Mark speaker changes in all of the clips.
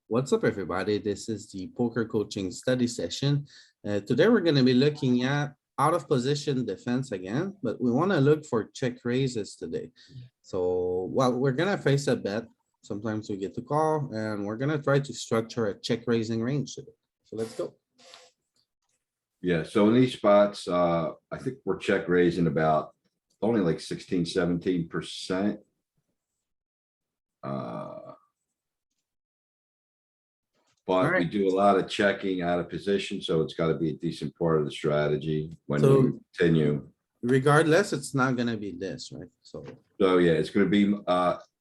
Speaker 1: What's up, everybody? This is the poker coaching study session. Today we're gonna be looking at out of position defense again, but we wanna look for check raises today. So, well, we're gonna face a bet. Sometimes we get to call and we're gonna try to structure a check raising range today. So let's go.
Speaker 2: Yeah, so in these spots, I think we're check raising about only like 16, 17%. But we
Speaker 1: Alright.
Speaker 2: do a lot of checking out of position, so it's gotta be a decent part of the strategy when we
Speaker 1: So-
Speaker 2: continue.
Speaker 1: Regardless, it's not gonna be this, right? So,
Speaker 2: So yeah, it's gonna be,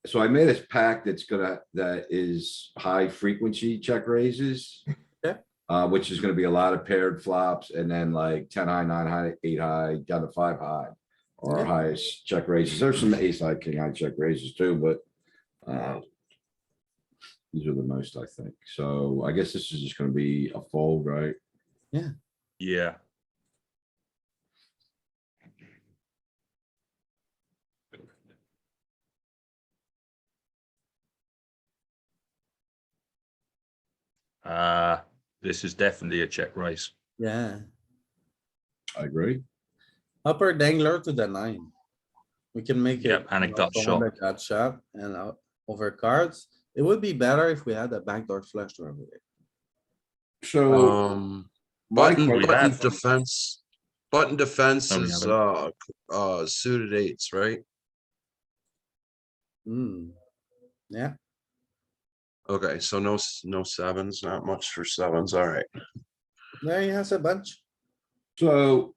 Speaker 2: so I made a pack that is high frequency check raises.
Speaker 1: Okay.
Speaker 2: Which is gonna be a lot of paired flops and then like 10 high, 9 high, 8 high, down to 5 high. Or our
Speaker 1: Okay.
Speaker 2: highest check raises. There's some ace high, king high check raises too, but. These are the most, I think. So I guess this is just gonna be a fold, right?
Speaker 3: Yeah. This is definitely a check raise.
Speaker 1: yeah,
Speaker 2: I agree.
Speaker 1: upper dangler to the 9. We can make it.
Speaker 3: Yep, and a gut shot.
Speaker 1: Gut shot and over cards. It would be better if we had a backdoor flush to over it.
Speaker 2: So.
Speaker 4: Button,
Speaker 3: We
Speaker 4: button
Speaker 3: have-
Speaker 4: defense. Button defense
Speaker 3: Oh, we
Speaker 4: is,
Speaker 3: haven't.
Speaker 4: suited eights, right?
Speaker 1: Hmm. Yeah,
Speaker 4: Okay, so no sevens, not much for sevens, alright.
Speaker 1: there he has a bunch.
Speaker 2: So.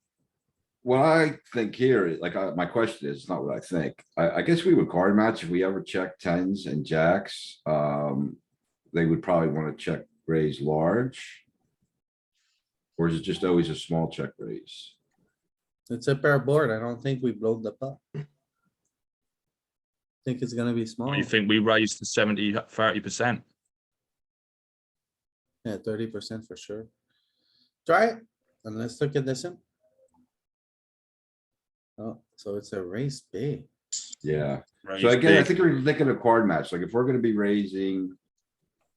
Speaker 2: What I think here is like, my question is not what I think. I guess we would card match if we ever check tens and jacks. They would probably wanna check raise large. Or is it just always a small check raise?
Speaker 1: It's a pair board. I don't think we blow the pot. Think it's gonna be small.
Speaker 3: What do you think we raised to 70, 30%?
Speaker 1: Yeah, 30% for sure. Try it, and let's look at this one. Oh, so it's a raise big.
Speaker 2: Yeah.
Speaker 3: Raise
Speaker 2: So again, I
Speaker 3: big.
Speaker 2: think we're thinking of card match. Like if we're gonna be raising.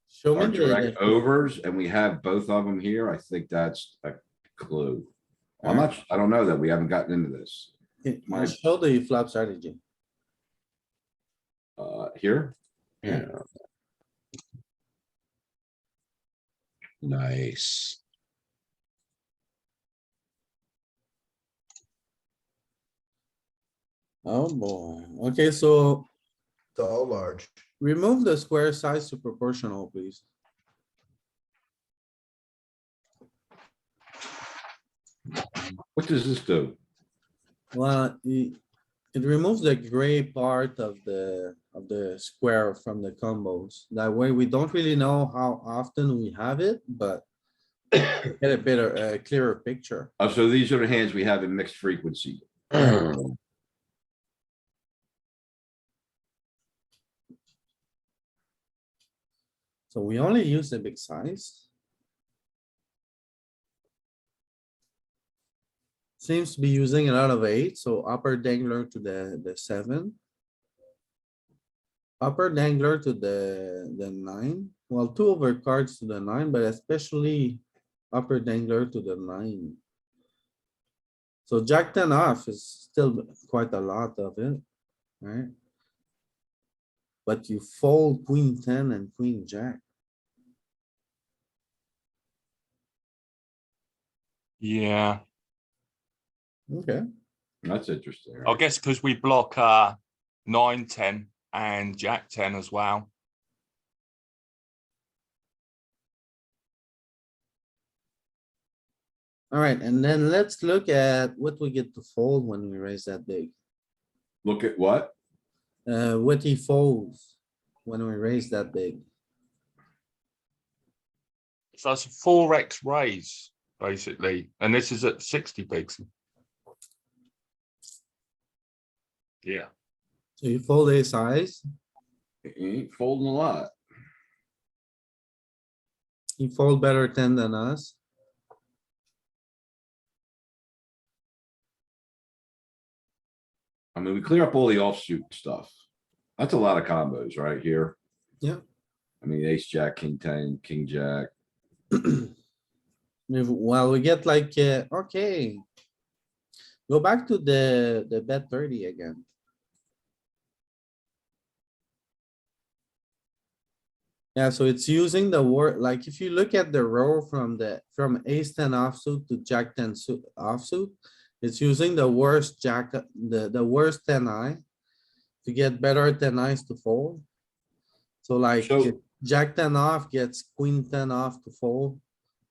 Speaker 1: Show
Speaker 2: Our
Speaker 1: me
Speaker 2: direct
Speaker 1: the,
Speaker 2: overs and we have both of them here. I think that's a clue.
Speaker 1: Alright.
Speaker 2: I don't know that we haven't gotten into this.
Speaker 1: I show the flop strategy.
Speaker 2: Here,
Speaker 4: Yeah. Nice.
Speaker 1: Oh boy, okay, so
Speaker 5: It's all large.
Speaker 1: remove the square size to proportional, please.
Speaker 2: what does this do?
Speaker 1: Well, it removes the gray part of the square from the combos. That way we don't really know how often we have it, but get a better, clearer picture.
Speaker 2: Oh, so these are the hands we have in mixed frequency.
Speaker 1: So we only use the big size. Seems to be using a lot of 8, so upper dangler to the 7. Upper dangler to the 9. Well, 2 overcards to the 9, but especially upper dangler to the 9. So jack 10 off is still quite a lot of it, right? But you fold queen 10 and queen jack.
Speaker 3: Yeah,
Speaker 1: Okay,
Speaker 2: That's interesting.
Speaker 3: I guess because we block 9, 10 and jack 10 as well.
Speaker 1: alright, and then let's look at what we get to fold when we raise that big.
Speaker 2: Look at what?
Speaker 1: What he folds when we raise that big.
Speaker 3: So it's a 4x raise, basically. And this is at 60 bigs. Yeah.
Speaker 1: So you fold a size,
Speaker 2: He ain't folding a lot.
Speaker 1: he fold better 10 than us.
Speaker 2: I mean, we clear up all the offsuit stuff. That's a lot of combos right here.
Speaker 1: Yeah.
Speaker 2: I mean, ace, jack, king ten, king, jack.
Speaker 1: Well, we get like, okay. Go back to the bet 30 again. Yeah, so it's using the word, like if you look at the row from ace ten offsuit to jack ten suit offsuit, it's using the worst jack, the worst 10-eye to get better 10-eyes to fold. So like
Speaker 2: So-
Speaker 1: jack 10 off gets queen 10 off to fold.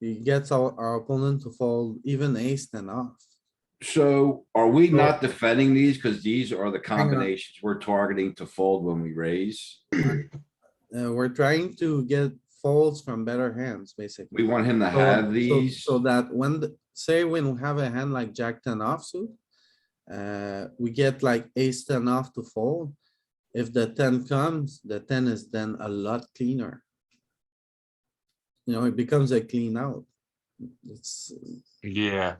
Speaker 1: He gets our opponent to fold even ace 10 off.
Speaker 2: So are we
Speaker 1: So-
Speaker 2: not defending these? Cause these are the
Speaker 1: Hang on.
Speaker 2: combinations we're targeting to fold when we raise.
Speaker 1: We're trying to get folds from better hands, basically.
Speaker 2: We want him to
Speaker 1: So-
Speaker 2: have
Speaker 1: so-
Speaker 2: these.
Speaker 1: So that say when we have a hand like jack 10 offsuit, we get like ace 10 off to fold. If the 10 comes, the 10 is then a lot cleaner. You know, it becomes a clean out. It's,
Speaker 3: Yeah.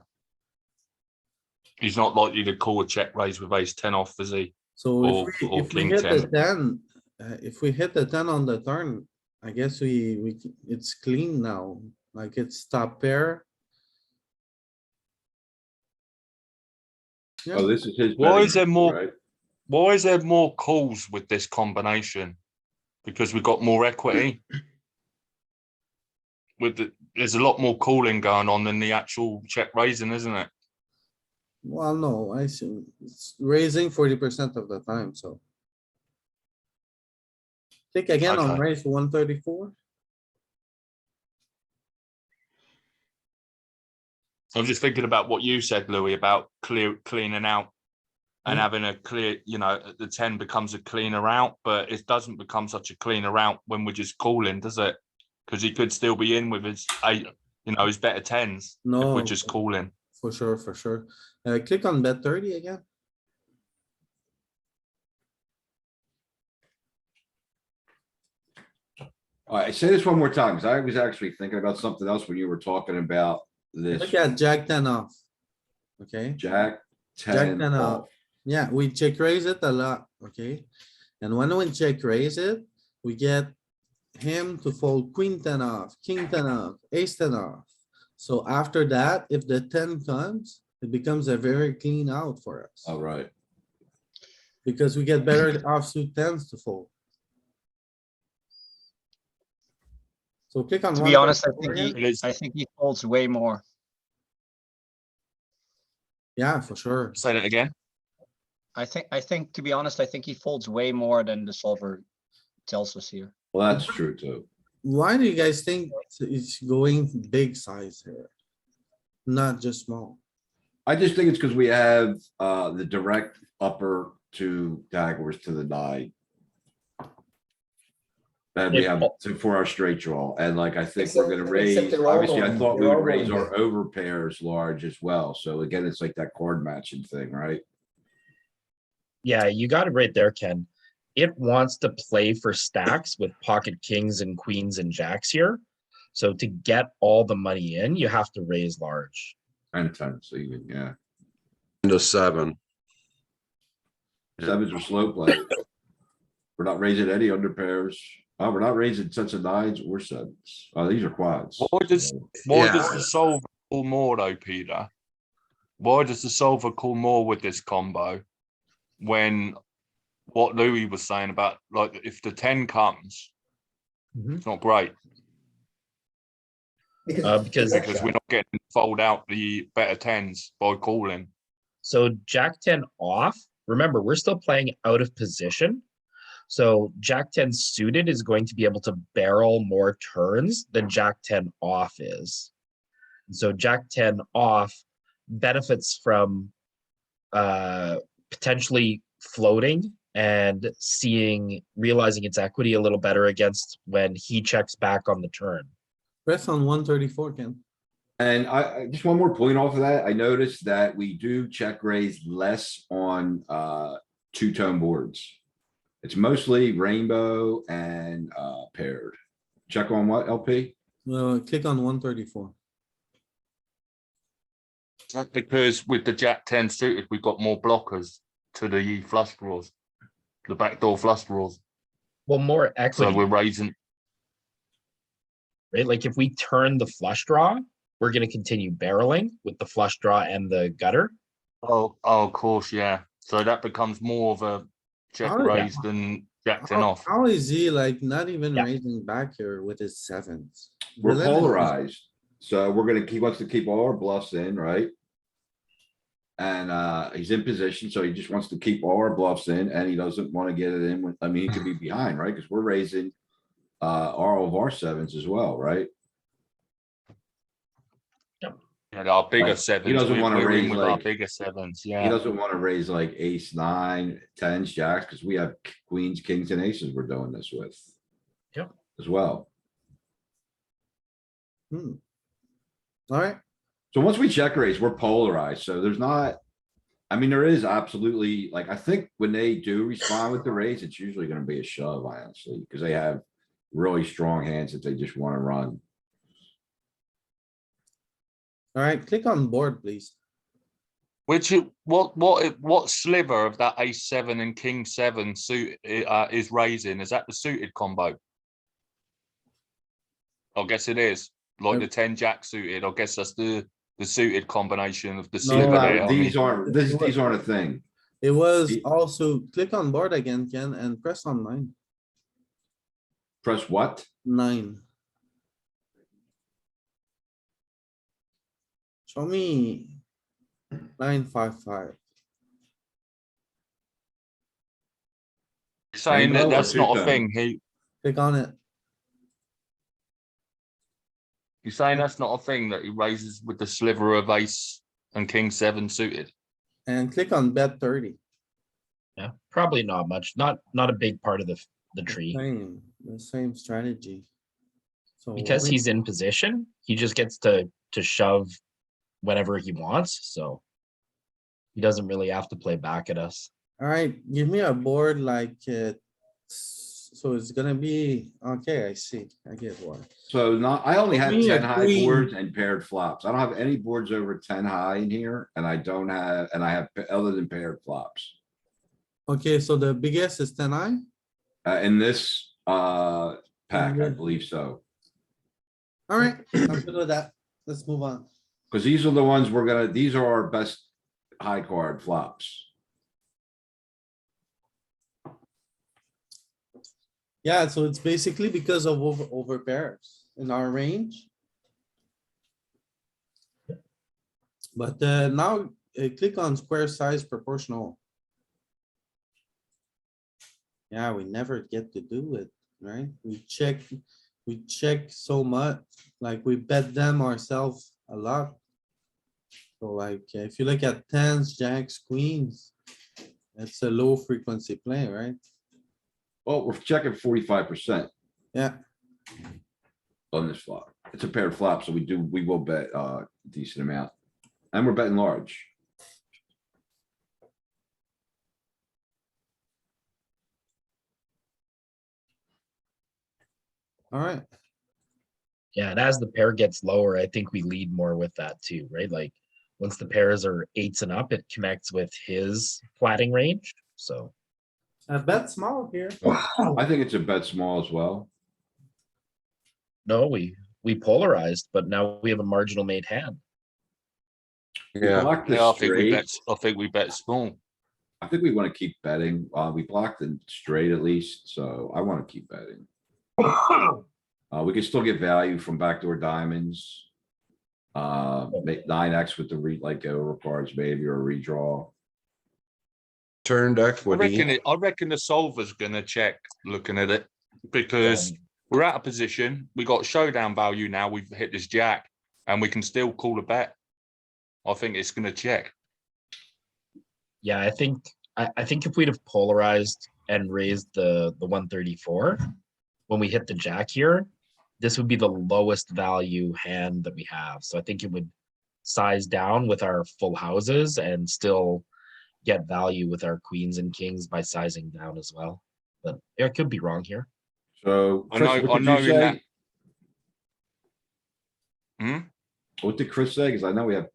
Speaker 3: He's not likely to call a check raise with ace 10 off, is he?
Speaker 1: so
Speaker 3: Or-
Speaker 1: if we,
Speaker 3: or
Speaker 1: if we
Speaker 3: king
Speaker 1: hit the
Speaker 3: 10.
Speaker 1: 10, if we hit the 10 on the turn, I guess it's clean now, like it's top pair.
Speaker 2: Oh, this is his.
Speaker 3: Why
Speaker 2: betting
Speaker 3: is there
Speaker 2: range,
Speaker 3: more-
Speaker 2: right?
Speaker 3: Why is there more calls with this combination? Because we've got more equity. There's a lot more calling going on than the actual check raising, isn't it?
Speaker 1: Well, no, I see, it's raising 40% of the time, so. Click again on
Speaker 3: Okay.
Speaker 1: raise 134.
Speaker 3: I'm just thinking about what you said, Louis, about cleaning out and
Speaker 1: Yeah.
Speaker 3: having a clear, the 10 becomes a cleaner out, but it doesn't become such a cleaner out when we're just calling, does it? Because he could still be in with his eight, his better 10s if
Speaker 1: No,
Speaker 3: we're just calling.
Speaker 1: for sure, for sure. Click on bet 30 again.
Speaker 2: Alright, say this one more time, cause I was actually thinking about something else when you were talking about this.
Speaker 1: Look at jack 10 off. Okay,
Speaker 2: Jack
Speaker 1: jack
Speaker 2: 10
Speaker 1: 10 off.
Speaker 2: off.
Speaker 1: Yeah, we check raise it a lot, okay? And when we check raise it, we get him to fold queen 10 off, king 10 off, ace 10 off. So after that, if the 10 comes, it becomes a very clean out for us.
Speaker 2: Alright,
Speaker 1: Because we get better offsuit 10s to fold. So click on.
Speaker 5: To be honest,
Speaker 1: 134 again.
Speaker 5: I think he folds way more.
Speaker 1: Yeah, for sure.
Speaker 3: Say that again.
Speaker 5: I think, to be honest, I think he folds way more than the solver tells us here.
Speaker 2: well, that's true too.
Speaker 1: Why do you guys think it's going big size here? Not just small.
Speaker 2: I just think it's cuz we have, the direct upper two daggers to the nine. And we
Speaker 6: Yeah,
Speaker 2: have for our straight draw, and like, I think
Speaker 6: Except-
Speaker 2: we're gonna
Speaker 6: except
Speaker 2: raise,
Speaker 6: they're all
Speaker 2: obviously, I
Speaker 6: going-
Speaker 2: thought we
Speaker 6: they're
Speaker 2: would
Speaker 6: all
Speaker 2: raise
Speaker 6: going
Speaker 2: our over pairs large as well, so again, it's like that card matching thing, right?
Speaker 6: Yeah, you got it right there, Ken. It wants to play for stacks with pocket kings and queens and jacks here. So to get all the money in, you have to raise large.
Speaker 2: And tens even, yeah.
Speaker 4: Into 7. Yeah.
Speaker 2: Sevens are slow play. We're not raising any under pairs. We're not raising sets of nines or sevens. These are quads.
Speaker 3: Why does
Speaker 4: Yeah.
Speaker 3: the solver call more though, Peter? Why does the solver call more with this combo? When what Louis was saying about like if the 10 comes, it's not great
Speaker 6: Because
Speaker 3: because we're not getting fold out the better 10s by calling.
Speaker 6: So Jack 10 off, remember, we're still playing out of position. So Jack 10 suited is going to be able to barrel more turns than Jack 10 off is. And so Jack 10 off benefits from potentially floating and realizing its equity a little better against when he checks back on the turn.
Speaker 1: Press on 134, Ken.
Speaker 2: And just one more point off of that, I noticed that we do check raise less on, two-tone boards. It's mostly rainbow and, paired. Check on what, LP?
Speaker 1: Click on 134.
Speaker 3: That's because with the Jack 10 suited, we've got more blockers to the flush draws, the backdoor flush draws.
Speaker 6: Well, more
Speaker 3: So
Speaker 6: equity.
Speaker 3: we're raising.
Speaker 6: right? Like if we turn the flush draw, we're gonna continue barreling with the flush draw and the gutter.
Speaker 3: Oh, of course, yeah. So that becomes more of a check
Speaker 1: Oh, yeah.
Speaker 3: raise than jack ten off.
Speaker 1: How is he like not even
Speaker 6: Yeah.
Speaker 1: raising back here with his sevens?
Speaker 2: We're
Speaker 1: The limit is-
Speaker 2: polarized, so he wants to keep all our bluffs in, right? And he's in position, so he just wants to keep all our bluffs in and he doesn't want to get it in with, I mean, he could be behind, right? Cuz we're raising all of our sevens as well, right?
Speaker 3: And our bigger
Speaker 2: Like, he
Speaker 3: sevens,
Speaker 2: doesn't
Speaker 3: we're
Speaker 2: wanna
Speaker 3: we're in
Speaker 2: raise,
Speaker 3: with our
Speaker 2: like-
Speaker 3: bigger sevens,
Speaker 2: He
Speaker 3: yeah.
Speaker 2: doesn't want to raise like ace, nine, tens, jacks, because we have queens, kings and aces we're doing this with.
Speaker 6: Yep.
Speaker 2: As well.
Speaker 1: Alright,
Speaker 2: So once we check raise, we're polarized, so there's not. I mean, there is absolutely, like, I think when they do respond with the raise, it's usually gonna be a shove, honestly, because they have really strong hands that they just wanna run.
Speaker 1: alright, click on board, please.
Speaker 3: What sliver of that ace seven and king seven suit is raising? Is that the suited combo? I guess it is, like the 10 jack suited. I guess that's the suited combination of the sliver there. I
Speaker 2: These
Speaker 3: mean,
Speaker 2: aren't, these aren't a thing.
Speaker 1: It was
Speaker 2: He-
Speaker 1: also, click on board again, Ken, and press on 9.
Speaker 2: Press what?
Speaker 1: 9. Show me 955.
Speaker 3: saying
Speaker 2: Rainbow
Speaker 3: that
Speaker 2: or
Speaker 3: that's not a
Speaker 2: two-tone?
Speaker 3: thing.
Speaker 1: Click on it.
Speaker 3: He's saying that's not a thing that he raises with the sliver of ace and king seven suited.
Speaker 1: And click on bet 30.
Speaker 6: Yeah, probably not much, not a big part of the tree.
Speaker 1: The same strategy. So
Speaker 6: Because he's in position, he just gets to shove whenever he wants, so he doesn't really have to play back at us.
Speaker 1: Alright, give me a board like, so it's gonna be, okay, I see, I get why.
Speaker 2: So not, I only have
Speaker 1: Me, a
Speaker 2: 10 high
Speaker 1: queen.
Speaker 2: boards and paired flops. I don't have any boards over 10 high in here, and I don't have, and I have other than paired flops.
Speaker 1: Okay, so the biggest is 10 eye?
Speaker 2: In this, pack, I
Speaker 1: Yeah.
Speaker 2: believe so.
Speaker 1: Alright, I'm good with that. Let's move on.
Speaker 2: Cause these are the ones these are our best high card flops.
Speaker 1: Yeah, so it's basically because of over pairs in our range. But now click on square size proportional. Yeah, we never get to do it, right? We check so much, like we bet them ourselves a lot. So like, if you look at tens, jacks, queens, it's a low frequency play, right?
Speaker 2: Well, we're checking 45%
Speaker 1: Yeah,
Speaker 2: on this flop. It's a paired flop, so we will bet a decent amount. And we're betting large.
Speaker 1: alright.
Speaker 6: Yeah, and as the pair gets lower, I think we lead more with that too, right? Like, once the pairs are 8s and up, it connects with his flatting range, so.
Speaker 1: A bet small here.
Speaker 2: I think it's a bet small as well.
Speaker 6: No, we polarized, but now we have a marginal made hand.
Speaker 2: We
Speaker 4: Yeah,
Speaker 2: blocked this
Speaker 3: Yeah, I think we
Speaker 2: straight.
Speaker 3: bet. I think we bet small.
Speaker 2: I think we want to keep betting. We blocked the straight at least, so I want to keep betting. We can still get value from backdoor diamonds. Make 9x with the like over cards, maybe, or redraw.
Speaker 4: turned
Speaker 3: I
Speaker 4: equity.
Speaker 3: reckon the solver's gonna check looking at it because we're out of position. We got showdown value now. We've hit this jack, and we can still call a bet. I think it's gonna check.
Speaker 6: Yeah, I think if we'd have polarized and raised the 134, when we hit the jack here, this would be the lowest value hand that we have. So I think it would size down with our full houses and still get value with our queens and kings by sizing down as well. But yeah, I could be wrong here.
Speaker 2: So.
Speaker 3: I
Speaker 2: Chris,
Speaker 3: know.
Speaker 2: what
Speaker 3: I
Speaker 2: did
Speaker 3: know.
Speaker 2: you
Speaker 3: In
Speaker 2: say?
Speaker 3: that.
Speaker 2: What did Chris say? Cause I know we have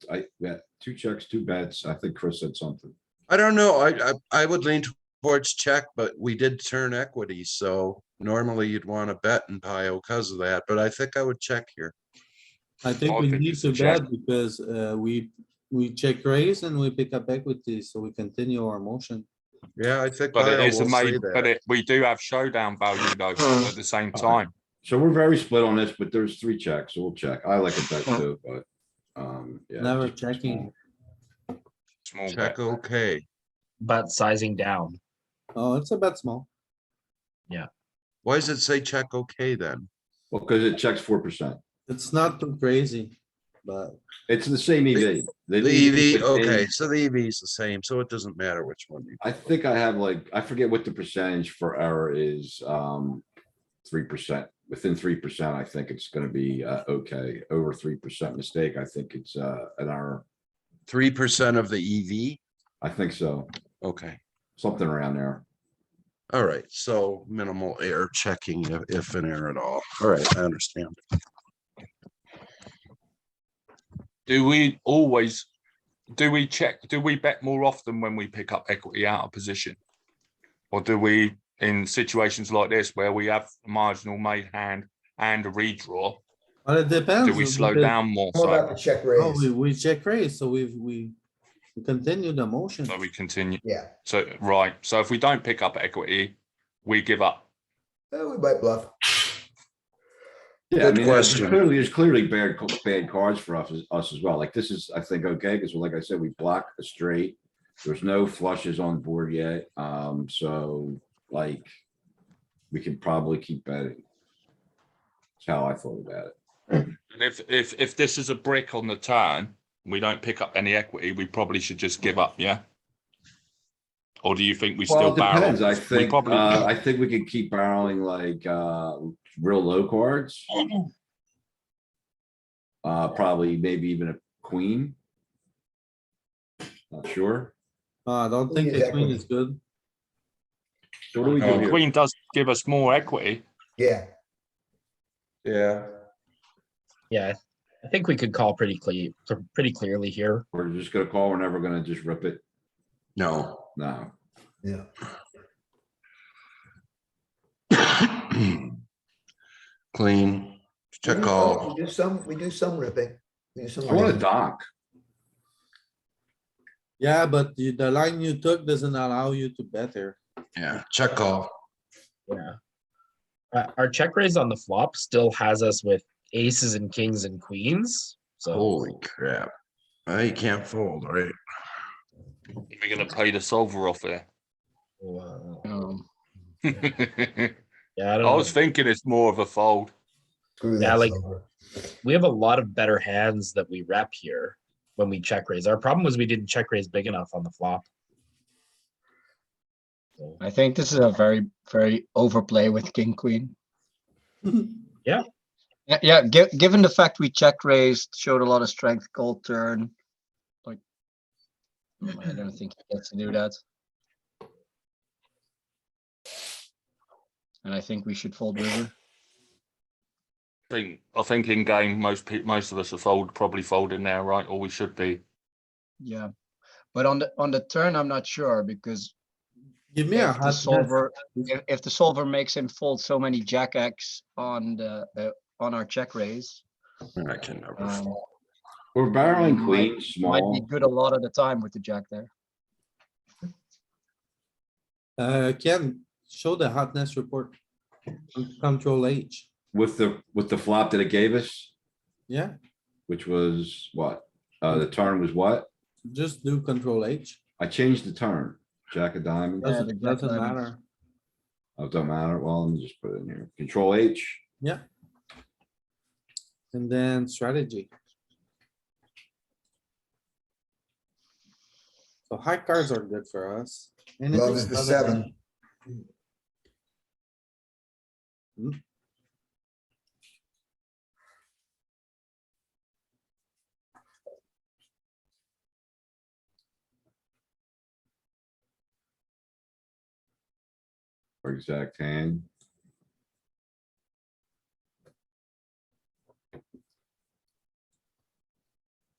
Speaker 2: 2 checks, 2 bets. I think Chris said something.
Speaker 4: I don't know. I would lean towards check, but we did turn equity, so Normally you'd want to bet in Pio because of that, but I think I would check here.
Speaker 1: I think
Speaker 3: I
Speaker 1: we
Speaker 3: think
Speaker 1: need
Speaker 3: it's
Speaker 1: to
Speaker 3: a check.
Speaker 1: bet because we check raise and we pick up equity, so we continue our motion.
Speaker 4: Yeah, I think
Speaker 3: But it
Speaker 4: Pio
Speaker 3: is a
Speaker 4: will say
Speaker 3: maybe, but
Speaker 4: that.
Speaker 3: we do have showdown value though at the same time.
Speaker 2: So we're very split on this, but there's 3 checks, so we'll check. I like a bet too, but, yeah.
Speaker 1: Never
Speaker 2: just
Speaker 1: checking.
Speaker 2: small.
Speaker 3: Small bet.
Speaker 4: Check okay.
Speaker 6: But sizing down.
Speaker 1: Oh, it's a bet small.
Speaker 4: Why does it say check okay then?
Speaker 2: Well, cuz it checks 4%.
Speaker 1: It's not too crazy, but
Speaker 2: It's the same EV.
Speaker 4: The EV, okay, so the EV is the same, so it doesn't matter which one you.
Speaker 2: I think I have like, I forget what the percentage for error is, 3%. Within 3%, I think it's gonna be, okay. Over 3% mistake, I think it's, an error.
Speaker 4: 3% of the EV?
Speaker 2: I think so.
Speaker 4: Okay,
Speaker 2: Something around there.
Speaker 4: all right, so minimal error checking if an error at all. All right, I understand.
Speaker 3: Do we always, do we check, do we bet more often when we pick up equity out of position? Or do we, in situations like this where we have a marginal made hand and a redraw,
Speaker 1: but it depends.
Speaker 3: do we slow
Speaker 1: because-
Speaker 3: down more
Speaker 7: More about
Speaker 3: so?
Speaker 7: the check
Speaker 1: Oh,
Speaker 7: raise.
Speaker 1: we check raise, so we continue the motion.
Speaker 3: So we continue,
Speaker 7: Yeah,
Speaker 3: so, right, so if we don't pick up equity, we give up.
Speaker 7: we might bluff.
Speaker 2: Yeah, I
Speaker 4: Good
Speaker 2: mean,
Speaker 4: question.
Speaker 2: there's clearly bad cards for us as well. Like this is, I think, okay, because like I said, we block a straight. There's no flushes on board yet, so like we can probably keep betting. That's how I thought about it.
Speaker 3: And if this is a brick on the turn, we don't pick up any equity, we probably should just give up, yeah? Or do you think we
Speaker 2: Well,
Speaker 3: still
Speaker 2: it depends.
Speaker 3: barrel?
Speaker 2: I
Speaker 3: We
Speaker 2: think,
Speaker 3: probably,
Speaker 2: I think we could keep barreling like, real low cards. Probably maybe even a queen. Not sure.
Speaker 1: I don't think
Speaker 7: Queen
Speaker 1: the
Speaker 7: is
Speaker 1: queen
Speaker 7: equity.
Speaker 1: is good.
Speaker 2: So what do we do here?
Speaker 3: Queen does give us more equity.
Speaker 7: Yeah,
Speaker 4: Yeah.
Speaker 6: Yeah, I think we could call pretty clearly here.
Speaker 2: We're just gonna call. We're never gonna just rip it.
Speaker 4: No.
Speaker 2: No.
Speaker 7: yeah.
Speaker 4: Clean, check call.
Speaker 7: We do some ripping. We do some
Speaker 2: I want a
Speaker 7: ripping.
Speaker 2: dock.
Speaker 1: Yeah, but the line you took doesn't allow you to bet here.
Speaker 4: Yeah, check call.
Speaker 6: Yeah. Our check raise on the flop still has us with aces and kings and queens. So
Speaker 4: Holy crap. You can't fold, right?
Speaker 3: We're gonna pay the solver off here.
Speaker 6: yeah, I
Speaker 3: I
Speaker 6: don't know.
Speaker 3: was thinking it's more of a fold.
Speaker 7: Screw
Speaker 6: Yeah,
Speaker 7: that
Speaker 6: like-
Speaker 7: silver.
Speaker 6: We have a lot of better hands that we rep here when we check raise. Our problem was we didn't check raise big enough on the flop. So,
Speaker 5: I think this is a very, very overplay with king, queen.
Speaker 6: Yeah.
Speaker 5: Yeah, given the fact we check raised, showed a lot of strength, cold turn. Like, I don't think he gets to do that. And I think we should fold river.
Speaker 3: I think in game, most of us are probably folding now, right? Or we should be.
Speaker 5: Yeah, but on the turn, I'm not sure because
Speaker 1: Give me a
Speaker 5: if the
Speaker 1: hot
Speaker 5: solver, if the solver makes him fold so many jack X on our check raise,
Speaker 4: I can never fold.
Speaker 2: We're barreling
Speaker 5: Might-
Speaker 2: queen
Speaker 5: might be
Speaker 2: small.
Speaker 5: good a lot of the time with the jack there.
Speaker 1: Ken, show the hotness report. Control H.
Speaker 2: With the flop that it gave us,
Speaker 1: Yeah,
Speaker 2: which was what? The turn was what?
Speaker 1: just do control H.
Speaker 2: I changed the turn. Jack of diamonds.
Speaker 5: Yeah, the
Speaker 1: Doesn't,
Speaker 5: jack
Speaker 1: doesn't
Speaker 5: diamond.
Speaker 1: matter.
Speaker 2: Oh, it don't matter. Well, let me just put it in here. Control H.
Speaker 1: Yeah. And then strategy. So high cards are good for us. Anything
Speaker 7: Loves the
Speaker 1: other
Speaker 7: 7.
Speaker 2: Or exact hand.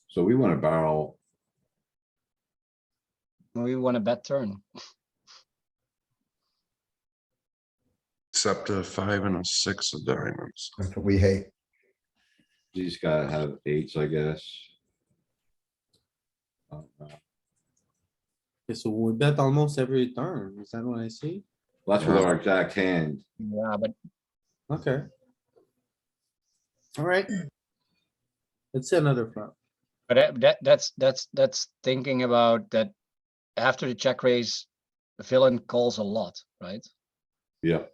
Speaker 2: So we want to barrel.
Speaker 5: We want a bet turn.
Speaker 4: Except a 5 and a 6 of diamonds.
Speaker 7: That's what we hate.
Speaker 2: You just gotta have eights, I guess.
Speaker 1: Okay, so we bet almost every turn. Is that what I see?
Speaker 2: That's with our exact hand.
Speaker 5: Yeah, but
Speaker 1: Okay. Alright. Let's see another flop.
Speaker 5: that's thinking about that after the check raise, the villain calls a lot, right?
Speaker 2: Yeah.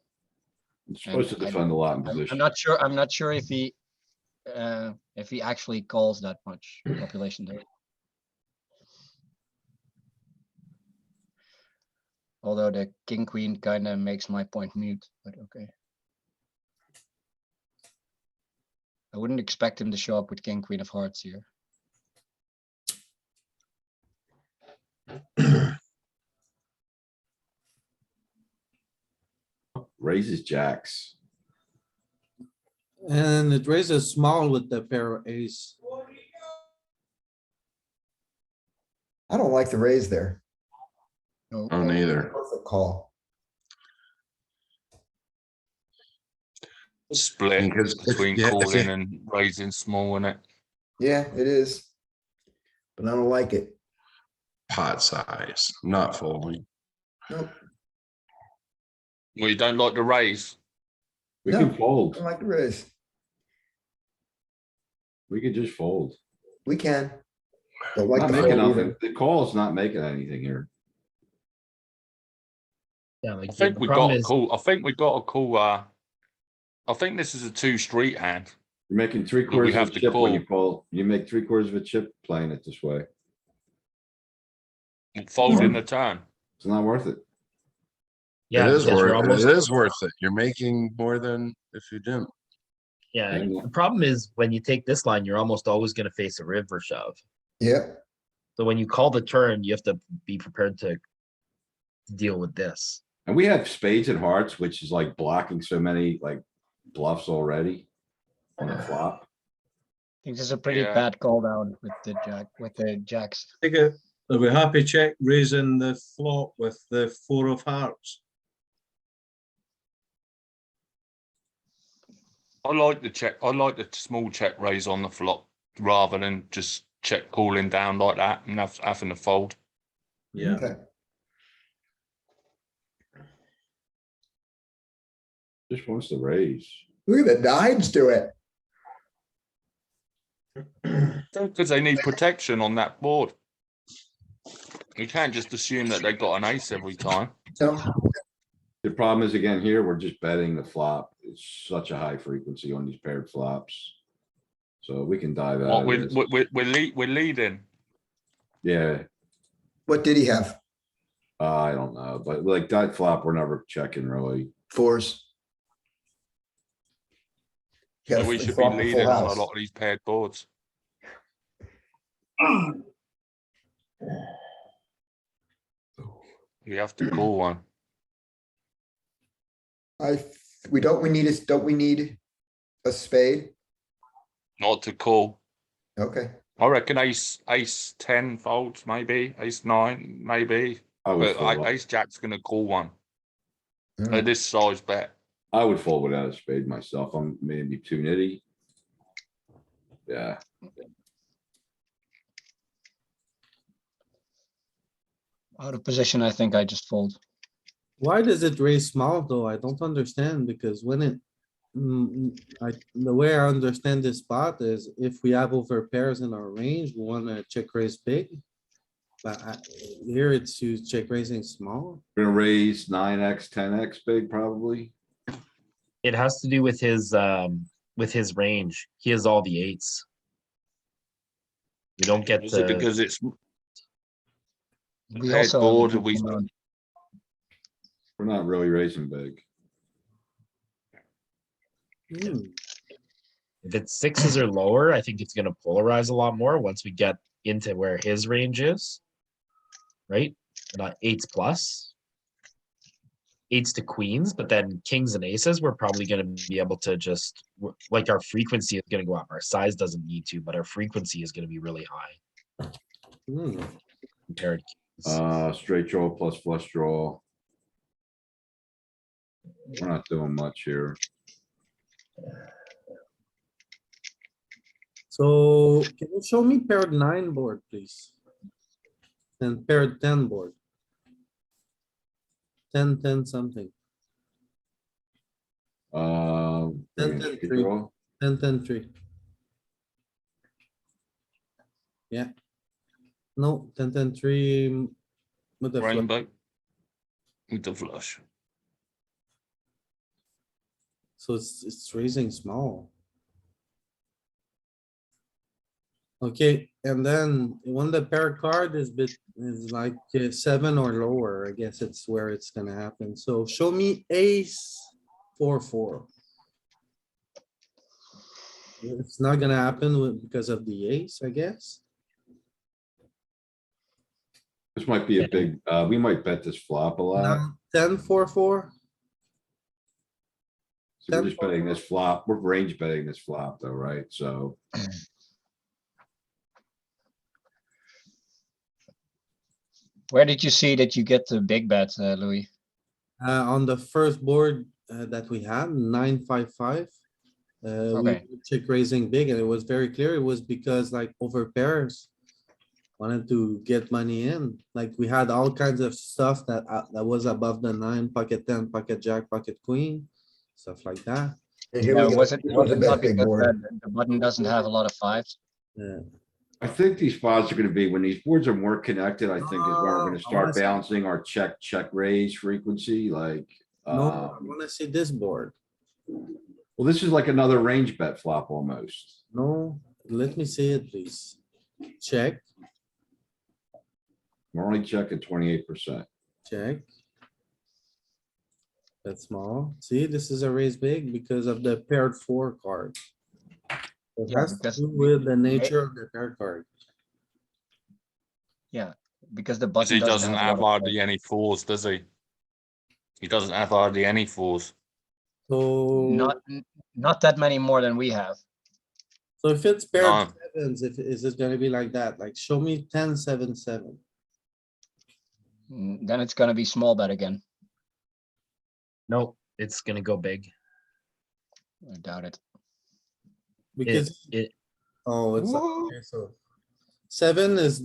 Speaker 2: It's supposed to
Speaker 5: And I-
Speaker 2: defend a lot in
Speaker 5: I'm
Speaker 2: position.
Speaker 5: not sure if he actually calls that much population there. Although the king queen kind of makes my point mute, but okay. I wouldn't expect him to show up with king queen of hearts here.
Speaker 2: Raises jacks.
Speaker 1: And it raises small with the pair of ace.
Speaker 7: I don't like the raise there.
Speaker 5: No,
Speaker 4: Oh, neither.
Speaker 7: Perfect call.
Speaker 3: Split
Speaker 4: Because if-
Speaker 3: between
Speaker 4: yeah, if
Speaker 3: calling
Speaker 4: you-
Speaker 3: and raising small in it.
Speaker 7: Yeah, it is. But I don't like it.
Speaker 4: Pot size, not folding.
Speaker 7: Nope,
Speaker 3: Well, you don't like the raise.
Speaker 2: We
Speaker 7: No.
Speaker 2: can
Speaker 7: I
Speaker 2: fold.
Speaker 7: don't like the raise.
Speaker 2: We could just fold.
Speaker 7: We can. Don't like
Speaker 2: Not
Speaker 7: the
Speaker 2: making
Speaker 7: fold
Speaker 2: nothing.
Speaker 7: either.
Speaker 2: The call's not making anything here.
Speaker 6: Yeah, like
Speaker 3: I think
Speaker 6: the
Speaker 3: we
Speaker 6: problem
Speaker 3: got a
Speaker 6: is,
Speaker 3: call. I think we got a call. I think this is a 2-street hand.
Speaker 2: You're making three
Speaker 3: we
Speaker 2: quarters
Speaker 3: have
Speaker 2: of a
Speaker 3: to
Speaker 2: chip when you
Speaker 3: call.
Speaker 2: call. You make 3/4 of a chip playing it this way.
Speaker 3: Folding the turn.
Speaker 2: It's not worth it.
Speaker 6: yeah,
Speaker 4: It is
Speaker 6: because you're
Speaker 4: worth,
Speaker 6: almost,
Speaker 4: it is worth it. You're making more than if you didn't.
Speaker 6: yeah,
Speaker 2: Yeah.
Speaker 6: the problem is when you take this line, you're almost always gonna face a river shove.
Speaker 7: Yep,
Speaker 6: So when you call the turn, you have to be prepared to deal with this.
Speaker 2: And we have spades and hearts, which is like blocking so many like bluffs already on the flop.
Speaker 5: I think this is a pretty
Speaker 3: Yeah.
Speaker 5: bad call down with the jacks.
Speaker 8: Take it. Are we happy check raising the flop with the 4 of hearts?
Speaker 3: I like the check. I like the small check raise on the flop rather than just check calling down like that and having to fold.
Speaker 8: Yeah.
Speaker 7: okay.
Speaker 2: Just wants to raise.
Speaker 7: Look at the nines do it.
Speaker 3: Because they need protection on that board. You can't just assume that they got an ace every time.
Speaker 7: So,
Speaker 2: The problem is again here, we're just betting the flop. It's such a high frequency on these paired flops. So we can dive
Speaker 3: What
Speaker 2: out.
Speaker 3: we're
Speaker 2: of this.
Speaker 3: we're leading.
Speaker 2: Yeah,
Speaker 7: what did he have?
Speaker 2: I don't know, but like that flop, we're never checking really.
Speaker 7: Fours. He had
Speaker 3: So
Speaker 7: a
Speaker 3: we
Speaker 7: full
Speaker 3: should be
Speaker 7: flop, a full
Speaker 3: leading on a
Speaker 7: house.
Speaker 3: lot of these paired boards. We have to call one.
Speaker 7: We need a spade?
Speaker 3: Not to call.
Speaker 7: Okay,
Speaker 3: I reckon ace 10 folds, maybe ace 9, maybe.
Speaker 2: I would
Speaker 3: But
Speaker 2: fold.
Speaker 3: ace jack's gonna call one
Speaker 7: alright.
Speaker 3: at this size bet.
Speaker 2: I would fold without a spade myself. I'm maybe too nitty. Yeah,
Speaker 5: Out of position, I think I just fold.
Speaker 1: Why does it raise small though? I don't understand because when it. The way I understand this spot is if we have over pairs in our range, we wanna check raise big. But here it's to check raising small.
Speaker 2: gonna raise 9x, 10x big probably.
Speaker 6: It has to do with his range. He has all the eights. You don't get
Speaker 3: Is it
Speaker 6: the,
Speaker 3: because it's
Speaker 5: We
Speaker 3: paired
Speaker 5: also have a
Speaker 3: board?
Speaker 5: good
Speaker 3: We
Speaker 5: amount.
Speaker 2: We're not really raising big.
Speaker 6: if it's sixes or lower, I think it's gonna polarize a lot more once we get into where his range is. Right? Not eights plus. Eights to queens, but then kings and aces, we're probably gonna be able to just, like our frequency is gonna go up. Our size doesn't need to, but our frequency is gonna be really high compared to kings.
Speaker 2: Straight draw plus flush draw. We're not doing much here.
Speaker 1: So can you show me paired 9 board, please? And paired 10 board. 10 something.
Speaker 2: bring in
Speaker 1: 10,
Speaker 2: street
Speaker 1: 3.
Speaker 2: draw.
Speaker 1: 10 3. Yeah. No, 10 3 with the flush.
Speaker 3: Rainbow. With the flush.
Speaker 1: So it's raising small. Okay, and then when the pair card is like 7 or lower, I guess it's where it's gonna happen. So show me ace 4. It's not gonna happen because of the ace, I guess.
Speaker 2: This might be a big, we might bet this flop a lot.
Speaker 1: Now 10 4.
Speaker 2: So we're just betting this flop. We're range betting this flop though, right? So
Speaker 5: Where did you see that you get the big bet, Louis?
Speaker 1: On the first board that we had, 9 5 5. We
Speaker 5: Okay.
Speaker 1: were check raising big and it was very clear. It was because like over pairs. Wanted to get money in, like we had all kinds of stuff that was above the 9, pocket 10, pocket jack, pocket queen, stuff like that.
Speaker 7: And here
Speaker 5: No,
Speaker 7: we go.
Speaker 5: was it
Speaker 7: This was the
Speaker 5: not
Speaker 7: best big
Speaker 5: because
Speaker 7: board.
Speaker 5: the button doesn't have a lot of fives?
Speaker 1: Yeah.
Speaker 2: I think these spots are gonna be, when these boards are more connected, I think is when we're
Speaker 1: I
Speaker 2: gonna start
Speaker 1: wanna see-
Speaker 2: balancing our check raise frequency, like.
Speaker 1: No, I wanna see this board.
Speaker 2: Well, this is like another range bet flop almost.
Speaker 1: No, let me see it, please. Check,
Speaker 2: We're only checking 28%.
Speaker 1: check. That's small. See, this is a raise big because of the paired 4 card. It
Speaker 5: Yeah,
Speaker 1: has to
Speaker 5: because
Speaker 1: do with the nature of the paired card.
Speaker 5: Because the
Speaker 3: Because
Speaker 5: button
Speaker 3: he
Speaker 5: doesn't
Speaker 3: doesn't
Speaker 5: have
Speaker 3: have
Speaker 5: a lot of
Speaker 3: hardly any fours, does he? He doesn't have hardly any fours.
Speaker 1: So.
Speaker 5: not that many more than we have.
Speaker 1: So if it's paired
Speaker 3: No.
Speaker 1: sevens, is it gonna be like that? Like show me 10 7 7.
Speaker 5: Then it's gonna be small bet again.
Speaker 6: Nope, it's gonna go big.
Speaker 5: I doubt it.
Speaker 1: Because,
Speaker 6: It
Speaker 1: oh, it's,
Speaker 3: Whoa.
Speaker 1: okay, so. 7 is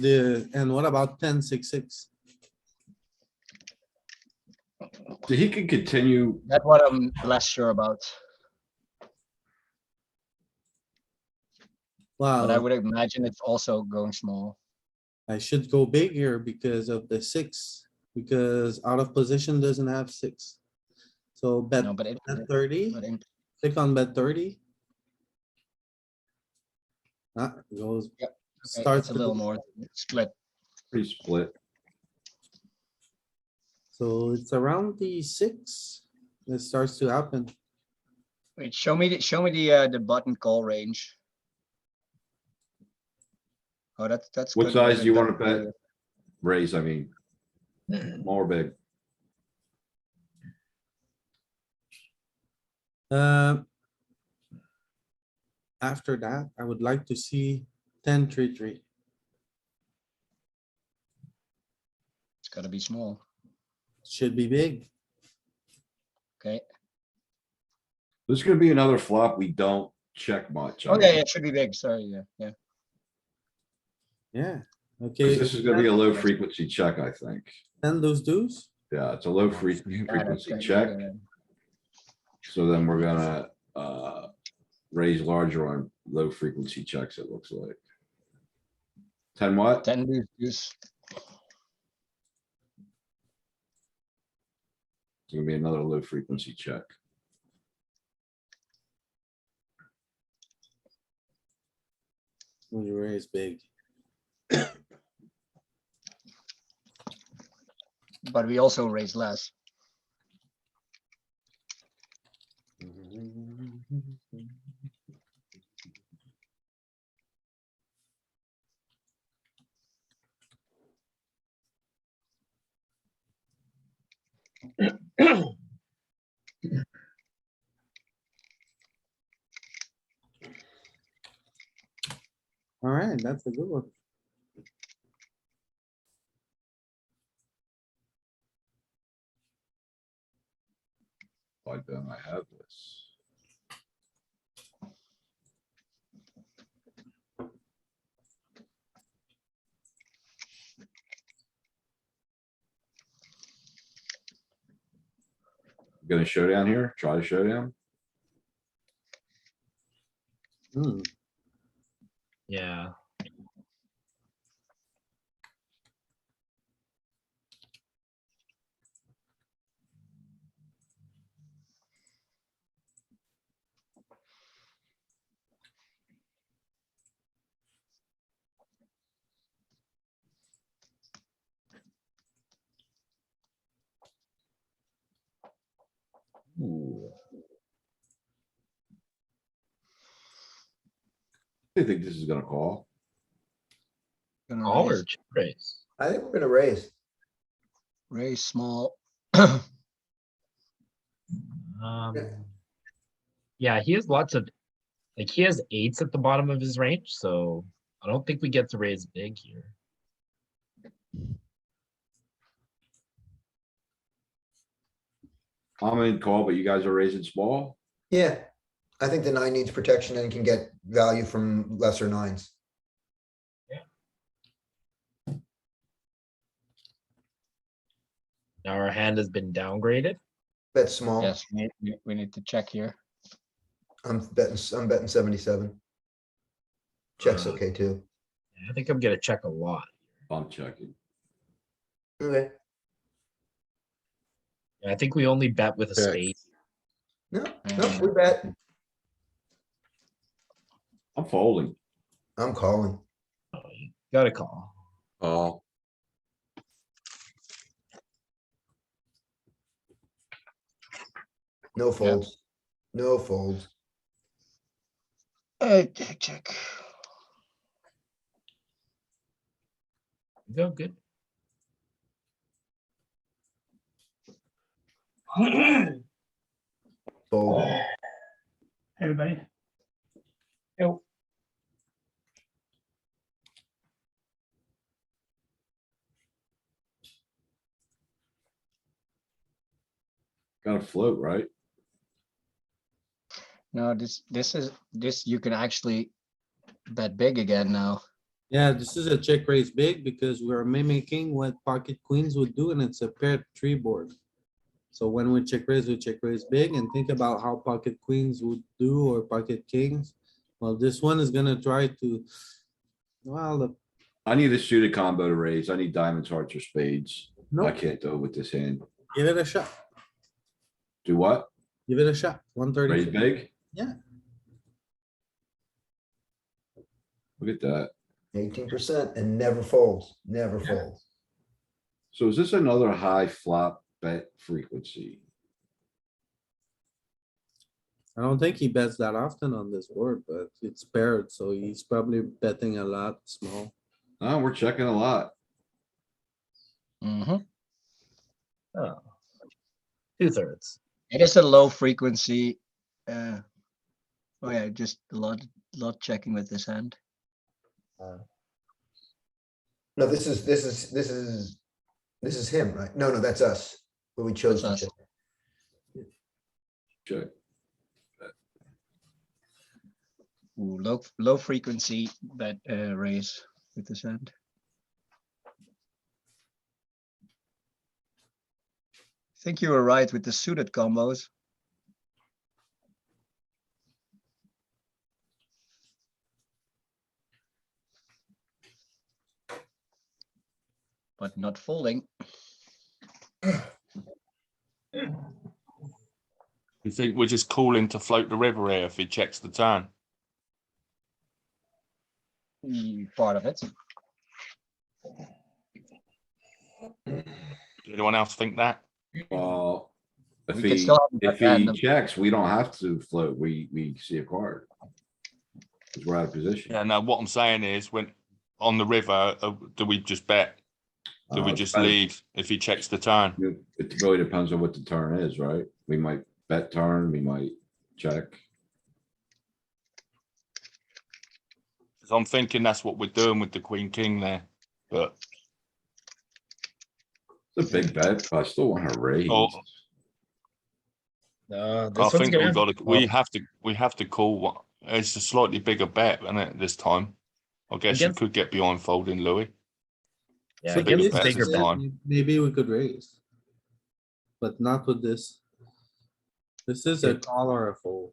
Speaker 1: and what about 10 6 6?
Speaker 2: So he can continue,
Speaker 5: That's what I'm less sure about. But I
Speaker 1: Wow,
Speaker 5: would imagine it's also going small.
Speaker 1: I should go big here because of the 6, because out of position doesn't have 6. So bet
Speaker 5: No, but it,
Speaker 1: bet 30,
Speaker 5: but in-
Speaker 1: click on bet 30. Ah, goes,
Speaker 5: Yep, okay,
Speaker 1: starts
Speaker 5: it's a
Speaker 1: to
Speaker 5: little
Speaker 1: go.
Speaker 5: more split.
Speaker 2: pretty split.
Speaker 1: So it's around the 6. It starts to happen.
Speaker 5: Wait, show me the button call range. Oh, that's
Speaker 2: What
Speaker 5: good.
Speaker 2: size do you wanna
Speaker 5: That's,
Speaker 2: bet? Raise, I mean. Small or big?
Speaker 1: After that, I would like to see 10 3 3.
Speaker 5: It's gotta be small.
Speaker 1: Should be big.
Speaker 5: Okay.
Speaker 2: This is gonna be another flop. We don't check much. I
Speaker 5: Oh, yeah,
Speaker 2: don't-
Speaker 5: yeah, it should be big. Sorry, yeah.
Speaker 1: Yeah,
Speaker 2: 'cause
Speaker 1: okay.
Speaker 2: this is gonna be a low frequency check, I think.
Speaker 1: And those dues,
Speaker 2: Yeah, it's a low
Speaker 5: Yeah, that's
Speaker 2: frequency
Speaker 5: good,
Speaker 2: check.
Speaker 5: yeah.
Speaker 2: So then we're gonna, raise larger on low frequency checks, it looks like. 10 what?
Speaker 5: 10 deuce.
Speaker 2: It's gonna be another low frequency check.
Speaker 1: when you raise big.
Speaker 5: But we also raise less.
Speaker 1: Alright, that's a good one.
Speaker 2: I Gonna showdown here, try to showdown.
Speaker 1: Hmm,
Speaker 6: Yeah. Ooh.
Speaker 2: I think this is gonna call.
Speaker 5: Gonna
Speaker 6: Call or
Speaker 5: raise,
Speaker 6: check raise?
Speaker 7: I think we're gonna raise.
Speaker 5: raise small.
Speaker 6: Yeah, he has lots of, like, he has eights at the bottom of his range, so I don't think we get to raise big here.
Speaker 2: I'm in call, but you guys are raising small.
Speaker 7: Yeah, I think the nine needs protection and can get value from lesser nines.
Speaker 6: Now our hand has been downgraded.
Speaker 7: Bet small.
Speaker 5: Yes, we need to check here.
Speaker 7: I'm betting 77. Check's okay too.
Speaker 6: I think I'm gonna check a lot.
Speaker 2: I'm checking.
Speaker 7: Okay.
Speaker 6: I think we only bet with a
Speaker 4: Check.
Speaker 6: spade.
Speaker 7: No, no, we bet.
Speaker 2: I'm folding.
Speaker 7: I'm calling.
Speaker 6: Gotta call.
Speaker 4: Oh,
Speaker 7: No folds. No folds.
Speaker 5: Check.
Speaker 6: Go good.
Speaker 7: Fold.
Speaker 9: Everybody.
Speaker 6: Yo.
Speaker 2: Gotta float, right?
Speaker 5: No, this you can actually bet big again now.
Speaker 1: yeah, this is a check raise big because we're mimicking what pocket queens would do and it's a paired three board. So when we check raise big and think about how pocket queens would do or pocket kings. Well, this one is gonna try to, well,
Speaker 2: I need a suited combo to raise. I need diamonds, hearts, or spades. I
Speaker 1: no,
Speaker 2: can't do it with this hand.
Speaker 1: give it a shot.
Speaker 2: Do what?
Speaker 1: Give it a shot. 130.
Speaker 2: Raise big?
Speaker 1: Yeah.
Speaker 2: Look at that.
Speaker 7: 18% and never folds, never folds.
Speaker 2: So is this another high flop bet frequency?
Speaker 1: I don't think he bets that often on this board, but it's paired, so he's probably betting a lot small.
Speaker 2: Oh, we're checking a lot.
Speaker 5: Mm-hmm.
Speaker 6: Oh. 2/3.
Speaker 5: It is a low frequency. Oh yeah, just a lot checking with this hand.
Speaker 7: No, this is him, right? No, that's us. But we chose to
Speaker 5: That's us.
Speaker 7: check.
Speaker 2: Check.
Speaker 5: Ooh, low frequency bet raise with this hand. I think you were right with the suited combos. But not folding.
Speaker 3: You think we're just calling to float the river here if he checks the turn?
Speaker 5: Part of it.
Speaker 3: Anyone else think that?
Speaker 2: Well, if
Speaker 5: We could
Speaker 2: he,
Speaker 5: still have
Speaker 2: if
Speaker 5: that
Speaker 2: he
Speaker 5: random.
Speaker 2: checks, we don't have to float. We see a card. Cause we're out of position.
Speaker 3: Yeah, no, what I'm saying is when on the river, do we just bet? Do we
Speaker 2: It
Speaker 3: just
Speaker 2: depends.
Speaker 3: leave if he checks the turn?
Speaker 2: It really depends on what the turn is, right? We might bet turn, we might check.
Speaker 3: So I'm thinking that's what we're doing with the queen king there, but
Speaker 2: It's a big bet, but I still wanna raise.
Speaker 3: Oh.
Speaker 6: This
Speaker 3: I
Speaker 6: one's
Speaker 3: think
Speaker 6: gonna
Speaker 3: we've got to.
Speaker 6: have-
Speaker 3: We have to call what. It's a slightly bigger bet, isn't it? This time, I guess
Speaker 6: Against-
Speaker 3: you could get behind folding, Louis.
Speaker 6: Yeah,
Speaker 1: So
Speaker 3: bigger
Speaker 6: against
Speaker 3: bets
Speaker 6: bigger
Speaker 3: this
Speaker 6: bet.
Speaker 3: time.
Speaker 1: maybe we could raise. But not with this. This is a call or a fold.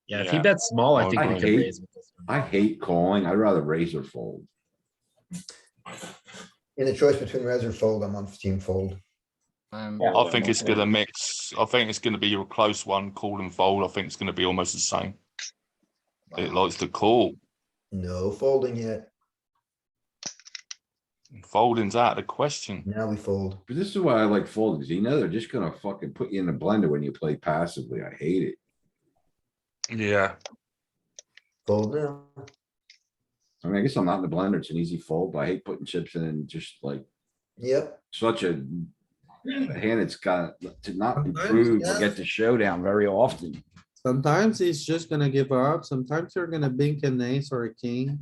Speaker 6: Yeah, if he
Speaker 3: Yeah.
Speaker 6: bets small, I
Speaker 3: I
Speaker 6: think we
Speaker 2: hate-
Speaker 6: could raise with this one.
Speaker 2: I hate calling. I'd rather raise or fold.
Speaker 7: In the choice between res or fold, I'm on team fold.
Speaker 3: I think it's gonna mix. I think it's gonna be a close one, call and fold. I think it's gonna be almost the same. It likes to call.
Speaker 7: No folding yet.
Speaker 3: Folding's out of the question.
Speaker 7: Now we fold.
Speaker 2: But this is why I like folding, because you know they're just gonna fucking put you in the blender when you play passively. I hate it.
Speaker 3: Yeah.
Speaker 7: Fold now.
Speaker 2: I mean, I guess I'm not in the blender. It's an easy fold, but I hate putting chips in and just like
Speaker 7: Yep.
Speaker 2: such a hand that's got to not
Speaker 1: Sometimes,
Speaker 2: improve or
Speaker 1: yeah.
Speaker 2: get the showdown very often.
Speaker 1: Sometimes he's just gonna give up. Sometimes you're gonna bink an ace or a king.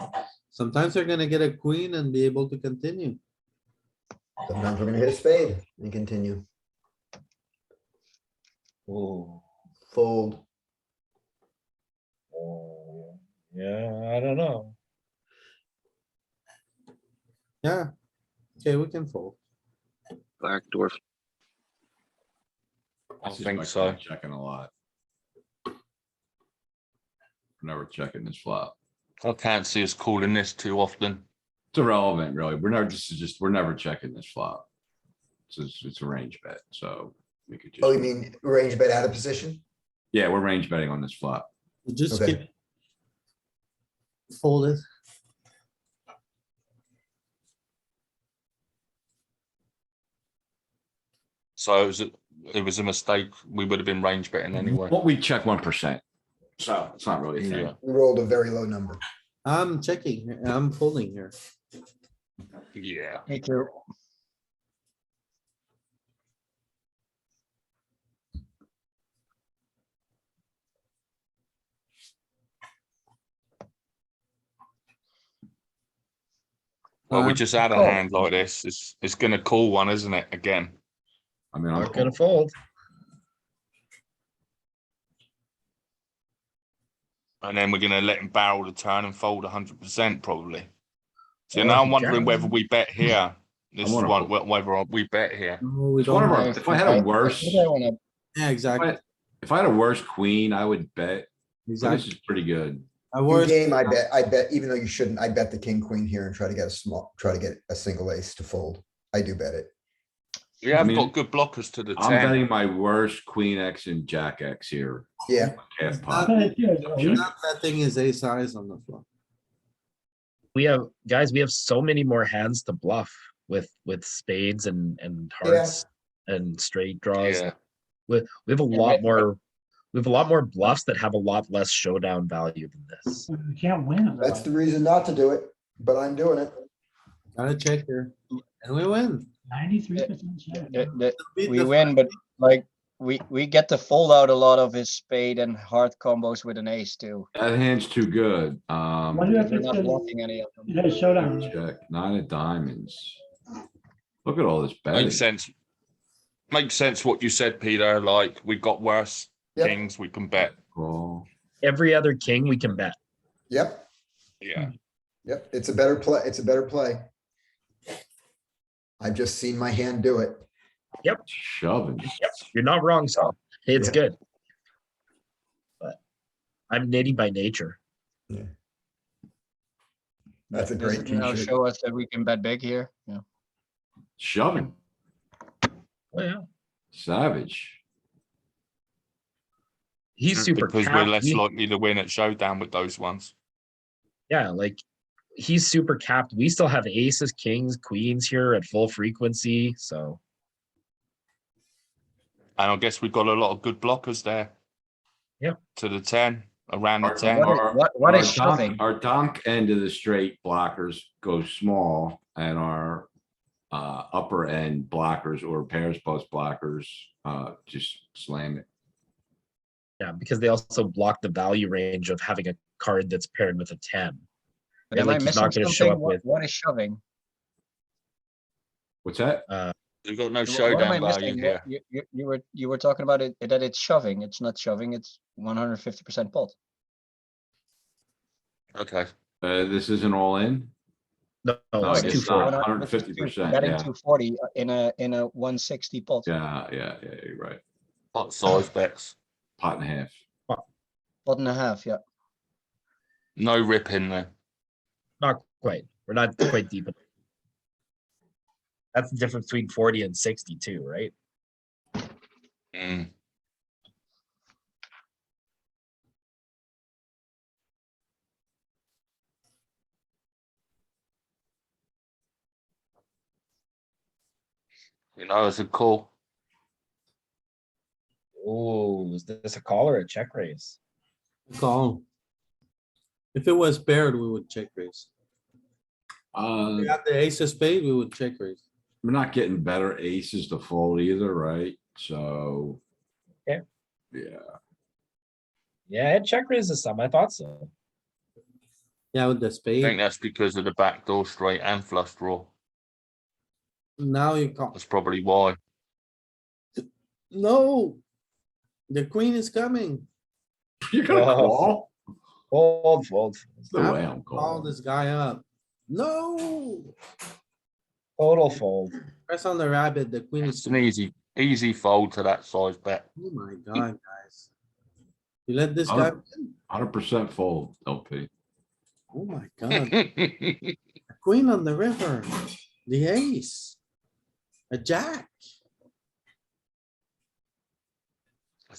Speaker 1: Sometimes you're gonna get a queen and be able to continue.
Speaker 7: Sometimes we're gonna hit a spade and continue.
Speaker 6: Ooh.
Speaker 7: Fold.
Speaker 6: Oh, yeah, I don't know.
Speaker 1: Yeah. Okay, we can fold.
Speaker 4: Backdoor.
Speaker 3: I
Speaker 2: This is
Speaker 3: think
Speaker 2: my
Speaker 3: so.
Speaker 2: call checking a lot. Never checking this flop.
Speaker 3: I can't see us calling this too often.
Speaker 2: It's irrelevant, really. We're never, this is just, we're never checking this flop. So it's a range bet, so we could just.
Speaker 7: Oh, you mean range bet out of position?
Speaker 2: Yeah, we're range betting on this flop.
Speaker 1: You just
Speaker 7: Okay.
Speaker 1: keep. Fold it.
Speaker 3: So it was a mistake. We would have been range betting anyway.
Speaker 2: What we check 1%. So it's not really a thing.
Speaker 3: Yeah.
Speaker 7: We rolled a very low number.
Speaker 1: I'm checking, here. I'm folding here.
Speaker 3: Yeah.
Speaker 5: Me too.
Speaker 3: Well, we
Speaker 1: Um,
Speaker 3: just had a
Speaker 5: call.
Speaker 3: hand like this. It's gonna call one, isn't it? Again.
Speaker 2: I mean, I'm
Speaker 6: Not gonna fold.
Speaker 3: And then we're gonna let him barrel the turn and fold 100% probably. So
Speaker 6: Or
Speaker 3: now
Speaker 6: if
Speaker 3: I'm
Speaker 6: he
Speaker 3: wondering
Speaker 6: jams.
Speaker 3: whether we bet here. This is
Speaker 2: wanna
Speaker 3: one,
Speaker 2: fold.
Speaker 3: whether we bet here.
Speaker 1: No, we
Speaker 2: It's one of
Speaker 1: don't.
Speaker 2: our- if I had a worse-
Speaker 5: think I wanna-
Speaker 1: Yeah, exactly,
Speaker 2: If I had a worse queen, I would bet. But this
Speaker 1: exactly.
Speaker 2: is pretty good.
Speaker 1: I
Speaker 7: In
Speaker 1: was,
Speaker 7: game, I bet, even though you shouldn't, I bet the king, queen here and try to get a single ace to fold. I do bet it.
Speaker 3: We have
Speaker 2: mean,
Speaker 3: got good blockers to the
Speaker 2: I'm
Speaker 3: 10.
Speaker 2: betting my worst queen X and jack X here.
Speaker 7: Yeah,
Speaker 2: Half pot.
Speaker 1: he's not betting his ace size on the flop.
Speaker 6: We have, guys, we have so many more hands to bluff with spades and hearts and straight draws.
Speaker 3: Yeah.
Speaker 6: We have a
Speaker 5: Yeah,
Speaker 6: lot
Speaker 5: but-
Speaker 6: more, we have a lot more bluffs that have a lot less showdown value than this.
Speaker 9: You can't win.
Speaker 7: that's
Speaker 9: otherwise.
Speaker 7: the reason not to do it, but I'm doing it.
Speaker 1: Gotta check here. And we win.
Speaker 9: 93% check.
Speaker 1: Beat
Speaker 5: We
Speaker 1: the
Speaker 5: win, but like, we get to fold out a lot of his spade and heart combos with an ace too.
Speaker 2: That hand's too good.
Speaker 9: Wonder if
Speaker 5: We're
Speaker 9: it's
Speaker 5: not
Speaker 9: a,
Speaker 5: blocking any of them.
Speaker 9: it has showdown.
Speaker 2: Check, 9 of diamonds. Look at all this betting.
Speaker 3: Makes sense. Makes sense what you said, Peter. Like we've got worse
Speaker 7: Yep.
Speaker 3: kings we can bet.
Speaker 2: Call.
Speaker 6: Every other king we can bet.
Speaker 7: Yep,
Speaker 3: Yeah.
Speaker 7: yep, it's a better play, it's a better play. I've just seen my hand do it.
Speaker 2: Shoving.
Speaker 6: Yep, you're not wrong, Saul. It's
Speaker 7: Yeah.
Speaker 6: good. But I'm nitty by nature.
Speaker 7: That's a great
Speaker 5: Doesn't now
Speaker 7: t-shirt.
Speaker 5: show us that we can bet big here. Yeah.
Speaker 2: Shoving.
Speaker 6: Oh yeah.
Speaker 2: Savage.
Speaker 6: He's super
Speaker 3: because we're
Speaker 6: capped.
Speaker 3: less likely to win at showdown with those ones.
Speaker 6: Yeah, like he's super capped. We still have aces, kings, queens here at full frequency. So
Speaker 3: And I guess we've got a lot of good blockers there.
Speaker 6: Yep.
Speaker 3: To the 10, around the
Speaker 2: Our-
Speaker 3: 10.
Speaker 5: What is
Speaker 2: our donk-
Speaker 5: shoving?
Speaker 2: Our donk end of the straight blockers go small and our upper end blockers or pairs plus blockers just slam it.
Speaker 6: yeah, because they also block the value range of having a card that's paired with a 10.
Speaker 5: But
Speaker 6: Yeah,
Speaker 5: am
Speaker 6: like
Speaker 5: I
Speaker 6: he's
Speaker 5: missing
Speaker 6: not gonna show
Speaker 5: something?
Speaker 6: up with-
Speaker 5: What is shoving?
Speaker 2: What's that?
Speaker 3: We've got no
Speaker 5: What am I
Speaker 3: showdown value
Speaker 5: missing?
Speaker 3: here.
Speaker 5: You were talking about it, that it's shoving. It's not shoving, it's 150% pot.
Speaker 3: Okay.
Speaker 2: This isn't all in?
Speaker 6: No,
Speaker 2: No,
Speaker 6: it's
Speaker 2: it's
Speaker 6: 240.
Speaker 2: not. 150%,
Speaker 5: Betting
Speaker 2: yeah.
Speaker 5: 240 in a 160 pot.
Speaker 2: Yeah, you're right.
Speaker 3: Pot size bets.
Speaker 2: Pot and a half.
Speaker 5: Pot and a half, yeah.
Speaker 3: No rip in there.
Speaker 6: Not quite. We're not quite deep. That's the difference between 40 and 62, right?
Speaker 3: Mm. You know, it's a call.
Speaker 6: Oh, is this a call or a check raise?
Speaker 1: Call. If it was paired, we would check raise. We got the ace of spade, we would check raise.
Speaker 2: We're not getting better aces to fold either, right? So.
Speaker 6: Okay.
Speaker 2: Yeah,
Speaker 6: Yeah, it check raises some. I thought so.
Speaker 1: Yeah, with the
Speaker 3: I think
Speaker 1: spade.
Speaker 3: that's because of the backdoor straight and flush draw.
Speaker 1: Now you call.
Speaker 3: That's probably why.
Speaker 1: No. The queen is coming.
Speaker 2: you're gonna
Speaker 6: Oh.
Speaker 2: call?
Speaker 6: Fold.
Speaker 2: There's no way I'm
Speaker 1: Call
Speaker 2: calling.
Speaker 1: this guy up. No.
Speaker 6: Total fold.
Speaker 1: Press on the rabbit, the queen
Speaker 3: It's
Speaker 1: is.
Speaker 3: an easy fold to that size bet.
Speaker 1: Oh my god, guys. You let this guy,
Speaker 2: 100% fold, LP.
Speaker 1: oh my god, queen on the river, the ace. A jack.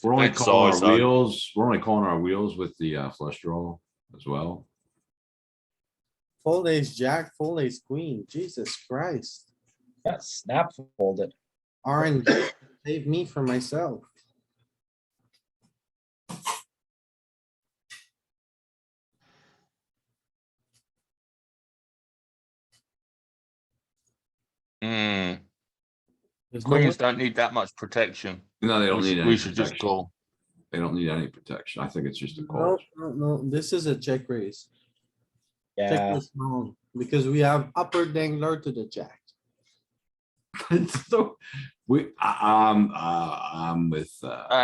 Speaker 2: We're only
Speaker 3: Big
Speaker 2: calling
Speaker 3: size,
Speaker 2: our
Speaker 3: though.
Speaker 2: wheels. We're only calling our wheels with the flush draw as well.
Speaker 1: Fold ace jack, fold ace queen, Jesus Christ.
Speaker 6: Yeah, snap folded.
Speaker 1: RNG, save me from myself.
Speaker 3: Hmm.
Speaker 1: There's no
Speaker 3: Queens
Speaker 1: way-
Speaker 3: don't need that much protection.
Speaker 2: No, they don't need any
Speaker 3: We should just
Speaker 2: protection.
Speaker 3: call.
Speaker 2: They don't need any protection. I think it's just a
Speaker 1: No,
Speaker 2: call.
Speaker 1: no, this is a check raise. Check
Speaker 6: Yeah,
Speaker 1: this small, because we have upper dangler to the jack.
Speaker 2: So, I'm with,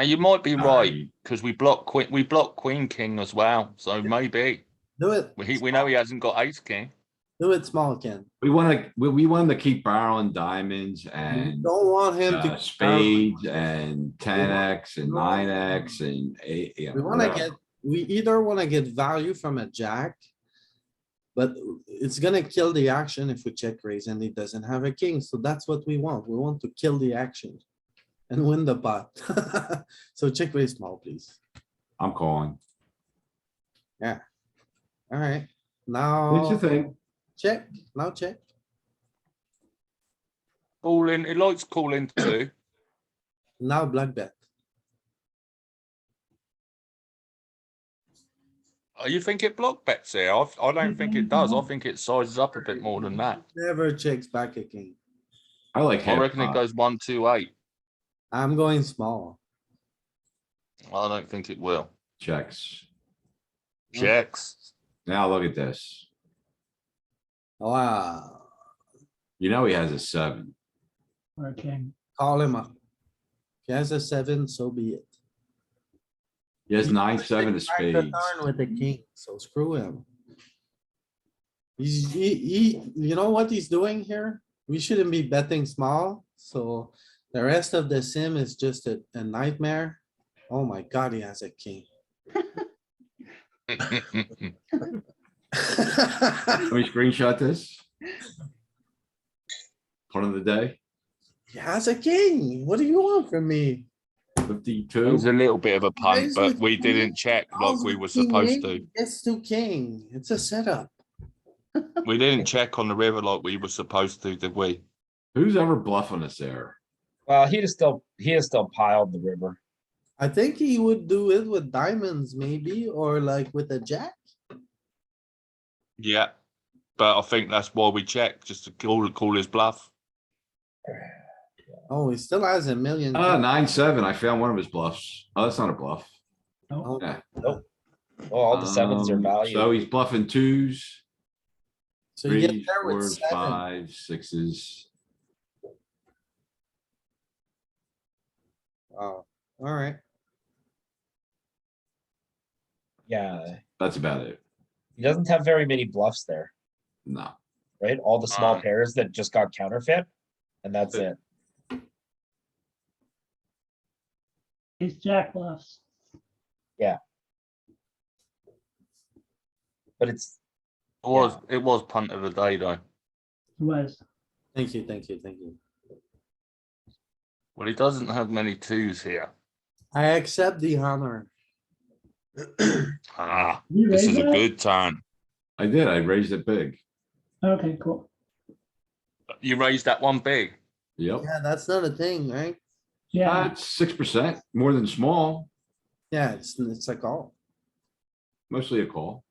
Speaker 3: You might be
Speaker 2: Alright.
Speaker 3: right because we block queen king as well. So maybe
Speaker 1: Do it.
Speaker 3: we know he hasn't got ace king.
Speaker 1: Do it small, Ken.
Speaker 2: we wanna, we want to keep barreling diamonds
Speaker 1: You
Speaker 2: and
Speaker 1: don't want him to.
Speaker 2: spades and 10x and 9x and 8. Yeah,
Speaker 1: We wanna
Speaker 2: whatever.
Speaker 1: get, we either wanna get value from a jack. But it's gonna kill the action if we check raise and he doesn't have a king, so that's what we want. We want to kill the action. And win the pot. So check raise small, please.
Speaker 2: I'm calling.
Speaker 1: Alright,
Speaker 2: What's your
Speaker 1: now
Speaker 2: thing?
Speaker 1: check, now check.
Speaker 3: Calling, it likes calling too.
Speaker 1: Now block bet.
Speaker 3: You think it block bets here? I don't think it does. I think it sizes up a bit more than that.
Speaker 1: Never checks back a king.
Speaker 2: I like
Speaker 3: I
Speaker 2: half
Speaker 3: reckon it
Speaker 2: pot.
Speaker 3: goes 1, 2, 8.
Speaker 1: I'm going small.
Speaker 3: I don't think it will.
Speaker 2: Checks.
Speaker 3: Checks.
Speaker 2: Now look at this.
Speaker 1: Wow,
Speaker 2: You know he has a 7.
Speaker 9: Or a king.
Speaker 1: call him up. If he has a 7, so be it.
Speaker 2: He has 9, 7 of
Speaker 1: Back the
Speaker 2: spades.
Speaker 1: turn with the king, so screw him. You know what he's doing here? We shouldn't be betting small, so the rest of the sim is just a nightmare. Oh my god, he has a king.
Speaker 2: Let me screenshot this. Put of the day,
Speaker 1: He has a king. What do you want from me?
Speaker 2: 52.
Speaker 3: It was a little bit of a punt,
Speaker 1: Raise
Speaker 3: but
Speaker 1: with
Speaker 3: we
Speaker 1: king,
Speaker 3: didn't check like
Speaker 1: calls
Speaker 3: we
Speaker 1: with
Speaker 3: were
Speaker 1: king
Speaker 3: supposed
Speaker 1: eight,
Speaker 3: to.
Speaker 1: Gets to king. It's a setup.
Speaker 3: We didn't check on the river like we were supposed to, did we?
Speaker 2: Who's ever bluffing us there?
Speaker 6: well, he is still piled the river.
Speaker 1: I think he would do it with diamonds maybe, or like with a jack.
Speaker 3: Yeah. But I think that's why we checked, just to call his bluff.
Speaker 1: Oh, he still has a million.
Speaker 2: 9, 7. I found one of his bluffs. Oh, that's not a bluff.
Speaker 1: Oh,
Speaker 2: Yeah.
Speaker 6: Oh, all the sevens are valued.
Speaker 2: So he's bluffing 2s,
Speaker 1: So you get
Speaker 2: 3s,
Speaker 1: there with
Speaker 2: 4s,
Speaker 1: 7.
Speaker 2: 5s, 6s.
Speaker 1: Oh, alright.
Speaker 6: Yeah,
Speaker 2: That's about it.
Speaker 6: he doesn't have very many bluffs there,
Speaker 2: No.
Speaker 6: right? All the small
Speaker 3: Um,
Speaker 6: pairs that just got counterfeit, and that's it.
Speaker 9: Ace jack bluffs.
Speaker 6: But it's,
Speaker 3: It was punt of the day though.
Speaker 9: Was.
Speaker 1: Thank you, thank you, thank you.
Speaker 3: Well, he doesn't have many twos here.
Speaker 1: I accept the honor.
Speaker 3: Ah,
Speaker 9: You
Speaker 3: this
Speaker 9: raise
Speaker 3: is a
Speaker 9: that?
Speaker 3: good turn.
Speaker 2: I did, I raised it big.
Speaker 9: Okay, cool.
Speaker 3: You raised that one big.
Speaker 2: Yep.
Speaker 1: Yeah, that's not a thing, right?
Speaker 9: Yeah,
Speaker 2: It's 6%, more than small,
Speaker 1: Yeah, it's a call.
Speaker 2: mostly a call.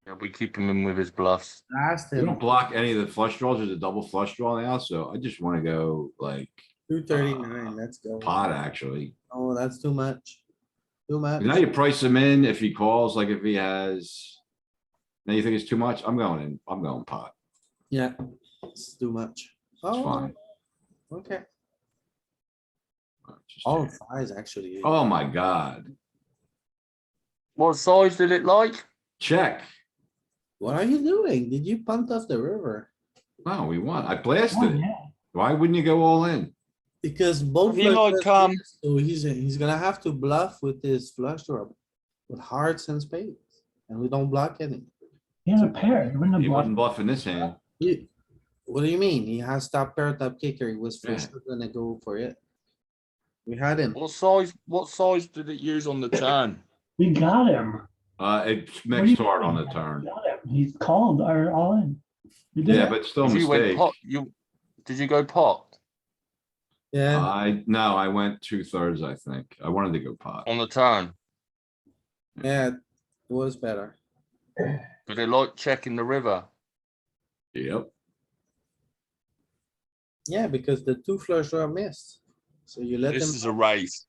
Speaker 3: Yeah, we keep him in with his bluffs.
Speaker 1: Last
Speaker 2: We
Speaker 1: him,
Speaker 2: don't block any of the flush draws. There's a double flush draw now, so I just wanna go like
Speaker 1: 239, let's go.
Speaker 2: pot, actually.
Speaker 1: Oh, that's too much. Too much.
Speaker 2: Now you price him in if he calls, like if he has. Now you think it's too much? I'm going pot.
Speaker 1: Yeah, it's too much.
Speaker 2: It's
Speaker 1: Oh,
Speaker 2: fine.
Speaker 1: okay.
Speaker 2: Just
Speaker 1: All
Speaker 2: check.
Speaker 1: size actually.
Speaker 2: Oh my god.
Speaker 3: What size did it like?
Speaker 2: Check.
Speaker 1: What are you doing? Did you punt off the river?
Speaker 2: No, we won. I
Speaker 9: oh,
Speaker 2: blasted it.
Speaker 9: yeah.
Speaker 2: Why wouldn't you go all in?
Speaker 1: Because both.
Speaker 3: He like,
Speaker 1: flushes missed, so he's gonna have to bluff with his flush draw. With hearts and spades, and we don't block any.
Speaker 9: He has a pair. He wouldn't have
Speaker 2: He
Speaker 9: bluffed.
Speaker 2: wasn't bluffing this hand.
Speaker 1: What do you mean? He has top pair, top kicker. He was for
Speaker 2: Yeah.
Speaker 1: sure gonna go for it. We had him.
Speaker 3: What size did it use on the turn?
Speaker 9: We got him.
Speaker 2: It's
Speaker 9: What do you
Speaker 2: mixed hard
Speaker 9: mean?
Speaker 2: on the turn.
Speaker 9: Got him. He's called or all in. We did
Speaker 2: Yeah,
Speaker 9: it.
Speaker 2: but still a
Speaker 3: If you went
Speaker 2: mistake.
Speaker 3: pot, did you go pot
Speaker 1: Yeah,
Speaker 2: I went 2/3, I think. I wanted to go pot.
Speaker 3: on the turn?
Speaker 1: yeah, it was better.
Speaker 3: Did it like checking the river?
Speaker 2: Yep.
Speaker 1: Yeah, because the two flush draw missed. So you let
Speaker 3: This
Speaker 1: them.
Speaker 3: is a race.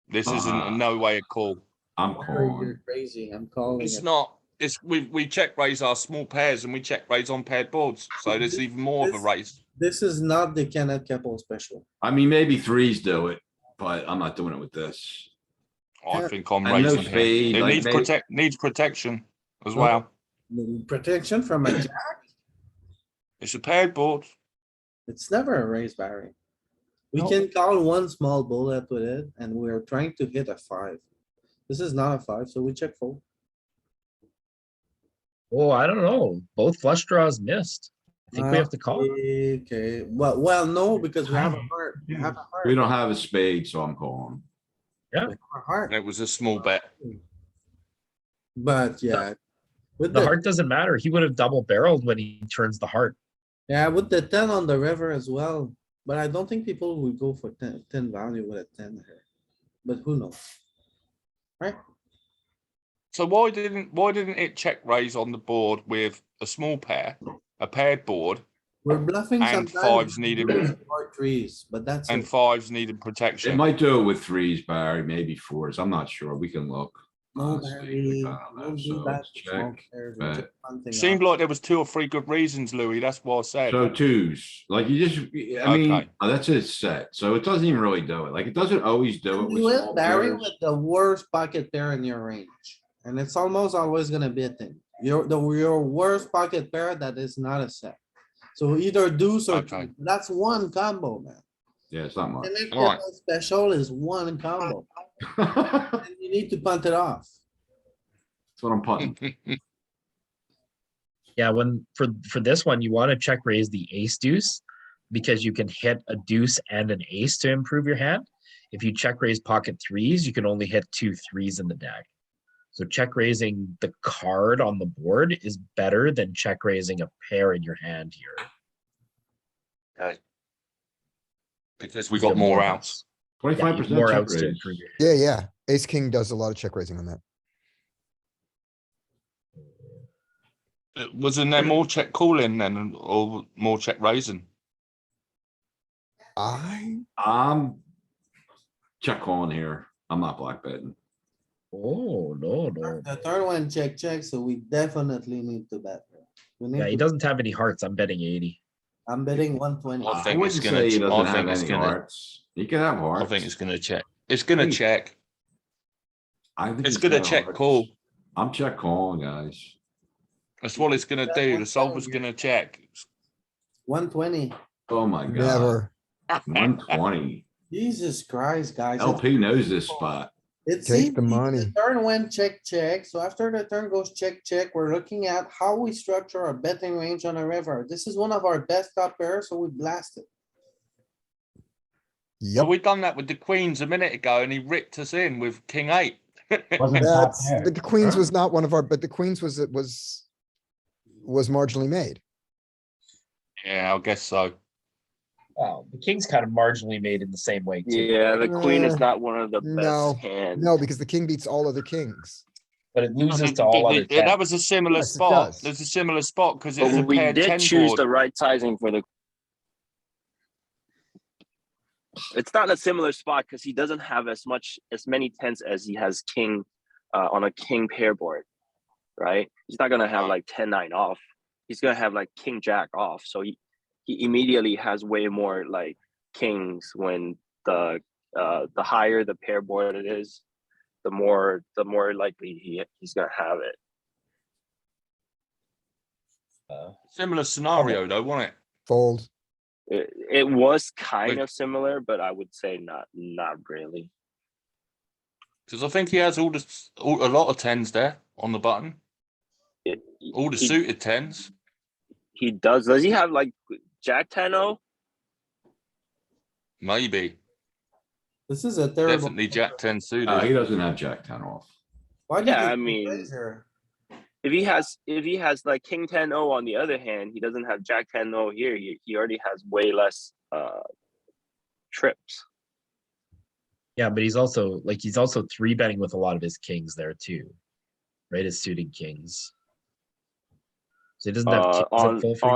Speaker 3: This isn't in no way a call.
Speaker 2: I'm
Speaker 1: You're
Speaker 2: calling.
Speaker 1: crazy. I'm calling
Speaker 3: It's
Speaker 1: it.
Speaker 3: not. It's we check raise our small pairs and we check raise on paired boards. So there's even more of a race.
Speaker 1: This is not the Kenneth Keppel special.
Speaker 2: I mean, maybe threes do it, but I'm not doing it with this.
Speaker 3: I
Speaker 1: Yeah.
Speaker 3: think I'm
Speaker 2: And no
Speaker 3: raising here.
Speaker 2: spade,
Speaker 3: It
Speaker 2: like
Speaker 3: needs protection as
Speaker 1: No.
Speaker 3: well.
Speaker 1: Protection from a jack,
Speaker 3: It's a paired board.
Speaker 1: it's never a raise, Barry. We
Speaker 9: No.
Speaker 1: can call one small bullet with it, and we're trying to hit a 5. This is not a 5, so we check fold.
Speaker 6: oh, I don't know. Both flush draws missed. I think we have to call.
Speaker 1: Okay, well, no, because we have a heart. We have a heart.
Speaker 2: We don't have a spade, so I'm calling.
Speaker 1: We have a heart.
Speaker 3: It was a small bet.
Speaker 1: But yeah. With
Speaker 6: The heart doesn't matter. He would have double barreled when he turns the heart.
Speaker 1: Yeah, with the 10 on the river as well, but I don't think people would go for 10 value with a 10 here. But who knows? Right?
Speaker 3: So why didn't it check raise on the board with a small pair, a paired board,
Speaker 1: We're bluffing
Speaker 3: and
Speaker 1: sometimes.
Speaker 3: fives needed
Speaker 1: Or threes, but that's
Speaker 3: and
Speaker 1: it.
Speaker 3: fives needed
Speaker 2: It
Speaker 3: protection?
Speaker 2: might do it with threes, Barry, maybe fours. I'm not sure. We can look.
Speaker 1: No,
Speaker 2: honestly.
Speaker 1: Barry,
Speaker 2: I don't know,
Speaker 1: don't do
Speaker 2: so
Speaker 1: that
Speaker 2: let's
Speaker 1: with small
Speaker 2: check,
Speaker 1: pairs, we're
Speaker 2: bet.
Speaker 1: just punting
Speaker 3: Seemed
Speaker 1: off.
Speaker 3: like there was 2 or 3 good reasons, Louis. That's what I said.
Speaker 2: So twos, like you just, I mean,
Speaker 3: Okay.
Speaker 2: that's his set, so it doesn't even really do it. Like, it doesn't always do it with
Speaker 1: Do
Speaker 2: small
Speaker 1: it, Barry,
Speaker 2: pairs.
Speaker 1: with the worst pocket pair in your range, and it's almost always gonna be a thing. Your worst pocket pair that is not a set. So either deuce or
Speaker 3: Okay.
Speaker 1: two. That's one combo, man.
Speaker 2: Yeah, it's not much.
Speaker 1: And if
Speaker 3: Alright.
Speaker 1: the special is one combo,
Speaker 2: That's
Speaker 1: and you need to punt it off.
Speaker 2: what I'm putting.
Speaker 6: Yeah, when for this one, you want to check raise the ace deuce because you can hit a deuce and an ace to improve your hand. If you check raise pocket threes, you can only hit 2 3s in the deck. So check raising the card on the board is better than check raising a pair in your hand here.
Speaker 3: Okay. Because we got more outs.
Speaker 6: Yeah, you
Speaker 2: 25%
Speaker 6: have more
Speaker 2: check
Speaker 6: outs to
Speaker 2: raise.
Speaker 6: improve your hand.
Speaker 7: Yeah. Ace king does a lot of check raising on that.
Speaker 3: Wasn't there more check calling then, or more check raising?
Speaker 2: I'm check calling here. I'm not black betting.
Speaker 6: Oh, no, no.
Speaker 1: The third one, check, so we definitely need to bet. We need
Speaker 6: Yeah, he
Speaker 1: to-
Speaker 6: doesn't have any hearts. I'm betting 80.
Speaker 1: I'm betting 120.
Speaker 3: I
Speaker 2: I
Speaker 3: think it's
Speaker 2: wouldn't
Speaker 3: gonna
Speaker 2: say he
Speaker 3: ch- I
Speaker 2: doesn't have
Speaker 3: think it's
Speaker 2: any
Speaker 3: gonna-
Speaker 2: hearts. He can have
Speaker 3: I
Speaker 2: hearts.
Speaker 3: think it's gonna check. It's gonna
Speaker 2: Hey.
Speaker 3: check.
Speaker 2: I think
Speaker 3: It's
Speaker 2: he's
Speaker 3: gonna
Speaker 2: got
Speaker 3: check
Speaker 2: hearts.
Speaker 3: call.
Speaker 2: I'm check calling, guys.
Speaker 3: That's what it's gonna do. The solver's gonna check.
Speaker 1: 120.
Speaker 2: Oh my god,
Speaker 7: Never.
Speaker 2: 120.
Speaker 1: Jesus Christ, guys.
Speaker 2: LP knows this spot.
Speaker 1: It's
Speaker 7: Take the
Speaker 1: easy.
Speaker 7: money.
Speaker 1: Turn went check, check. So after the turn goes check, check, we're looking at how we structure our betting range on a river. This is one of our best top pairs, so we blast it.
Speaker 3: Well,
Speaker 7: Yep.
Speaker 3: we done that with the queens a minute ago and he ripped us in with king 8.
Speaker 9: Wasn't top
Speaker 7: That's,
Speaker 9: pair.
Speaker 7: but the queens
Speaker 1: Huh?
Speaker 7: was not one of our, but the queens was marginally made.
Speaker 3: Yeah, I guess so.
Speaker 6: Well, the king's kind of marginally made in the same way too,
Speaker 10: Yeah, the queen is
Speaker 7: Uh,
Speaker 10: not one of the
Speaker 7: no,
Speaker 10: best hands.
Speaker 7: No, because the king beats all other kings.
Speaker 6: but it loses to all other
Speaker 3: That
Speaker 6: tens.
Speaker 3: was a similar
Speaker 7: Yes, it
Speaker 3: spot.
Speaker 7: does.
Speaker 3: There's a similar spot because it was a
Speaker 10: But we
Speaker 3: paired
Speaker 10: did
Speaker 3: 10
Speaker 10: choose
Speaker 3: board.
Speaker 10: the right sizing for the. It's not a similar spot because he doesn't have as many tens as he has king on a king pair board, right? He's not gonna have like 10-9 off. He's gonna have like king jack off. So he immediately has way more like kings when the higher the pair board it is, the more likely he's gonna have it.
Speaker 3: Similar scenario though, wasn't it?
Speaker 7: Fold.
Speaker 10: It was kind
Speaker 3: Wait.
Speaker 10: of similar, but I would say not really.
Speaker 3: Because I think he has a lot of 10s there on the button. All the
Speaker 10: He-
Speaker 3: suited 10s.
Speaker 10: He does. Does he have like Jack 10-0?
Speaker 3: Maybe.
Speaker 1: This is a terrible.
Speaker 3: Definitely Jack 10 suited.
Speaker 2: He doesn't have Jack 10 off.
Speaker 1: Why did
Speaker 10: Yeah,
Speaker 1: you
Speaker 10: I
Speaker 1: go
Speaker 10: mean-
Speaker 1: raise here?
Speaker 10: If he has like King 10-0 on the other hand, he doesn't have Jack 10-0 here. He already has way less trips.
Speaker 6: Yeah, but he's also three betting with a lot of his kings there too, right? His suited kings. So he doesn't have kings at full
Speaker 10: On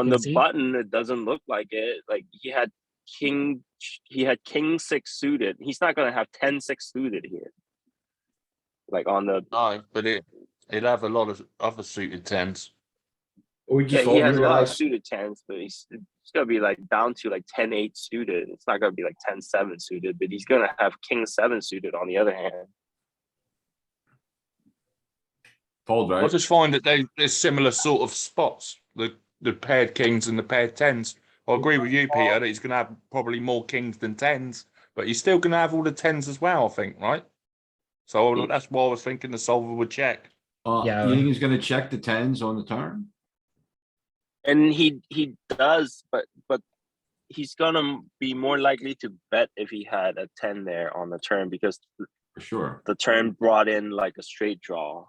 Speaker 10: the
Speaker 6: frequency.
Speaker 10: button, it doesn't look like it. Like he had king 6 suited. He's not gonna have 10-6 suited here. Like on the
Speaker 3: No, but it'd have a lot of other suited 10s.
Speaker 2: We
Speaker 10: yeah,
Speaker 2: just
Speaker 10: he
Speaker 2: fold
Speaker 10: has a lot of
Speaker 2: guys.
Speaker 10: suited 10s, but it's gonna be like down to like 10-8 suited. It's not gonna be like 10-7 suited, but he's gonna have king 7 suited on the other hand.
Speaker 2: Fold,
Speaker 3: I
Speaker 2: right?
Speaker 3: just find that there's similar sort of spots. The paired kings and the paired 10s. I agree with you, Peter, that he's going to have probably more kings than 10s, but he's still going to have all the 10s as well, I think, right? So that's why I was thinking the solver would check.
Speaker 6: Yeah.
Speaker 2: You think he's gonna check the 10s on the turn?
Speaker 10: And he does, but he's gonna be more likely to bet if he had a 10 there on the turn because
Speaker 2: For sure.
Speaker 10: the turn brought in like a straight draw,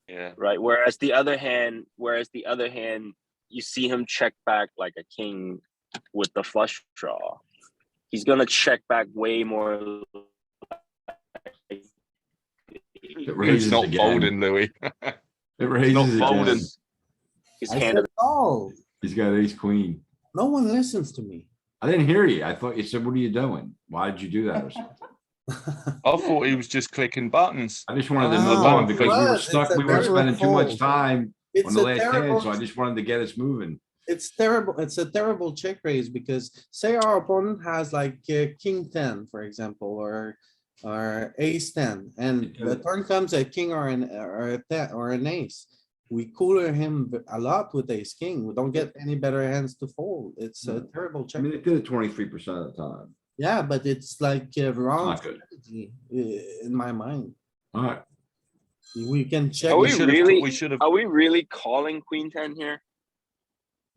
Speaker 3: Yeah.
Speaker 10: right? Whereas the other hand, you see him check back like a king with the flush draw. He's gonna check back way more.
Speaker 2: It
Speaker 3: He's
Speaker 2: raises
Speaker 3: not
Speaker 2: again.
Speaker 3: folding, Louis.
Speaker 2: It raises
Speaker 3: not
Speaker 2: again.
Speaker 3: folding.
Speaker 10: His
Speaker 1: I
Speaker 10: hand
Speaker 1: said call.
Speaker 2: He's got ace queen.
Speaker 1: No one listens to me.
Speaker 2: I didn't hear you. I thought you said, what are you doing? Why did you do that or something?
Speaker 3: I thought he was just clicking buttons.
Speaker 2: I just wanted to
Speaker 1: Ah,
Speaker 2: move on
Speaker 1: it
Speaker 2: because we were
Speaker 1: was.
Speaker 2: stuck.
Speaker 1: It's a
Speaker 2: We were
Speaker 1: very
Speaker 2: spending too much
Speaker 7: fold.
Speaker 2: time
Speaker 1: It's
Speaker 2: on the
Speaker 1: a
Speaker 2: last hand,
Speaker 1: terrible,
Speaker 2: so I just wanted to get us moving.
Speaker 1: it's terrible. It's a terrible check raise because say our opponent has like king 10, for example, or ace 10, and the turn comes a king or an ace. We cooler him a lot with ace king. We don't get any better hands to fold. It's a terrible
Speaker 2: I
Speaker 1: check.
Speaker 2: mean, it did it 23% of the time.
Speaker 1: Yeah, but it's like wrong
Speaker 2: Not good.
Speaker 1: strategy in my mind.
Speaker 2: Alright,
Speaker 1: We can check.
Speaker 10: Are we
Speaker 3: should've-
Speaker 10: really?
Speaker 3: we should've-
Speaker 10: Are we really calling queen 10 here?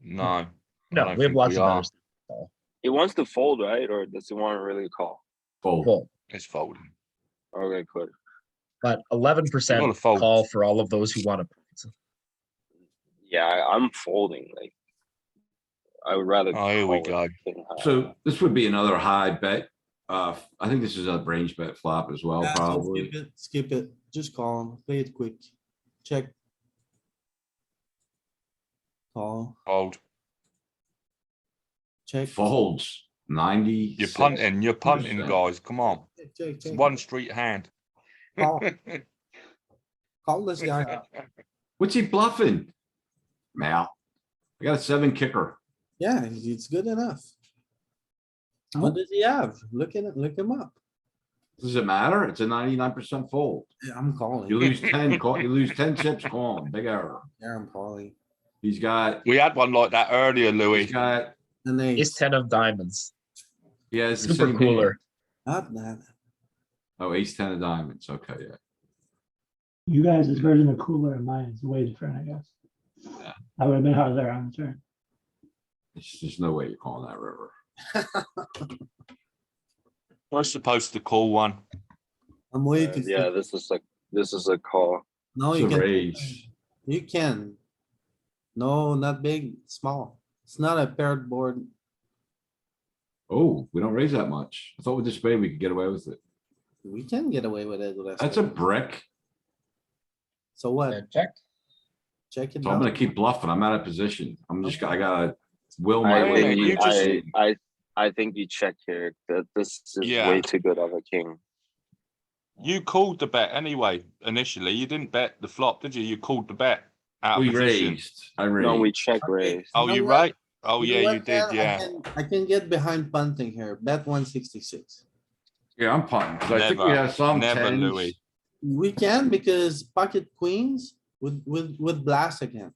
Speaker 3: No. I
Speaker 6: No,
Speaker 3: don't
Speaker 6: we have
Speaker 3: think
Speaker 6: lots of
Speaker 3: are.
Speaker 6: better.
Speaker 10: It wants to fold, right? Or does it want to really call?
Speaker 2: fold.
Speaker 6: Well,
Speaker 3: It's folding.
Speaker 10: Okay, good.
Speaker 6: but 11%
Speaker 3: Not a fold.
Speaker 6: call for all of those who want to.
Speaker 10: Yeah, I'm folding. Like, I would rather.
Speaker 3: Oh, here we
Speaker 10: call
Speaker 3: go.
Speaker 10: it king high.
Speaker 2: So this would be another high bet. I think this is a range bet flop as well,
Speaker 1: Yeah, so
Speaker 2: probably.
Speaker 1: skip it, just call, play it quick, check. Call,
Speaker 3: Fold.
Speaker 1: check.
Speaker 2: Folds 90.
Speaker 3: You're punting, guys. Come on.
Speaker 1: Check,
Speaker 3: It's
Speaker 1: check.
Speaker 3: one street hand.
Speaker 1: Call. Call this guy up.
Speaker 2: What's he bluffing? Mal. I got a 7 kicker.
Speaker 1: Yeah, it's good enough. What does he have? Look at it, look him up.
Speaker 2: Does it matter? It's a 99% fold.
Speaker 1: Yeah, I'm calling.
Speaker 2: You lose 10, you lose 10 chips, call him. Big error.
Speaker 1: Yeah, I'm calling.
Speaker 2: He's got,
Speaker 3: We had one like that earlier, Louis.
Speaker 2: he's got,
Speaker 1: And then
Speaker 6: Ace 10 of diamonds.
Speaker 2: Yeah, it's the
Speaker 6: Super
Speaker 2: same
Speaker 6: cooler.
Speaker 2: hand.
Speaker 1: Not that.
Speaker 2: Oh, ace ten of diamonds. Okay, yeah.
Speaker 9: You guys' version of cooler and mine is way different, I guess.
Speaker 2: Yeah.
Speaker 9: I would have been harder on the turn.
Speaker 2: There's no way you're calling that river.
Speaker 3: We're supposed to call one.
Speaker 1: I'm waiting.
Speaker 10: Yeah, this is a call.
Speaker 1: No,
Speaker 2: It's
Speaker 1: you
Speaker 2: a
Speaker 1: can.
Speaker 2: raise.
Speaker 1: You can. No, not big, small. It's not a paired board.
Speaker 2: Oh, we don't raise that much. I thought with the spade we could get away with it.
Speaker 1: We can get away with it.
Speaker 2: That's a brick.
Speaker 1: So what?
Speaker 6: Check.
Speaker 1: Check it
Speaker 2: So I'm gonna
Speaker 1: down.
Speaker 2: keep bluffing. I'm out of position. I gotta will my
Speaker 3: Wait a
Speaker 2: way.
Speaker 3: minute,
Speaker 2: into
Speaker 3: you
Speaker 2: the
Speaker 3: just-
Speaker 2: spade.
Speaker 10: I think you check here. That this is
Speaker 3: Yeah.
Speaker 10: way too good of a king.
Speaker 3: You called the bet anyway, initially. You didn't bet the flop, did you? You called the bet out of
Speaker 2: We
Speaker 3: position.
Speaker 2: raised. I
Speaker 10: No, we
Speaker 2: raised.
Speaker 10: check raise.
Speaker 3: Oh,
Speaker 1: You
Speaker 3: you
Speaker 1: know
Speaker 3: right?
Speaker 1: what?
Speaker 3: Oh,
Speaker 1: You know
Speaker 3: yeah,
Speaker 1: what,
Speaker 3: you did,
Speaker 1: man?
Speaker 3: yeah.
Speaker 1: I can get behind punting here. Bet 166.
Speaker 2: Yeah, I'm punting, cause I think we
Speaker 3: Never,
Speaker 2: have some
Speaker 3: never,
Speaker 2: tens.
Speaker 3: Louis.
Speaker 1: We can because pocket queens would blast again.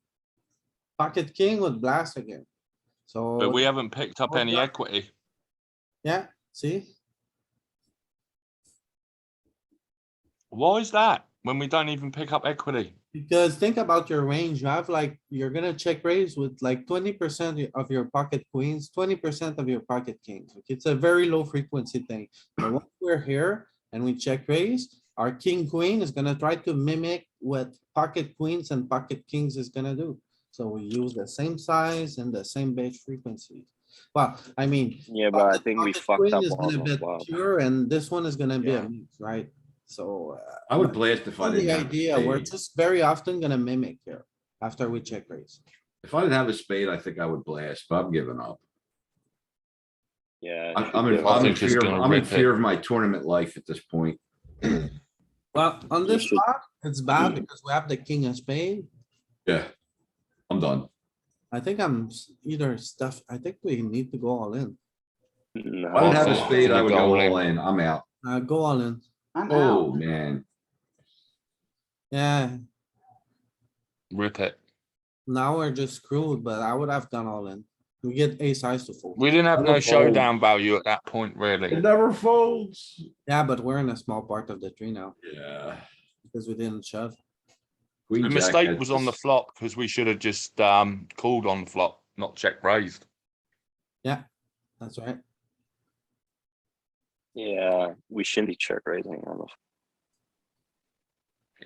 Speaker 1: Pocket king would blast again.
Speaker 3: But
Speaker 1: So,
Speaker 3: we haven't picked up
Speaker 1: Oh,
Speaker 3: any
Speaker 1: yeah.
Speaker 3: equity.
Speaker 1: yeah, see?
Speaker 3: Why is that? When we don't even pick up equity?
Speaker 1: Because think about your range. You have like, you're gonna check raise with like 20% of your pocket queens, 20% of your pocket kings. Okay, it's a very low frequency thing. But once we're here and we check raise, our king queen is gonna try to mimic what pocket queens and pocket kings is gonna do. So we use the same size and the same base frequency. Well, I mean.
Speaker 10: Yeah, but I
Speaker 1: pocket-
Speaker 10: think we
Speaker 1: pocket
Speaker 10: fucked
Speaker 1: queen
Speaker 10: up
Speaker 1: is
Speaker 10: on
Speaker 1: gonna
Speaker 10: the
Speaker 1: bet
Speaker 10: flop.
Speaker 1: pure and this one is gonna be
Speaker 2: Yeah.
Speaker 1: a mix, right? So.
Speaker 2: I would blast if I
Speaker 1: The
Speaker 2: didn't have a
Speaker 1: idea, we're
Speaker 2: spade.
Speaker 1: just very often gonna mimic here after we check raise.
Speaker 2: If I didn't have a spade, I think I would blast, but I'm giving up.
Speaker 10: Yeah.
Speaker 2: I'm in
Speaker 3: I
Speaker 2: I'm in
Speaker 3: think it's
Speaker 2: fear,
Speaker 3: gonna
Speaker 2: I'm in
Speaker 3: rip it.
Speaker 2: fear of my tournament life at this point.
Speaker 1: Well, on
Speaker 10: You
Speaker 1: this
Speaker 10: should-
Speaker 1: spot, it's bad because we have the king of spade.
Speaker 2: Yeah. I'm done.
Speaker 1: I think I'm either stuff, I think we need to go all in.
Speaker 10: No.
Speaker 2: If I didn't have a
Speaker 3: Oh,
Speaker 2: spade, I would go
Speaker 3: going.
Speaker 2: all in. I'm out.
Speaker 1: Go all in.
Speaker 2: Oh, man.
Speaker 1: Yeah,
Speaker 3: Rip it.
Speaker 1: now we're just screwed, but I would have gone all in. We get ace eyes to fold.
Speaker 3: We didn't have
Speaker 2: Never
Speaker 3: no showdown
Speaker 2: fold.
Speaker 3: value at that point,
Speaker 2: It
Speaker 3: really.
Speaker 2: never folds.
Speaker 1: Yeah, but we're in a small part of the tree now
Speaker 2: Yeah.
Speaker 1: because we didn't shove.
Speaker 2: Queen
Speaker 3: The
Speaker 2: jack
Speaker 3: mistake
Speaker 2: has
Speaker 3: was on the
Speaker 2: this-
Speaker 3: flop because we should have just called on the flop, not check raised.
Speaker 1: That's right.
Speaker 10: Yeah, we shouldn't be check raising on this.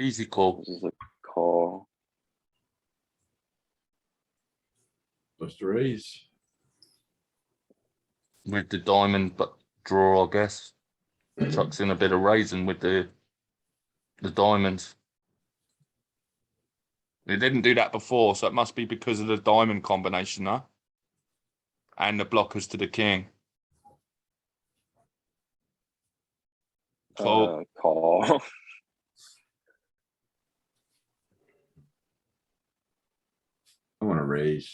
Speaker 3: Easy call.
Speaker 10: This is a call.
Speaker 2: Supposed to raise.
Speaker 3: With the diamond, but draw, I guess. Chucks in a bit of raising with the diamonds. It didn't do that before, so it must be because of the diamond combination, huh? And the blockers to the king. Call.
Speaker 10: Call.
Speaker 2: I wanna raise.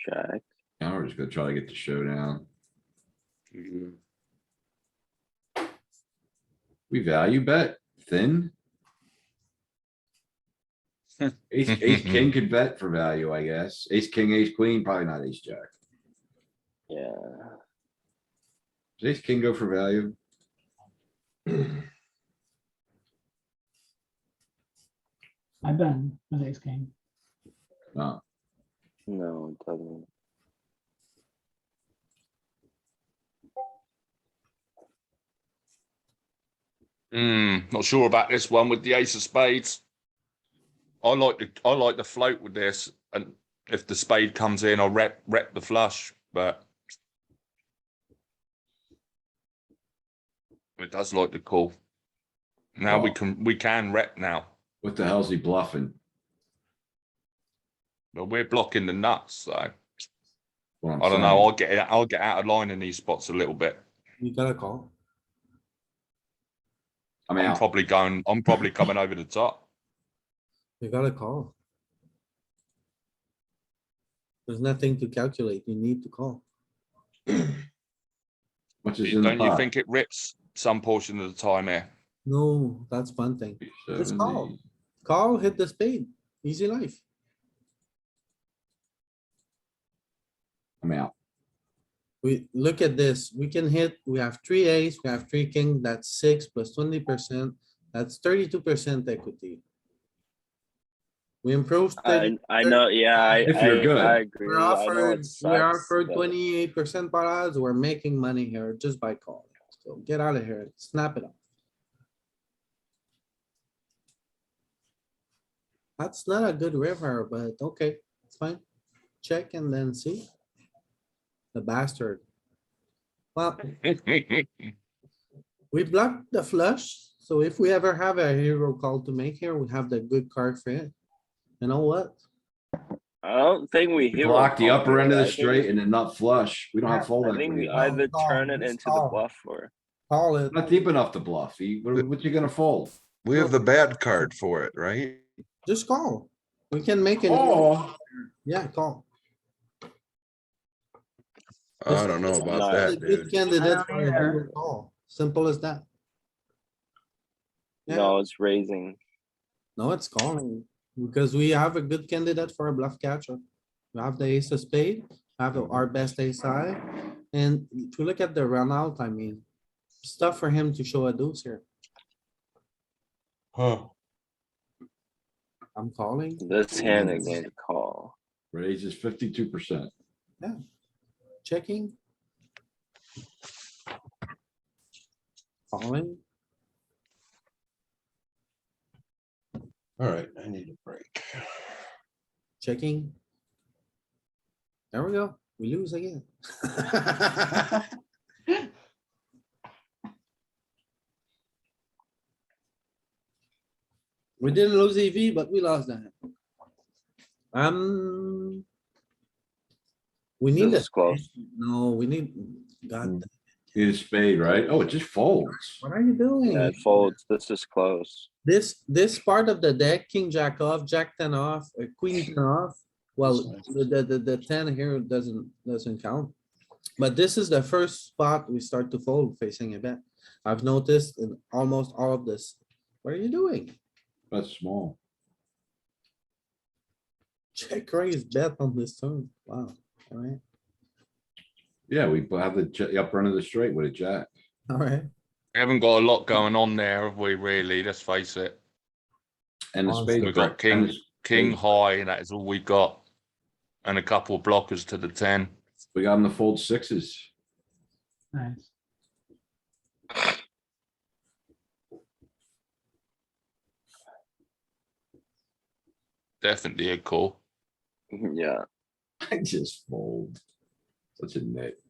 Speaker 10: Check.
Speaker 2: Now we're just gonna try to get the showdown. We value bet thin. Ace king could bet for value, I guess. Ace king, ace queen, probably not ace jack.
Speaker 10: Yeah.
Speaker 2: Does ace king go for value?
Speaker 9: I've been with ace king.
Speaker 2: No.
Speaker 10: No, it doesn't.
Speaker 3: Not sure about this one with the ace of spades. I like the float with this, and if the spade comes in, I'll rep the flush, but it does like the call. Now we can rep now,
Speaker 2: What the hell's he bluffing?
Speaker 3: but we're blocking the nuts, so
Speaker 2: What I'm
Speaker 3: I don't know.
Speaker 2: saying.
Speaker 3: I'll get out of line in these spots a little bit.
Speaker 1: You gotta call.
Speaker 2: I'm
Speaker 3: I'm
Speaker 2: out.
Speaker 3: probably coming over the top.
Speaker 1: You gotta call. There's nothing to calculate. You need to call.
Speaker 2: Much is in the
Speaker 3: Don't you
Speaker 2: pot?
Speaker 3: think it rips some portion of the time here?
Speaker 1: No, that's one thing. Just call.
Speaker 2: 70.
Speaker 1: Call, hit the spade. Easy life.
Speaker 2: I'm out.
Speaker 1: We look at this, we can hit, we have three ace, we have three king, that's 6 plus 20%. That's 32% equity. We improved.
Speaker 10: I know, yeah,
Speaker 2: If you're good.
Speaker 10: I agree.
Speaker 1: We're
Speaker 10: I know
Speaker 1: offered,
Speaker 10: it
Speaker 1: we're
Speaker 10: sucks,
Speaker 1: offered
Speaker 10: but
Speaker 1: 28% odds. We're making money here just by calling. So get out of here, snap it off. That's not a good river, but okay, it's fine. Check and then see. The bastard. Well, we blocked the flush, so if we ever have a hero call to make here, we have the good card for it. You know what?
Speaker 10: I don't think we
Speaker 2: We
Speaker 10: hero
Speaker 2: block the
Speaker 10: call
Speaker 2: upper end of
Speaker 10: here.
Speaker 2: the
Speaker 10: I think
Speaker 2: straight and the nut flush. We don't have fold
Speaker 10: I think
Speaker 2: equity.
Speaker 10: we
Speaker 2: though.
Speaker 10: either
Speaker 1: Call,
Speaker 10: turn it
Speaker 1: just
Speaker 10: into the
Speaker 1: call.
Speaker 10: bluff or.
Speaker 1: Call it.
Speaker 2: Not deep enough to bluff. What you gonna fold?
Speaker 4: We have the bad card for it, right?
Speaker 1: Just call. We can make it.
Speaker 2: Oh,
Speaker 1: Yeah, call.
Speaker 4: I don't know about
Speaker 10: No.
Speaker 1: The
Speaker 4: that,
Speaker 1: good
Speaker 4: dude.
Speaker 1: candidate for a
Speaker 11: either.
Speaker 1: hero call. Simple as that. Yeah.
Speaker 10: No, it's raising.
Speaker 1: No, it's calling because we have a good candidate for a bluff catcher. We have the ace of spade, have our best ace high. And if you look at the run out, I mean, stuff for him to show a deuce here.
Speaker 4: Huh.
Speaker 1: I'm calling,
Speaker 10: This hand again to call.
Speaker 2: raises 52%.
Speaker 1: checking. Calling,
Speaker 4: Alright, I need a break.
Speaker 1: checking. There we go. We lose again. We didn't lose EV, but we lost that. We need
Speaker 10: This
Speaker 1: a
Speaker 10: is close.
Speaker 1: No, we need, God,
Speaker 2: Need a spade, right? Oh, it just folds.
Speaker 1: what are you doing?
Speaker 10: Yeah, it folds. This is close.
Speaker 1: This part of the deck, king, jack off, jack 10 off, queen 10 off. Well, the 10 here doesn't count. But this is the first spot we start to fold facing a bet. I've noticed in almost all of this. What are you doing?
Speaker 2: That's small.
Speaker 1: Check raise bet on this turn. Wow, alright,
Speaker 2: Yeah, we have the upper end of the straight with a jack.
Speaker 1: alright.
Speaker 3: We haven't got a lot going on there, have we, really? Let's face it.
Speaker 2: And the
Speaker 1: Honestly,
Speaker 2: spade.
Speaker 3: We've got king, king high, that is all we got. And a couple of blockers to the 10.
Speaker 2: We got him to fold sixes.
Speaker 9: Nice.
Speaker 3: Definitely a call.
Speaker 10: Yeah.
Speaker 2: I just fold. Such a nit.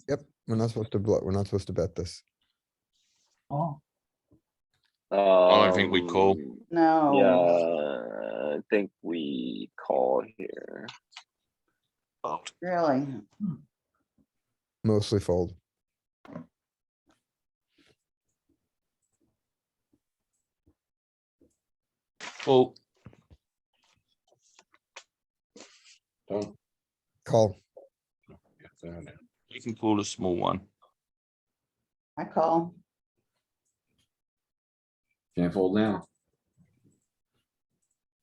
Speaker 7: Yep, we're not supposed to we're not supposed to bet this.
Speaker 9: Oh,
Speaker 3: I don't think we call.
Speaker 11: No.
Speaker 10: Yeah, I think we call here.
Speaker 11: Really?
Speaker 7: Mostly fold.
Speaker 3: Well,
Speaker 2: Don't.
Speaker 7: Call.
Speaker 3: you can call a small one.
Speaker 11: I call.
Speaker 2: Can't fold now.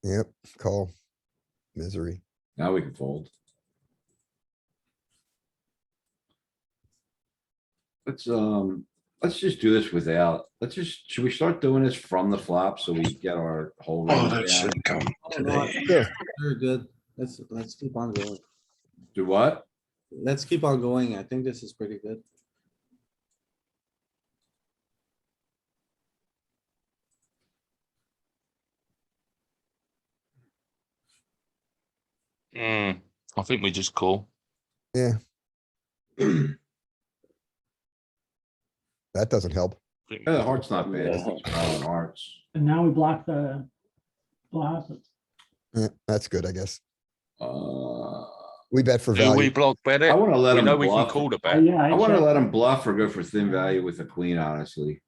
Speaker 7: Yep, call. Misery.
Speaker 2: Now we can fold. Let's just do this without, should we start doing this from the flop so we get our whole
Speaker 4: Oh,
Speaker 2: range
Speaker 4: that
Speaker 2: down?
Speaker 4: should come today.
Speaker 7: Yeah,
Speaker 1: Very good. Let's keep on going.
Speaker 2: Do what?
Speaker 1: Let's keep on going. I think this is pretty good.
Speaker 3: I think we just call.
Speaker 7: yeah, that doesn't help.
Speaker 3: I think-
Speaker 2: Yeah, the heart's not bad.
Speaker 10: Yeah.
Speaker 2: It's all in hearts.
Speaker 9: and now we block the houses.
Speaker 7: Yeah, that's good, I guess.
Speaker 2: Uh,
Speaker 7: We bet for
Speaker 3: Do we
Speaker 7: value.
Speaker 3: block bet it?
Speaker 2: I wanna let
Speaker 3: We
Speaker 2: him
Speaker 3: know we can
Speaker 2: bluff.
Speaker 3: call the
Speaker 9: Oh,
Speaker 3: bet.
Speaker 9: yeah.
Speaker 2: I wanna
Speaker 9: check.
Speaker 2: let him bluff or go for thin value with a queen, honestly.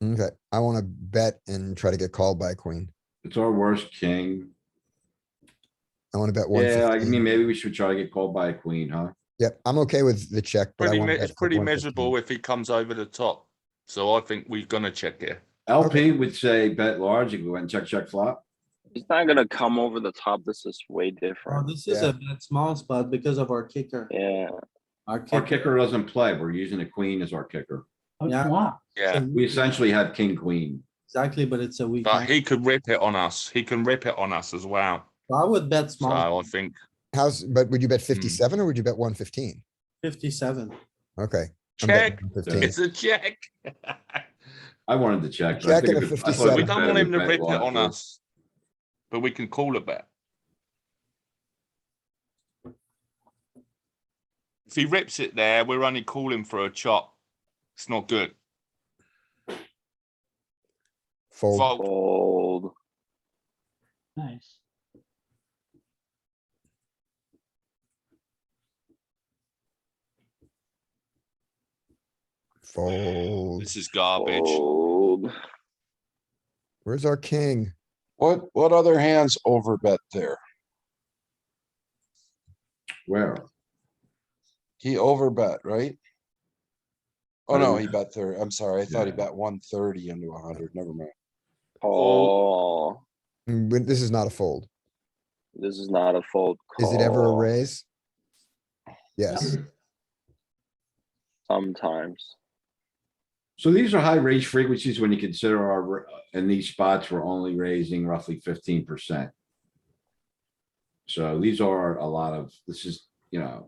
Speaker 7: Okay, I wanna bet and try to get called by a queen.
Speaker 2: It's our worst king.
Speaker 7: I wanna bet one.
Speaker 2: Yeah, I mean, maybe we should try to get called by a queen, huh?
Speaker 7: Yep, I'm okay with the check, but I
Speaker 3: Pretty,
Speaker 7: want.
Speaker 3: it's pretty miserable if he comes over the top. So I think we're gonna check here.
Speaker 2: LP would say bet large and go and check flop.
Speaker 10: He's not gonna come over the top. This is way
Speaker 1: Oh,
Speaker 10: different.
Speaker 1: this is
Speaker 7: Yeah.
Speaker 1: a bet small spot because of our kicker.
Speaker 10: Yeah,
Speaker 1: Our
Speaker 2: Our
Speaker 1: kicker.
Speaker 2: kicker doesn't play. We're using a queen as our kicker.
Speaker 9: Oh,
Speaker 1: Yeah.
Speaker 9: wow.
Speaker 3: Yeah,
Speaker 2: We essentially have king, queen.
Speaker 1: Exactly, but it's a weak
Speaker 3: but
Speaker 1: hand.
Speaker 3: he could rip it on us. He can rip it on us as well.
Speaker 1: So I would bet
Speaker 3: So
Speaker 1: small,
Speaker 3: I think
Speaker 7: But would you bet 57 or would you bet 115?
Speaker 1: 57.
Speaker 7: Okay. I'm betting
Speaker 3: check.
Speaker 7: 115.
Speaker 3: It's a check.
Speaker 2: I wanted to check. but I
Speaker 7: Jack
Speaker 2: think
Speaker 7: and a
Speaker 2: if it- I thought
Speaker 7: 57.
Speaker 2: it
Speaker 3: We
Speaker 2: was
Speaker 3: don't
Speaker 2: better
Speaker 3: want him
Speaker 2: we
Speaker 3: to
Speaker 2: bet
Speaker 3: rip it on
Speaker 2: larger.
Speaker 3: us, but we can call a bet. If he rips it there, we're only calling for a chop. It's not good.
Speaker 7: Fold.
Speaker 3: Fold.
Speaker 10: fold.
Speaker 9: Nice.
Speaker 7: Fold.
Speaker 3: This is garbage.
Speaker 10: Fold.
Speaker 7: Where's our king?
Speaker 4: What other hands overbet there?
Speaker 2: Where?
Speaker 4: He overbet, right? Oh,
Speaker 2: I
Speaker 4: no,
Speaker 2: didn't-
Speaker 4: he bet there. I'm sorry. I thought he
Speaker 2: Yeah.
Speaker 4: bet 130 into 100. Never mind.
Speaker 10: Oh,
Speaker 7: This is not a fold.
Speaker 10: this is not a fold call.
Speaker 7: Is it ever a raise? Yes.
Speaker 10: Sometimes.
Speaker 2: So these are high raise frequencies when you consider in these spots, we're only raising roughly 15%. So these are a lot of, this is,
Speaker 7: Yeah.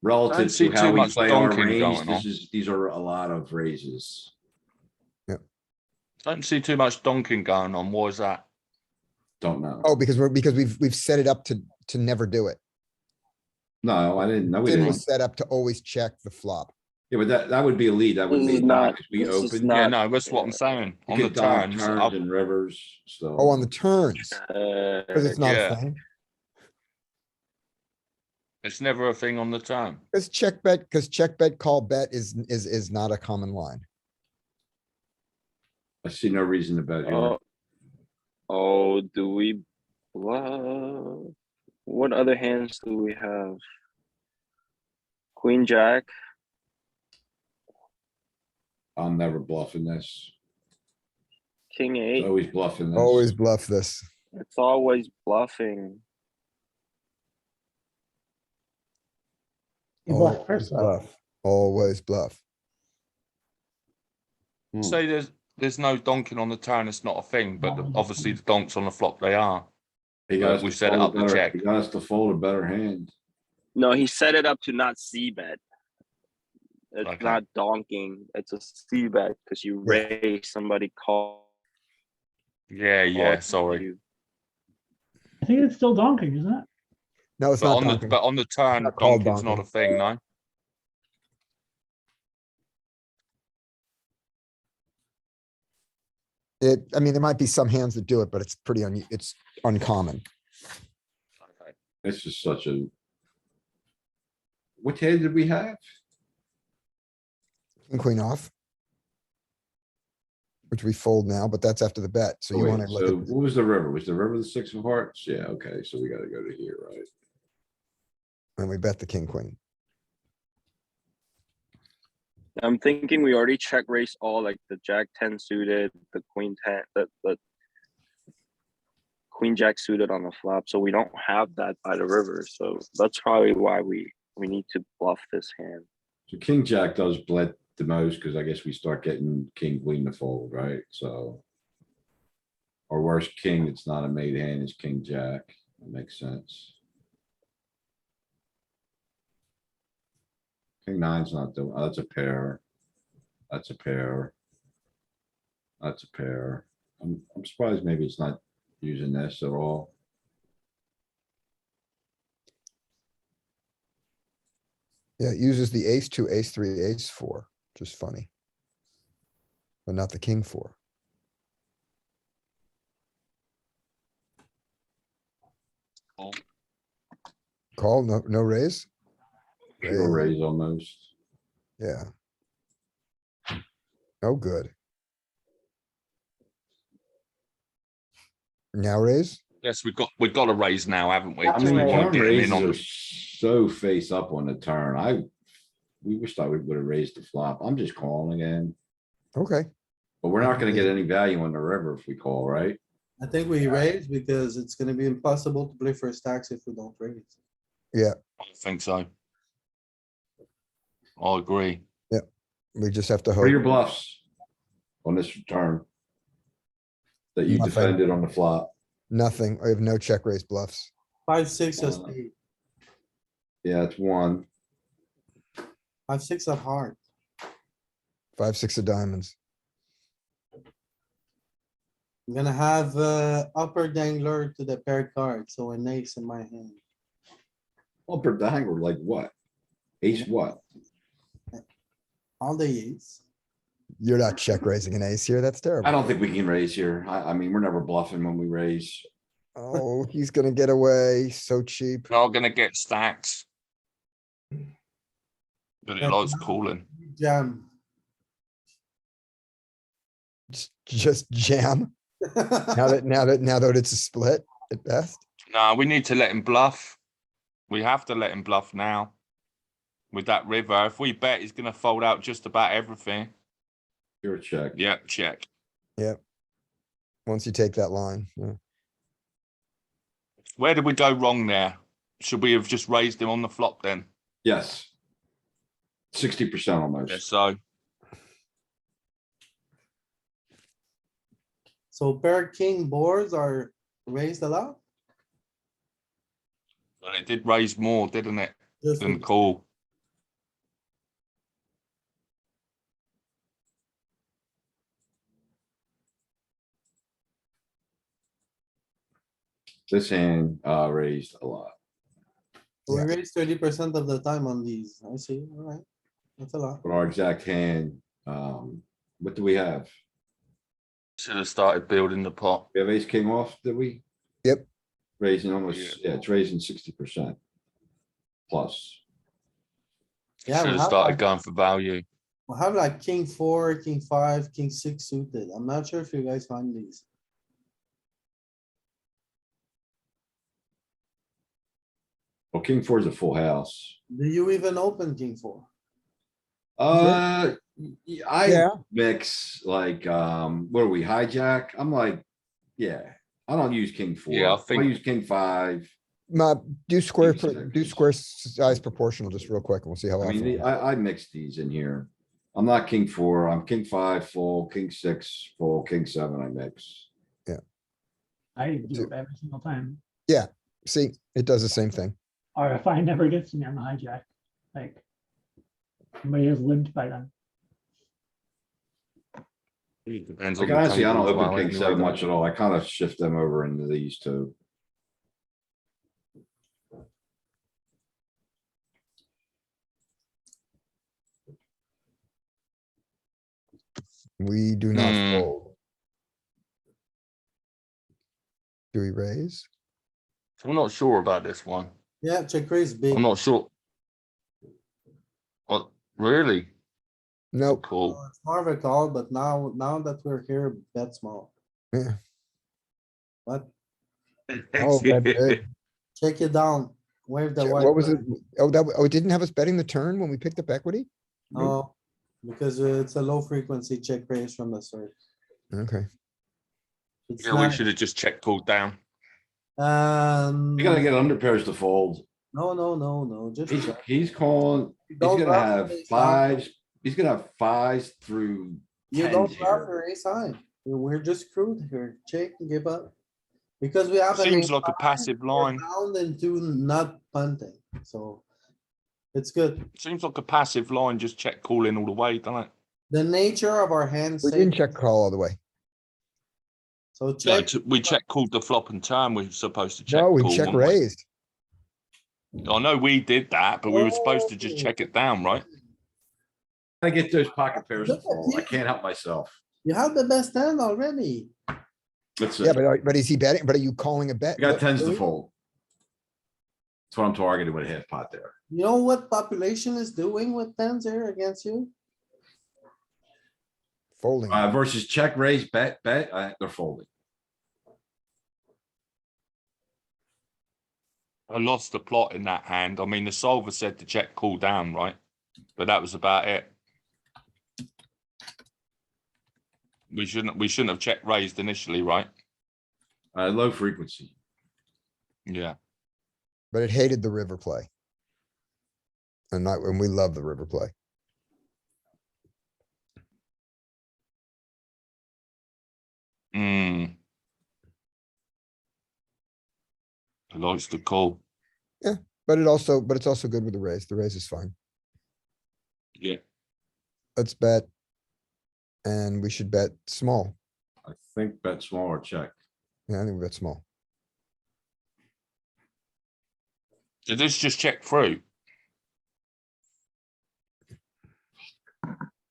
Speaker 2: relative
Speaker 3: Don't see
Speaker 2: to how
Speaker 3: too
Speaker 2: we
Speaker 3: much
Speaker 2: play our
Speaker 3: donking
Speaker 2: range,
Speaker 3: going on.
Speaker 2: these are a lot of raises.
Speaker 3: Don't see too much donking going on. What is that?
Speaker 2: Don't know.
Speaker 7: Oh, because we've set it up to never do it.
Speaker 2: No, I didn't know. We
Speaker 7: It
Speaker 2: didn't.
Speaker 7: was set up to always check the flop.
Speaker 2: Yeah, but that would be a lead. That would
Speaker 10: This
Speaker 2: be
Speaker 10: is
Speaker 2: not,
Speaker 10: not-
Speaker 2: because we
Speaker 10: this is
Speaker 2: opened.
Speaker 10: not-
Speaker 3: Yeah, no, that's what I'm saying.
Speaker 2: You
Speaker 3: On the
Speaker 2: could donk
Speaker 3: turns,
Speaker 2: turns and rivers still.
Speaker 7: Oh, on the turns, because it's not a
Speaker 3: yeah.
Speaker 7: thing.
Speaker 3: it's never a thing on the turn.
Speaker 7: Because check bet, call bet is not a common line.
Speaker 2: I see no reason to bet here.
Speaker 10: Oh, do we, what other hands do we have? Queen, jack,
Speaker 2: I'm never bluffing this.
Speaker 10: king eight.
Speaker 2: Always bluffing this.
Speaker 7: Always bluff this.
Speaker 10: It's always bluffing.
Speaker 9: You bluff
Speaker 7: Always
Speaker 9: first though.
Speaker 7: bluff. Always bluff.
Speaker 3: Say there's no donking on the turn. It's not a thing, but obviously the donks on the flop they are.
Speaker 2: He
Speaker 3: But
Speaker 2: got us
Speaker 3: we
Speaker 2: to
Speaker 3: set it
Speaker 2: fold a
Speaker 3: up to
Speaker 2: better-
Speaker 3: check.
Speaker 2: He got us to fold a better hand.
Speaker 10: No, he set it up to not c bet. It's
Speaker 3: Okay.
Speaker 10: not donking, it's a c bet, because you raise somebody call.
Speaker 3: Yeah. Sorry.
Speaker 10: you.
Speaker 9: I think it's still donking, isn't it?
Speaker 7: No, it's
Speaker 3: But
Speaker 7: not
Speaker 3: on the
Speaker 7: donking.
Speaker 3: but on the turn,
Speaker 7: Not called
Speaker 3: donking's not a
Speaker 7: donking.
Speaker 3: thing, no.
Speaker 7: I mean, there might be some hands that do it, but it's it's uncommon.
Speaker 3: Okay.
Speaker 2: It's just such a. What hand did we have?
Speaker 7: King, queen off. Which we fold now, but that's after the bet, so you
Speaker 2: Wait,
Speaker 7: wanna
Speaker 2: so
Speaker 7: look at,
Speaker 2: what was the river? Was the river the 6 of hearts? Yeah, okay, so we gotta go to here, right?
Speaker 7: and we bet the king, queen.
Speaker 10: I'm thinking we already check raise all, like the jack 10 suited, the queen 10, the queen jack suited on the flop, so we don't have that by the river, so that's probably why we need to bluff this hand.
Speaker 2: So king jack does blend the most, cuz I guess we start getting king queen to fold, right? So. Our worst king that's not a made hand is king jack. That makes sense. King nine's not doing, that's a pair. That's a pair. That's a pair. I'm surprised maybe it's not using this at all.
Speaker 7: Yeah, it uses the ace two, ace three, ace four, just funny. But not the king four. Call, no raise?
Speaker 2: Pure raise almost.
Speaker 7: Yeah. Oh, good. Now raise?
Speaker 3: Yes, we've got to raise now, haven't we?
Speaker 2: I
Speaker 3: We
Speaker 2: mean,
Speaker 3: wanna
Speaker 2: turn
Speaker 3: get him in
Speaker 2: raises
Speaker 3: on
Speaker 2: are
Speaker 3: the-
Speaker 2: so face up on the turn. We wish I would have raised the flop. I'm just calling again.
Speaker 7: Okay,
Speaker 2: But we're not gonna get any value on the river if we call, right?
Speaker 1: I think we raise because it's gonna be impossible to play for stacks if we don't raise.
Speaker 3: I think so. I agree.
Speaker 7: We just have to
Speaker 2: What are your
Speaker 7: hope.
Speaker 2: bluffs? On this turn? That you
Speaker 7: Nothing.
Speaker 2: defended on the flop?
Speaker 7: Nothing. I have no check raise bluffs.
Speaker 1: 5-6 of spade,
Speaker 2: Yeah, it's one.
Speaker 1: 5-6 of heart.
Speaker 7: 5, 6 of diamonds.
Speaker 1: I'm gonna have upper dangler to the pair card, so an ace in my hand.
Speaker 2: Upper dangler, like what? Ace what?
Speaker 1: All the eights.
Speaker 7: You're not check raising an ace here. That's terrible.
Speaker 2: I don't think we can raise here. I mean, we're never bluffing when we raise.
Speaker 7: Oh, he's gonna get away. So cheap.
Speaker 3: Not gonna get stacks. But it likes calling.
Speaker 1: Jam.
Speaker 7: Just jam. Now that it's a split at best.
Speaker 3: No, we need to let him bluff. We have to let him bluff now. With that river, if we bet, he's gonna fold out just about everything.
Speaker 2: You're a check.
Speaker 3: Yeah, check.
Speaker 7: Once you take that line. Yeah.
Speaker 3: Where did we go wrong there? Should we have just raised him on the flop then?
Speaker 2: Yes. 60%
Speaker 3: Yeah,
Speaker 2: almost.
Speaker 3: so
Speaker 1: So pair king boards are raised a lot?
Speaker 3: but it did raise more, didn't it?
Speaker 1: Just
Speaker 3: Than
Speaker 1: with-
Speaker 3: call.
Speaker 2: This hand, raised a lot.
Speaker 1: We
Speaker 7: Yeah.
Speaker 1: raise 30% of the time on these. I see, alright. That's a lot.
Speaker 2: But our exact hand, what do we have?
Speaker 3: Should have started building the pot.
Speaker 2: We have ace king off, did we?
Speaker 7: Yep.
Speaker 2: Raising almost, yeah, it's raising 60%. Plus.
Speaker 1: Yeah,
Speaker 3: Should
Speaker 1: we
Speaker 3: have
Speaker 1: have
Speaker 3: started
Speaker 1: like,
Speaker 3: going for value.
Speaker 1: we have like king 4, king 5, king 6 suited. I'm not sure if you guys find these.
Speaker 2: Well, king four is a full house.
Speaker 1: Do you even open king 4?
Speaker 2: I
Speaker 7: Yeah.
Speaker 2: mix like, what are we, hijack? I'm like, yeah, I don't use king four.
Speaker 3: Yeah, I
Speaker 2: I
Speaker 3: think-
Speaker 2: use king five.
Speaker 7: Do square,
Speaker 2: Exactly.
Speaker 7: do square size proportional just real quick and we'll see how
Speaker 2: I mean,
Speaker 7: often.
Speaker 2: I mix these in here. I'm not king four, I'm king five full, king six full, king seven, I mix.
Speaker 9: I do it every single time.
Speaker 7: See, it does the same thing.
Speaker 9: Or if I never get to me on the hijack, like somebody has lived by then.
Speaker 3: Depends
Speaker 2: Like
Speaker 3: on the
Speaker 2: honestly, I don't
Speaker 3: table as
Speaker 2: open
Speaker 3: well,
Speaker 2: king
Speaker 3: anyway,
Speaker 2: seven
Speaker 3: don't
Speaker 2: much
Speaker 3: it?
Speaker 2: at all. I kind of shift them over into these two.
Speaker 7: We do not
Speaker 3: Hmm.
Speaker 7: fold. Do we raise?
Speaker 3: I'm not sure about this one.
Speaker 1: Yeah, check raise big.
Speaker 3: I'm not sure. What, really?
Speaker 7: Nope.
Speaker 3: Cool.
Speaker 1: It's more of a call, but now that we're here, bet small.
Speaker 7: Yeah.
Speaker 1: What?
Speaker 7: Oh, bet big.
Speaker 1: Check it down. Wave the white.
Speaker 7: What was it?
Speaker 1: flag.
Speaker 7: Oh, it didn't have us betting the turn when we picked up equity?
Speaker 1: No, because it's a low frequency check raise from the start.
Speaker 7: Okay.
Speaker 1: It's
Speaker 3: Yeah, we
Speaker 1: not,
Speaker 3: should have just checked called down.
Speaker 2: You gotta get under pairs to fold.
Speaker 1: no, just check.
Speaker 2: He's calling, he's
Speaker 1: don't
Speaker 2: gonna
Speaker 1: bluff
Speaker 2: have
Speaker 1: with ace high.
Speaker 2: fives, he's gonna have fives through
Speaker 1: You
Speaker 2: tens
Speaker 1: don't bluff
Speaker 2: here.
Speaker 1: your ace high. We're just screwed here. Check and give up. Because we have. an
Speaker 3: Seems
Speaker 1: ace
Speaker 3: like a
Speaker 1: high,
Speaker 3: passive
Speaker 1: we're
Speaker 3: line.
Speaker 1: bound into not punting, so. It's good.
Speaker 3: Seems like a passive line, just check calling all the way, doesn't it?
Speaker 1: The nature of our hands.
Speaker 7: We
Speaker 1: say-
Speaker 7: didn't check call all the way.
Speaker 1: So
Speaker 3: No,
Speaker 1: check,
Speaker 3: we check called the flop and turn. We're supposed to check.
Speaker 7: No, we
Speaker 3: call,
Speaker 7: check
Speaker 3: weren't we?
Speaker 7: raised.
Speaker 3: I know we did that, but we were supposed to just
Speaker 1: Oh.
Speaker 3: check it down, right?
Speaker 2: I get those pocket pairs to
Speaker 1: Look at
Speaker 2: fold. I
Speaker 1: you.
Speaker 2: can't help myself.
Speaker 1: you have the best hand already.
Speaker 2: Let's see.
Speaker 7: Yeah, but is he betting? But are you calling a bet?
Speaker 2: I got tens to
Speaker 7: Louis?
Speaker 2: fold. That's what I'm targeting with a half pot there.
Speaker 1: You know what population is doing with tens here against you?
Speaker 7: Folding.
Speaker 2: Versus check, raise, bet, they're folding.
Speaker 3: I lost the plot in that hand. I mean, the solver said to check call down, right? But that was about it. We shouldn't have check raised initially, right?
Speaker 2: Low frequency.
Speaker 3: Yeah.
Speaker 7: But it hated the river play. And we love the river play.
Speaker 3: Hmm. It likes to call.
Speaker 7: But it's also good with the raise. The raise is fine.
Speaker 3: Yeah.
Speaker 7: Let's bet. And we should bet small.
Speaker 2: I think bet small or check.
Speaker 7: Yeah, I think we bet small.
Speaker 3: Did this just check through?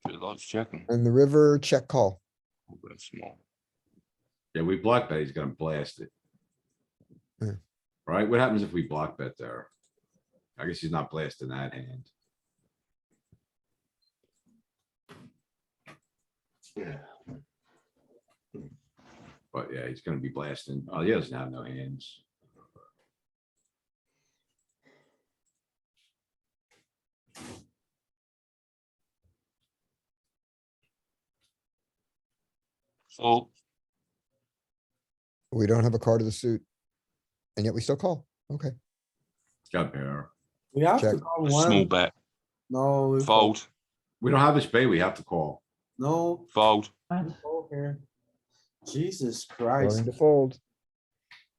Speaker 3: It likes checking.
Speaker 7: And the river check call.
Speaker 3: Oh, that's small.
Speaker 2: Yeah, we block bet, he's gonna blast it.
Speaker 7: Yeah.
Speaker 2: Right? What happens if we block bet there? I guess he's not blasting that hand.
Speaker 4: Yeah.
Speaker 2: But yeah, he's gonna be blasting. Oh, he doesn't have no hands.
Speaker 3: So
Speaker 7: We don't have a card of the suit. And yet we still call. Okay.
Speaker 2: Got pair.
Speaker 1: We have to
Speaker 7: Check.
Speaker 1: call
Speaker 3: a small
Speaker 1: one.
Speaker 3: bet.
Speaker 1: No. we
Speaker 3: Fold.
Speaker 2: We don't have a spade, we have to call.
Speaker 1: No.
Speaker 3: Fold.
Speaker 1: Fold here. Jesus Christ.
Speaker 7: Going to fold.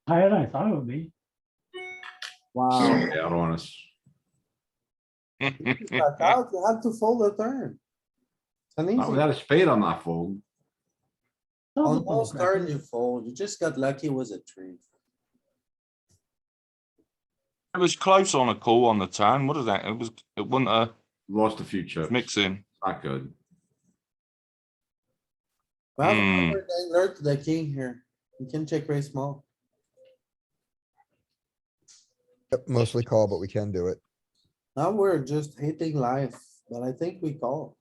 Speaker 9: Higher than I thought it would be.
Speaker 1: Wow.
Speaker 2: Out on us.
Speaker 1: Back out, you have to fold the turn. It's an
Speaker 2: Not
Speaker 1: easy,
Speaker 2: without a spade, I'm not folding.
Speaker 9: Sounds
Speaker 1: on most
Speaker 9: about
Speaker 1: turn
Speaker 9: right.
Speaker 1: you fold, you just got lucky it was a tree.
Speaker 3: It was close on a call on the turn. What is that? It wasn't a
Speaker 2: Lost a few chips.
Speaker 3: mixing.
Speaker 2: Not good.
Speaker 1: We have
Speaker 3: Hmm.
Speaker 1: another dangler to the king here. You can check raise small.
Speaker 7: Yep, mostly call, but we can do it.
Speaker 1: Now we're just hating life, but I think we call.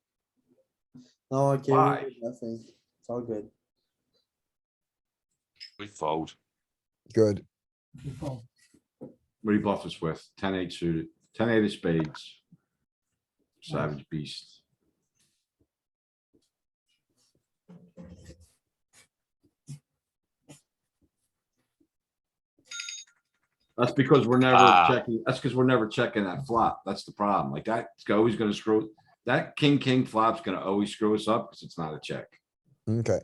Speaker 1: No, okay,
Speaker 2: Why?
Speaker 1: we did nothing. It's all good.
Speaker 3: We fold.
Speaker 7: Good.
Speaker 9: You fold.
Speaker 2: What do you bluff us with? 10-8 suited, 10-8 of spades. Savage beast. That's because we're never checking, that's because we're never checking that flop. That's the problem. Like that's always gonna screw, that king flop's gonna always screw us up because it's not a check,
Speaker 7: Okay.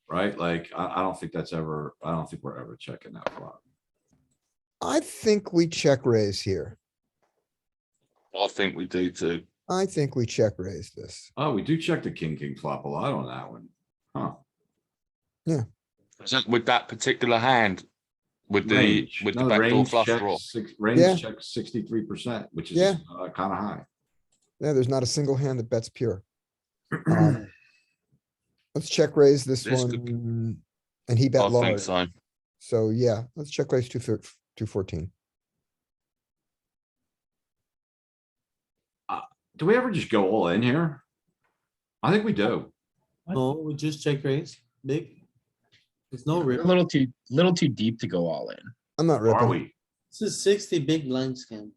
Speaker 2: right? Like, I don't think that's ever, I don't think we're ever checking that flop.
Speaker 7: I think we check raise here.
Speaker 3: I think we do too.
Speaker 7: I think we check raise this.
Speaker 2: Oh, we do check the king flop a lot on that one. Huh?
Speaker 3: Is that with that particular hand? With the
Speaker 2: Range.
Speaker 3: with the
Speaker 2: No,
Speaker 3: backdoor
Speaker 2: range
Speaker 3: flush
Speaker 2: check
Speaker 3: draw.
Speaker 7: Yeah.
Speaker 2: Range check 63%, which is
Speaker 7: Yeah.
Speaker 2: kind of high.
Speaker 7: Yeah, there's not a single hand that bets pure. Let's check raise this
Speaker 3: This could-
Speaker 7: one. And he
Speaker 3: I
Speaker 7: bet
Speaker 3: think
Speaker 7: large.
Speaker 3: so.
Speaker 7: So yeah, let's check raise 214.
Speaker 2: Do we ever just go all in here? I think we do.
Speaker 1: No, we just check raise, big. There's no
Speaker 6: A
Speaker 1: rip.
Speaker 6: little too deep to go all in.
Speaker 7: I'm not
Speaker 2: Are
Speaker 7: ripping.
Speaker 2: we?
Speaker 1: This is 60 big blind skin.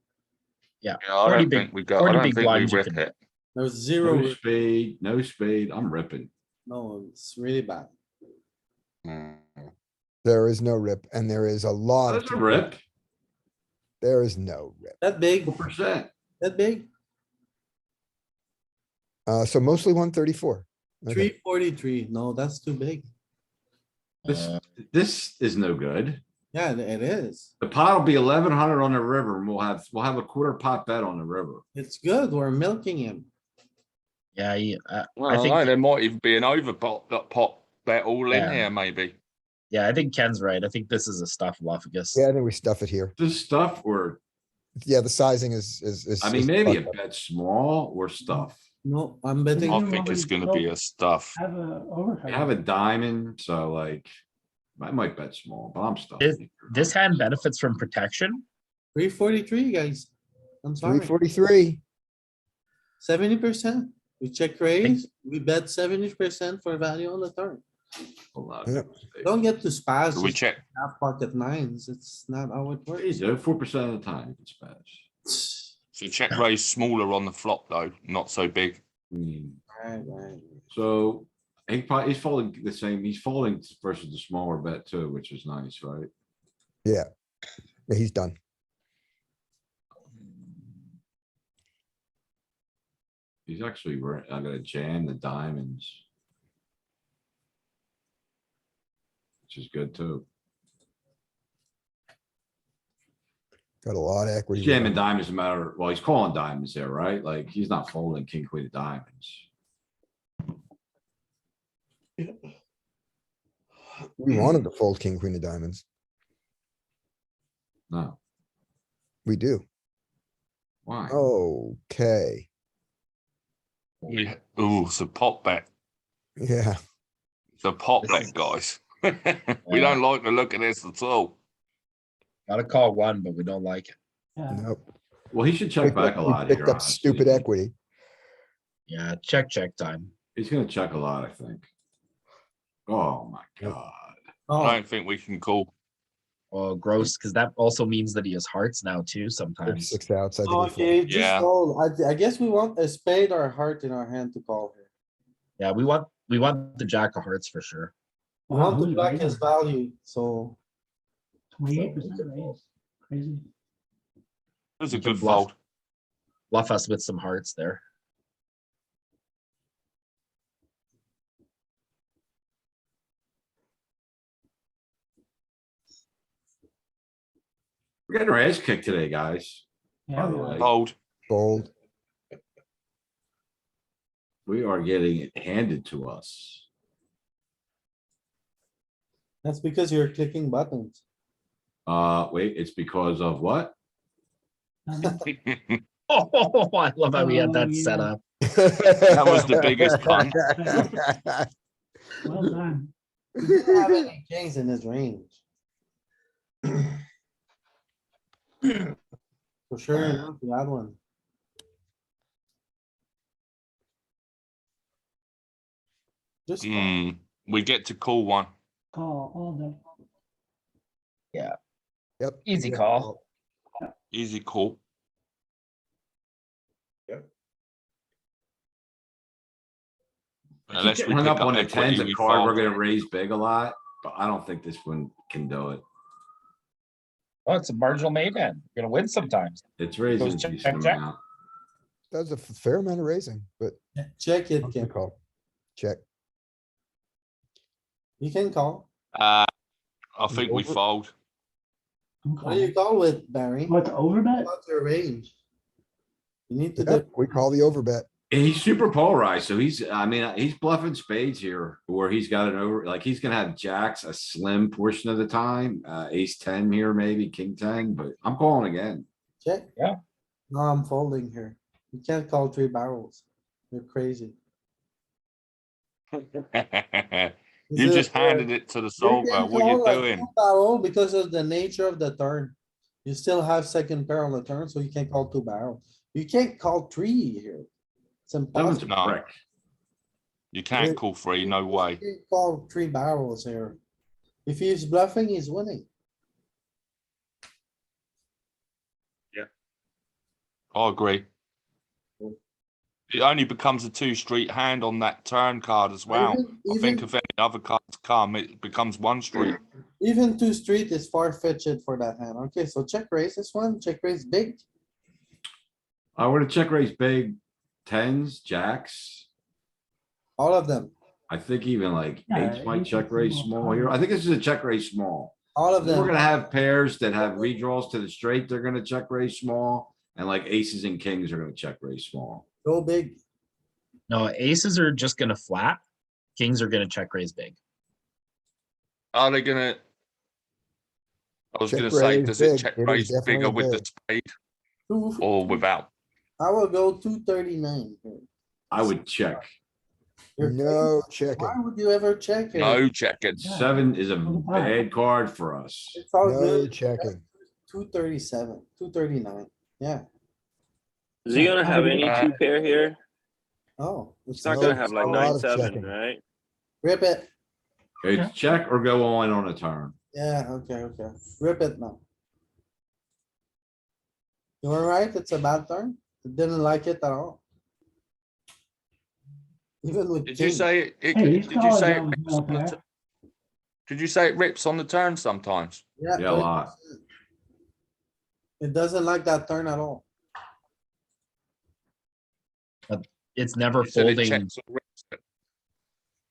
Speaker 6: Yeah.
Speaker 3: Yeah, I
Speaker 6: 40
Speaker 3: don't
Speaker 6: big-
Speaker 3: think we go. I
Speaker 6: 40
Speaker 3: don't
Speaker 6: big
Speaker 3: think we
Speaker 6: blinds you
Speaker 3: rip
Speaker 6: can-
Speaker 3: it.
Speaker 1: There's zero,
Speaker 2: No
Speaker 1: rip.
Speaker 2: spade, no spade. I'm ripping.
Speaker 1: No, it's really bad.
Speaker 3: Hmm.
Speaker 7: There is no rip and there is a lot of.
Speaker 2: That's a rip.
Speaker 7: There is no rip.
Speaker 1: That big,
Speaker 2: 4%.
Speaker 1: that big,
Speaker 7: So mostly 134. Okay.
Speaker 1: 343. No, that's too big.
Speaker 2: This is no good.
Speaker 1: Yeah, it is.
Speaker 2: The pot will be 1100 on the river and we'll have a quarter pot bet on the river.
Speaker 1: It's good. We're milking him.
Speaker 6: Yeah,
Speaker 3: Well,
Speaker 6: I
Speaker 3: I
Speaker 6: think
Speaker 3: think there might even be an overpot that pot bet all in
Speaker 6: Yeah.
Speaker 3: here, maybe.
Speaker 6: yeah, I think Ken's right. I think this is a stufflophagus.
Speaker 7: Yeah, I think we stuff it here.
Speaker 2: This stuff or,
Speaker 7: Yeah, the sizing is.
Speaker 2: I mean,
Speaker 7: is
Speaker 2: maybe a
Speaker 7: fucked up.
Speaker 2: bet small or stuff.
Speaker 1: No, I'm betting.
Speaker 3: I
Speaker 9: You
Speaker 3: think it's
Speaker 9: normally
Speaker 3: gonna be
Speaker 9: don't
Speaker 3: a stuff.
Speaker 9: Have a
Speaker 2: I
Speaker 9: overhead.
Speaker 2: have a diamond, so like, I might bet small, but I'm
Speaker 6: This,
Speaker 2: stuffing.
Speaker 6: this hand benefits from protection.
Speaker 1: 343, guys. I'm sorry.
Speaker 7: 343.
Speaker 1: 70%. We check raise, we bet 70% for value on the turn.
Speaker 2: Hold on.
Speaker 7: Yep.
Speaker 1: Don't get to spaz.
Speaker 3: Do we
Speaker 1: just
Speaker 3: check?
Speaker 1: half pocket nines. It's not how it works.
Speaker 2: Easy, 4% of the time you can smash.
Speaker 3: So check raise smaller on the flop though, not so big.
Speaker 2: Hmm.
Speaker 1: Right, right.
Speaker 2: So he's folding the same, he's folding versus the smaller bet too, which is nice, right?
Speaker 7: Yeah. Yeah, he's done.
Speaker 2: He's actually, I'm gonna jam the diamonds. Which is good too.
Speaker 7: Got a lot of equity.
Speaker 2: He's
Speaker 7: with
Speaker 2: jamming
Speaker 7: him.
Speaker 2: diamonds no matter, well, he's calling diamonds there, right? Like, he's not folding king, queen of diamonds.
Speaker 7: We wanted to fold king, queen of diamonds.
Speaker 2: No,
Speaker 7: We do.
Speaker 2: why?
Speaker 7: Okay.
Speaker 3: Ooh, it's a pot bet.
Speaker 7: Yeah.
Speaker 3: It's a pot bet, guys. We don't like the look of this at all.
Speaker 6: Gotta call one, but we don't like it.
Speaker 9: Yeah,
Speaker 7: Nope.
Speaker 2: Well, he should check
Speaker 7: Picked
Speaker 2: back
Speaker 7: up-
Speaker 2: a
Speaker 7: he
Speaker 2: lot
Speaker 7: picked
Speaker 2: here,
Speaker 7: up stupid
Speaker 2: honestly.
Speaker 7: equity.
Speaker 6: Yeah, check time.
Speaker 2: He's gonna check a lot, I think. Oh my
Speaker 7: Yep.
Speaker 2: god.
Speaker 3: I
Speaker 1: Oh,
Speaker 3: don't think we can call.
Speaker 6: Oh, gross, because that also means that he has hearts now too
Speaker 7: There's
Speaker 6: sometimes.
Speaker 7: 6 outs. I think we fold.
Speaker 1: okay, just
Speaker 3: Yeah.
Speaker 1: fold. I guess we want a spade or a heart in our hand to call here.
Speaker 6: Yeah, we want the jack of hearts for sure.
Speaker 1: We
Speaker 9: Wow,
Speaker 1: want to
Speaker 9: who's
Speaker 1: block
Speaker 9: raising?
Speaker 1: his value, so
Speaker 9: 28% raise. Crazy.
Speaker 3: It was a
Speaker 6: You can
Speaker 3: good
Speaker 6: bluff.
Speaker 3: fold.
Speaker 6: Bluff us with some hearts there.
Speaker 2: We're getting our ass kicked today, guys.
Speaker 9: Yeah,
Speaker 2: By
Speaker 9: we
Speaker 2: the
Speaker 9: are.
Speaker 2: way.
Speaker 3: Fold.
Speaker 7: Fold.
Speaker 2: We are getting it handed to us.
Speaker 1: that's because you're clicking buttons.
Speaker 2: Wait, it's because of what?
Speaker 6: Oh, I love how we had that
Speaker 9: yeah.
Speaker 6: set up.
Speaker 3: That was the biggest punt.
Speaker 9: Well done.
Speaker 1: He didn't have any kings in his range. For sure enough, you had one. Just call.
Speaker 3: Hmm, we get to call one.
Speaker 9: Call all the.
Speaker 7: Yep.
Speaker 6: Easy
Speaker 7: Yep.
Speaker 6: call.
Speaker 3: Easy call.
Speaker 2: I keep
Speaker 3: Unless
Speaker 2: getting
Speaker 3: we
Speaker 2: hung
Speaker 3: pick
Speaker 2: up on the
Speaker 3: equity,
Speaker 2: tens
Speaker 3: we
Speaker 2: of card, we're
Speaker 3: fold.
Speaker 2: gonna raise big a lot, but I don't think this one can do it.
Speaker 6: Oh, it's a marginal main man. You're gonna win sometimes.
Speaker 2: It's raising a
Speaker 6: check,
Speaker 2: decent
Speaker 6: check.
Speaker 2: amount.
Speaker 7: Does a fair amount of raising, but
Speaker 1: Check it,
Speaker 7: we
Speaker 1: Ken.
Speaker 7: call. Check.
Speaker 1: You can call.
Speaker 3: I think we
Speaker 7: Over.
Speaker 3: fold.
Speaker 1: What do you call with, Barry?
Speaker 9: What's overbet?
Speaker 1: What's your range? You need to
Speaker 7: Yep,
Speaker 1: do,
Speaker 7: we call the overbet.
Speaker 2: He's super polarized, so I mean, he's bluffing spades here, where he's got an over, like, he's gonna have jacks a slim portion of the time, ace 10 here, maybe king 10, but I'm calling again.
Speaker 1: check.
Speaker 6: Yeah.
Speaker 1: No, I'm folding here. You can't call three barrels. You're crazy.
Speaker 3: You just handed it to the solver. What you doing?
Speaker 1: Barrel because of the nature of the turn. You still have second pair on the turn, so you can't call two barrel. You can't call three here. It's
Speaker 2: Seven's a
Speaker 1: impossible.
Speaker 3: No.
Speaker 2: brick.
Speaker 3: You can't call three, no way.
Speaker 1: You can't call three barrels here. If he's bluffing, he's winning.
Speaker 3: I agree. It only becomes a two street hand on that turn card as well. I think if any other cards come, it becomes one street.
Speaker 1: Even two street is far fetched for that hand. Okay, so check raise this one, check raise big.
Speaker 2: I would have check raised big tens, jacks.
Speaker 1: All of them,
Speaker 2: I think even like
Speaker 9: Yeah,
Speaker 2: eights might
Speaker 9: eights
Speaker 2: check
Speaker 9: is
Speaker 2: raise
Speaker 9: more
Speaker 2: small here.
Speaker 9: common.
Speaker 2: I think this is a check raise small.
Speaker 1: all of
Speaker 2: We're
Speaker 1: them.
Speaker 2: gonna have pairs that have redraws to the straight, they're gonna check raise small, and like aces and kings are gonna check raise small.
Speaker 1: Go big.
Speaker 6: No, aces are just gonna flat. Kings are gonna check raise big.
Speaker 3: Are they gonna? I was
Speaker 7: Check
Speaker 3: gonna say,
Speaker 7: raise
Speaker 3: does
Speaker 7: big.
Speaker 3: it check
Speaker 7: It is
Speaker 3: raise bigger
Speaker 7: definitely
Speaker 3: with the
Speaker 7: big.
Speaker 3: spade
Speaker 1: Two-
Speaker 3: or without?
Speaker 1: I will go 239 here.
Speaker 2: I would check.
Speaker 1: You're
Speaker 7: No
Speaker 1: crazy.
Speaker 7: checking.
Speaker 1: Why would you ever check here?
Speaker 3: No checking.
Speaker 9: Yeah.
Speaker 2: 7 is a
Speaker 9: All the time.
Speaker 2: bad card for us.
Speaker 1: It's all
Speaker 7: No
Speaker 1: good.
Speaker 7: checking.
Speaker 1: 237, 239. Yeah.
Speaker 10: Is he gonna have any two pair here?
Speaker 1: Oh,
Speaker 10: He's
Speaker 1: it's
Speaker 10: not
Speaker 7: No,
Speaker 10: gonna have like
Speaker 7: a lot of
Speaker 10: 9-7,
Speaker 7: checking.
Speaker 10: right?
Speaker 1: rip it.
Speaker 2: It's check or go on a turn.
Speaker 1: Yeah, okay, okay. Rip it now. You were right, it's a bad turn. Didn't like it at all. Even with
Speaker 3: Did you
Speaker 1: king.
Speaker 3: say it?
Speaker 9: Hey, he's
Speaker 3: Did you
Speaker 9: calling
Speaker 3: say it
Speaker 9: down with
Speaker 3: rips
Speaker 9: no
Speaker 3: on the
Speaker 9: pair.
Speaker 3: t- Did you say it rips on the turn sometimes?
Speaker 1: Yeah,
Speaker 2: Yeah, a lot.
Speaker 1: it doesn't like that turn at all.
Speaker 6: It's never
Speaker 3: You said it
Speaker 6: folding,
Speaker 3: checks or rips it.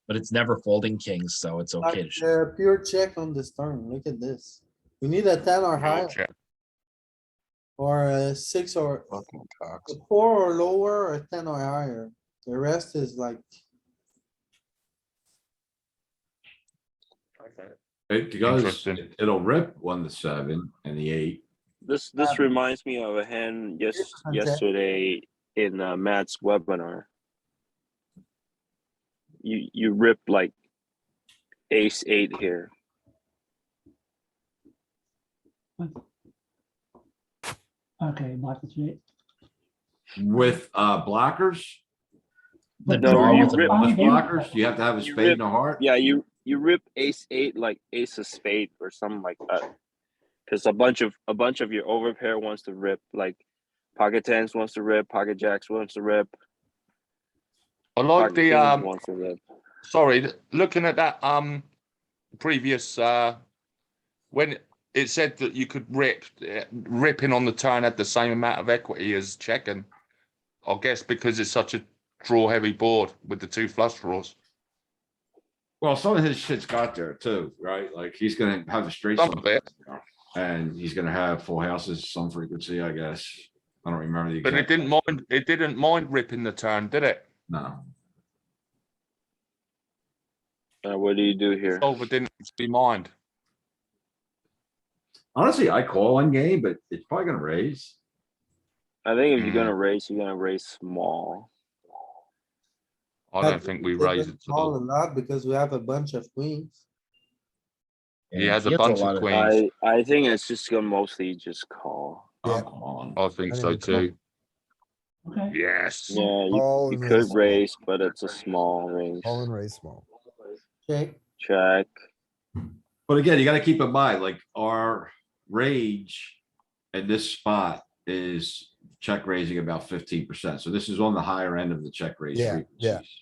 Speaker 6: but it's never folding kings, so it's okay
Speaker 1: Like,
Speaker 6: to check.
Speaker 1: pure check on this turn. Look at this. We need a 10 or
Speaker 3: Pure
Speaker 1: higher,
Speaker 3: check.
Speaker 1: or a 6 or
Speaker 4: Fucking cocks.
Speaker 1: a 4 or lower, or a 10 or higher. The rest is like,
Speaker 2: It goes,
Speaker 3: Interesting.
Speaker 2: it'll rip 1 to 7 and the 8.
Speaker 10: This
Speaker 1: Um,
Speaker 10: reminds me of a hand
Speaker 1: Okay.
Speaker 10: yesterday in Matt's webinar. You rip like ace 8 here.
Speaker 9: Okay, block the straight.
Speaker 2: With blockers,
Speaker 6: The
Speaker 10: No,
Speaker 6: draw
Speaker 10: you
Speaker 6: with
Speaker 10: rip-
Speaker 6: a
Speaker 2: with
Speaker 10: you-
Speaker 2: blockers, you have to have a
Speaker 10: you
Speaker 2: spade and a heart.
Speaker 10: Yeah, you rip ace 8 like ace of spade or something like that. Because a bunch of your overpair wants to rip, like pocket tens wants to rip, pocket jacks wants to rip,
Speaker 3: I like
Speaker 10: pocket
Speaker 3: the
Speaker 10: kings wants to rip.
Speaker 3: sorry, looking at that previous when it said that you could ripping on the turn had the same amount of equity as checking. I guess because it's such a draw heavy board with the 2 flush draws.
Speaker 2: Well, some of his shit's got there too, right? Like he's gonna have the straight
Speaker 3: Some of it.
Speaker 2: and he's gonna have full houses some frequency, I guess. I don't remember the
Speaker 3: But
Speaker 2: exact.
Speaker 3: it didn't mind ripping the turn, did it?
Speaker 2: No,
Speaker 10: What do you do here?
Speaker 3: Solver didn't actually mind.
Speaker 2: honestly, I call one game, but it's probably gonna raise.
Speaker 10: I think if you're
Speaker 3: Mm.
Speaker 10: gonna raise, you're gonna raise small.
Speaker 3: I don't think we raise it at
Speaker 1: all
Speaker 3: all.
Speaker 1: a lot because we have a bunch of queens.
Speaker 3: He has a
Speaker 6: He
Speaker 3: bunch
Speaker 6: lot
Speaker 3: of queens.
Speaker 10: I think it's just gonna mostly just call.
Speaker 7: Yeah.
Speaker 2: I'm calling.
Speaker 3: I think
Speaker 7: I
Speaker 3: so
Speaker 7: think so.
Speaker 3: too.
Speaker 9: Okay.
Speaker 3: Yes.
Speaker 10: Yeah,
Speaker 7: All
Speaker 10: you
Speaker 7: in
Speaker 10: could
Speaker 7: raise small.
Speaker 10: raise, but it's a small raise.
Speaker 7: All in raise small.
Speaker 1: Okay,
Speaker 10: Check.
Speaker 2: But again, you gotta keep in mind, like our rage at this spot is check raising about 15%. So this is on the higher end of the check raise
Speaker 7: Yeah, yeah.
Speaker 2: frequencies.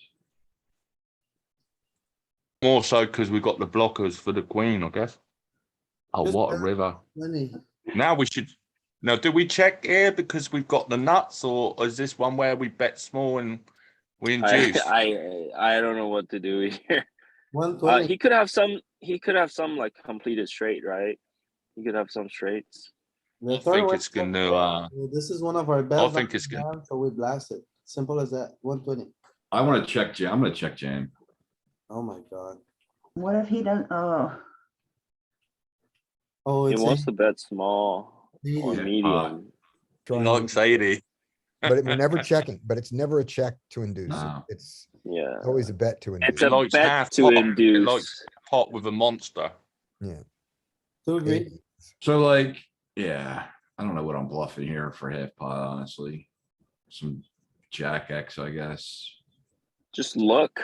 Speaker 3: More so because we got the blockers for the queen, I guess. Oh,
Speaker 1: Just
Speaker 3: what a
Speaker 1: bet.
Speaker 3: river.
Speaker 1: money.
Speaker 3: Now we should. Now, do we check here because we've got the nuts, or is this one where we bet small and we induce?
Speaker 10: I don't know what to do here.
Speaker 1: 120.
Speaker 10: He could have some like completed straight, right? He could have some straights.
Speaker 1: The
Speaker 3: I
Speaker 1: third
Speaker 3: think
Speaker 1: one
Speaker 3: it's
Speaker 1: is
Speaker 3: gonna.
Speaker 1: This is one of our best.
Speaker 3: think it's good.
Speaker 1: So we blast it. Simple as that. 120.
Speaker 2: I wanna check jam. I'm gonna check jam.
Speaker 1: Oh my god.
Speaker 11: What if he doesn't, oh,
Speaker 1: Oh,
Speaker 10: He
Speaker 1: it's
Speaker 10: wants to bet small or
Speaker 1: medium.
Speaker 10: medium.
Speaker 7: Trying
Speaker 3: Like
Speaker 7: to-
Speaker 3: Sadie.
Speaker 7: But we're never checking, but it's never a check to induce.
Speaker 2: No.
Speaker 7: It's
Speaker 10: Yeah.
Speaker 7: always a bet to
Speaker 10: It's
Speaker 7: induce.
Speaker 10: a
Speaker 3: likes
Speaker 10: bet
Speaker 3: half
Speaker 10: to
Speaker 3: pot. It
Speaker 10: induce.
Speaker 3: likes pot with a monster.
Speaker 7: Yeah.
Speaker 1: Two agree.
Speaker 7: 80.
Speaker 2: So like, yeah, I don't know what I'm bluffing here for half pot, honestly. Some jack X, I guess.
Speaker 10: Just look.